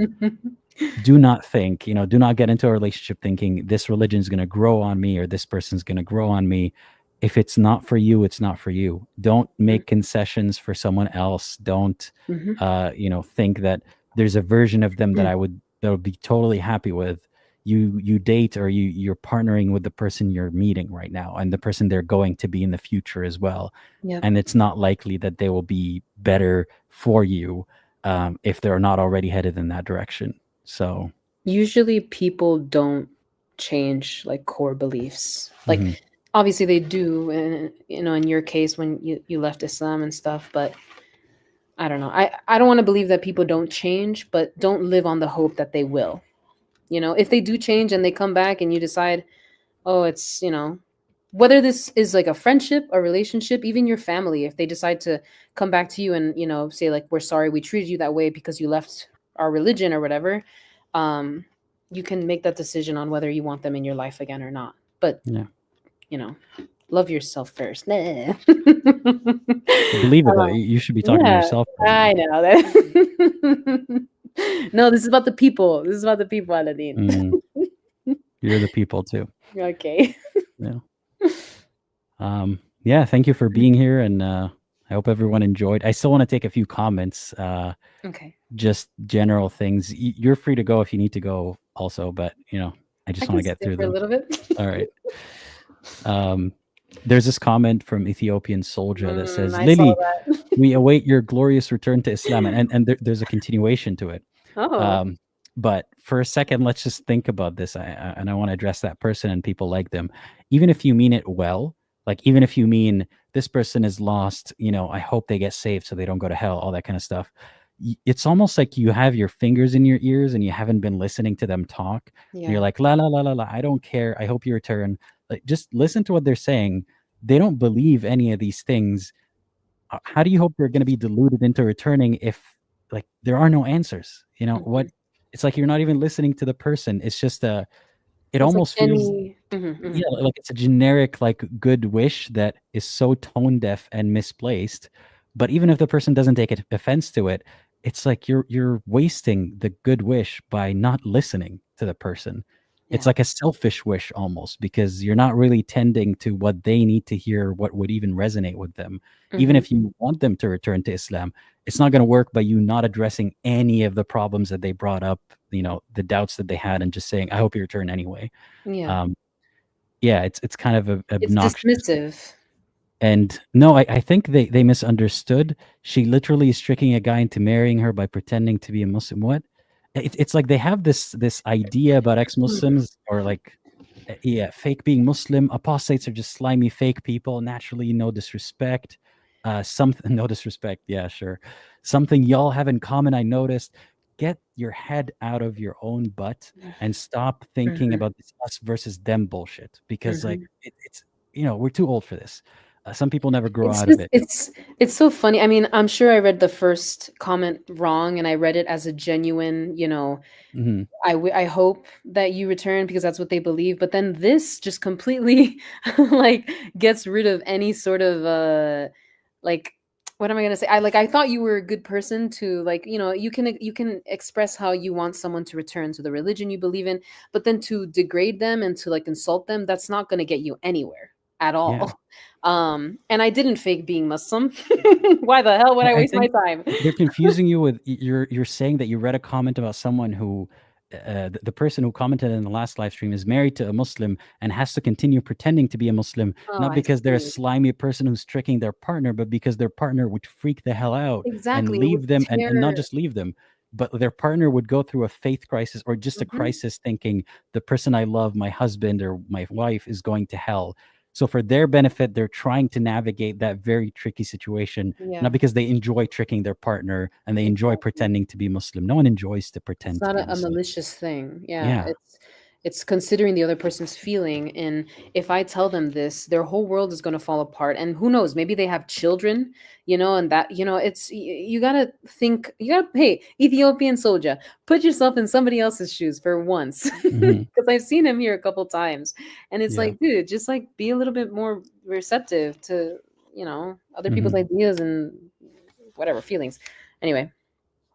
do not think, do not get into a relationship thinking this religion is going to grow on me or this person's going to grow on me. If it's not for you, it's not for you. Don't make concessions for someone else. Don't Hmm. think that there's a version of them that would be totally happy with. You date, or you're partnering with the person you're meeting right now and the person they're going to be in the future as well. Yep. And it's not likely that they will be better for you, if they're not already headed in that direction. So, Usually people don't change like core beliefs. Like mhm, obviously they do, and in your case when you left Islam and stuff, but I don't know. I don't want to believe that people don't change, but don't live on the hope that they will. If they do change and they come back and you decide, oh, it's, whether this is like a friendship, a relationship, even your family, if they decide to come back to you and, say like, we're sorry we treated you that way because you left our religion or whatever, um, you can make that decision on whether you want them in your life again or not. But, yeah. you know, love yourself first. Nah. Believe it though. You should be talking to Yeah, yourself right I now. know that. No, this is about the people. This is about the people, Aladdin. Mm, you're the people too. Okay. Yeah. Um, Yeah, thank you for being here, and I hope everyone enjoyed. I still want to take a few comments, Okay. just general things. You're free to go if you need to go, also, but I I just want can to get stay through for a them. little bit. All right. Um, there's this comment from Ethiopian Soldier that says, I saw "Lily, that. we await your glorious return to Islam," and there's a continuation to it. Oh, Um, but for a second, let's just think about this. And I want to address that person and people like them. Even if you mean it well, like even if you mean this person is lost, I hope they get saved so they don't go to hell, all that kind of stuff. It's almost like you have your fingers in your ears and you haven't been listening to them talk. And you're yeah. like, la, la, la, la, la, I don't care. I hope you return. Like, just listen to what they're saying. They don't believe any of these things. How do you hope they're going to be deluded into returning if like there are no answers? What? Mhm. It's like you're not even listening to the person. It's just it It's like almost feels, any. yeah, like it's a generic like good wish that is so tone deaf and misplaced. But even if the person doesn't take offense to it, it's like you're wasting the good wish by not listening to the person. It's Yeah. like a selfish wish almost, because you're not really tending to what they need to hear, what would even resonate with them. Even Mhm. if you want them to return to Islam, it's not going to work by you not addressing any of the problems that they brought up, the doubts that they had, and just saying, I hope you return anyway. Yeah. um, yeah, it's kind of It's obnoxious. dismissive. And no, I think they misunderstood. She literally is tricking a guy into marrying her by pretending to be a Muslim. What? It's like they have this idea about Mhm. ex-Muslims, or like, yeah, fake being Muslim. Apostates are just slimy fake people. Naturally, no disrespect. Something no disrespect. Yeah, sure. Something y'all have in common, I noticed. Get your head out of your own butt and stop thinking Mhm. about this us versus them bullshit. Because like Mhm. it's we're too old for this. Some people never grow It's out of just it. it's so funny. I mean, I'm sure I read the first comment wrong, and I read it as a genuine, Hmm. I hope that you return because that's what they believe. But then this just completely like gets rid of any sort of like what am I gonna say? I thought you were a good person to like, you can express how you want someone to return to the religion you believe in, but then to degrade them and to like insult them, that's not gonna get you anywhere at Yeah. all. And I didn't fake being Muslim. Why the hell would I I waste my think time? they're confusing you with you're saying that you read a comment about someone who the person who commented in the last live stream is married to a Muslim and has to continue pretending to be a Muslim, Oh, not I because they're a see. slimy person who's tricking their partner, but because their partner would freak the hell out and Exactly. It would leave them, and not tear. just leave them, but their partner would go through a faith crisis or just a Mhm. crisis thinking the person I love, my husband or my wife, is going to hell. So for their benefit, they're trying to navigate that very tricky situation, not Yeah, because they enjoy tricking their partner and they enjoy exactly. pretending to be Muslim. No one enjoys to It's pretend to not be a Muslim. malicious thing. Yeah, Yeah. it's considering the other person's feeling, and if I tell them this, their whole world is going to fall apart. And who knows, maybe they have children, and that, you got to think, hey, Ethiopian soldier, put yourself in somebody else's shoes for once. Hmm. Because I've seen him here a couple times, and it's Yeah. like, dude, just like be a little bit more receptive to, other people's Hmm. ideas and whatever feelings. Anyway.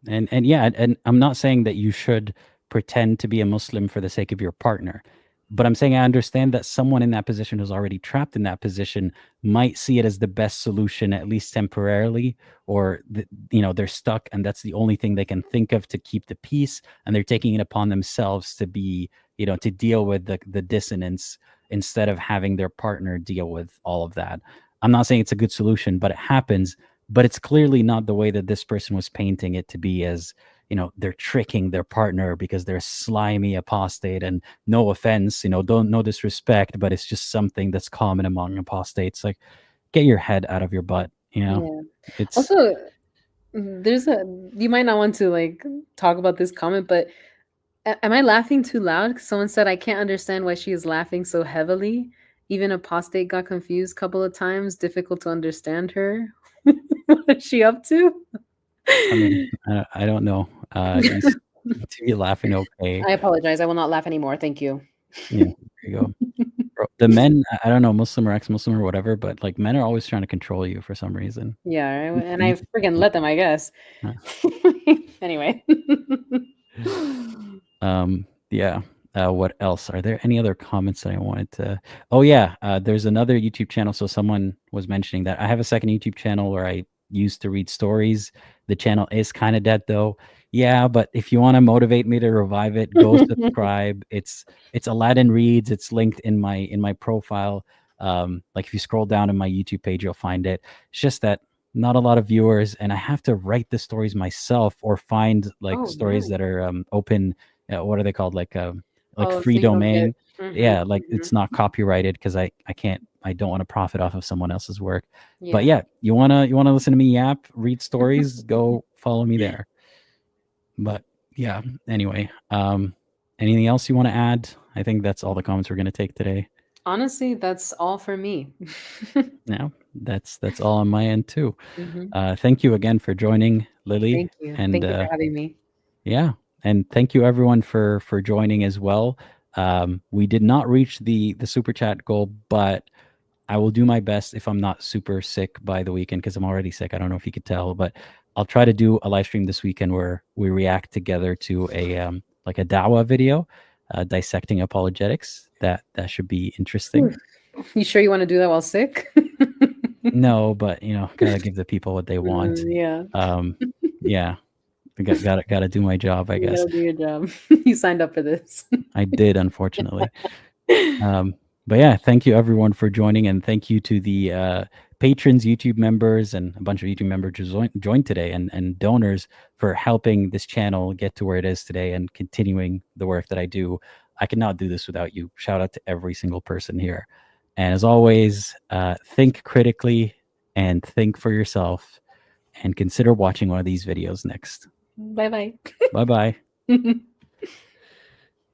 And yeah, and I'm not saying that you should pretend to be a Muslim for the sake of your partner, but I'm saying I understand that someone in that position who's already trapped in that position might see it as the best solution, at least temporarily, or they're stuck, and that's the only thing they can think of to keep the peace, and they're taking it upon themselves to be, to deal with the dissonance instead of having their partner deal with all of that. I'm not saying it's a good solution, but it happens. But it's clearly not the way that this person was painting it to be, as they're tricking their partner because they're slimy apostate. And no offense, don't, no disrespect, but it's just something that's common among apostates. Like, get your head out of your butt. Yeah. It's Also, there's a you might not want to like talk about this comment, but am I laughing too loud? 'Cause someone said I can't understand why she is laughing so heavily. Even apostate got confused a couple of times. Difficult to understand her. What is she up to? I mean, I don't know. You seem to be laughing. Okay. I apologize. I will not laugh anymore. Thank you. Yeah, there you go. Bro, the men, I don't know, Muslim or ex-Muslim or whatever, but like men are always trying to control you for some reason. Yeah, and I You- freaking let them, I guess. uh, Anyway. yeah. What else? Are there any other comments that I wanted to? Oh yeah, there's another YouTube channel. So someone was mentioning that I have a second YouTube channel where I used to read stories. The channel is kind of dead though. Yeah, but if you want to motivate me to revive it, go subscribe. It's Aladdin Reads. It's linked in my profile. Like if you scroll down in my YouTube page, you'll find it. It's just that not a lot of viewers, and I have to write the stories myself or find like Oh, stories no. that are open. What are they called? Like Oh, free so you don't get. domain. Mhm, Yeah, like mhm. it's not copyrighted because I can't I don't want to profit off of someone else's work. But Yeah. yeah, you wanna listen to me yap, read stories, go follow me there. But yeah, anyway, anything else you want to add? I think that's all the comments we're gonna take today. Honestly, that's all for me. Yeah, that's all on my end too. Mhm. Thank you again for joining, Lily, Thank you. and Thank you for having me. yeah, and thank you everyone for joining as well. We did not reach the super chat goal, but I will do my best if I'm not super sick by the weekend because I'm already sick. I don't know if you could tell, but I'll try to do a live stream this weekend where we react together to a like a Dawa video, dissecting apologetics. That should be interesting. Oof. You sure you wanna do that while sick? No, but gotta give the people what they want. Yeah. Um, yeah, gotta do my job, I You guess. gotta do your job. You signed up for this. I did, unfortunately. Um, but yeah, thank you everyone for joining, and thank you to the patrons, YouTube members, and a bunch of YouTube members who joined today, and donors for helping this channel get to where it is today and continuing the work that I do. I could not do this without you. Shout out to every single person here. And as always, think critically and think for yourself, and consider watching one of these videos next. Bye-bye. Bye bye.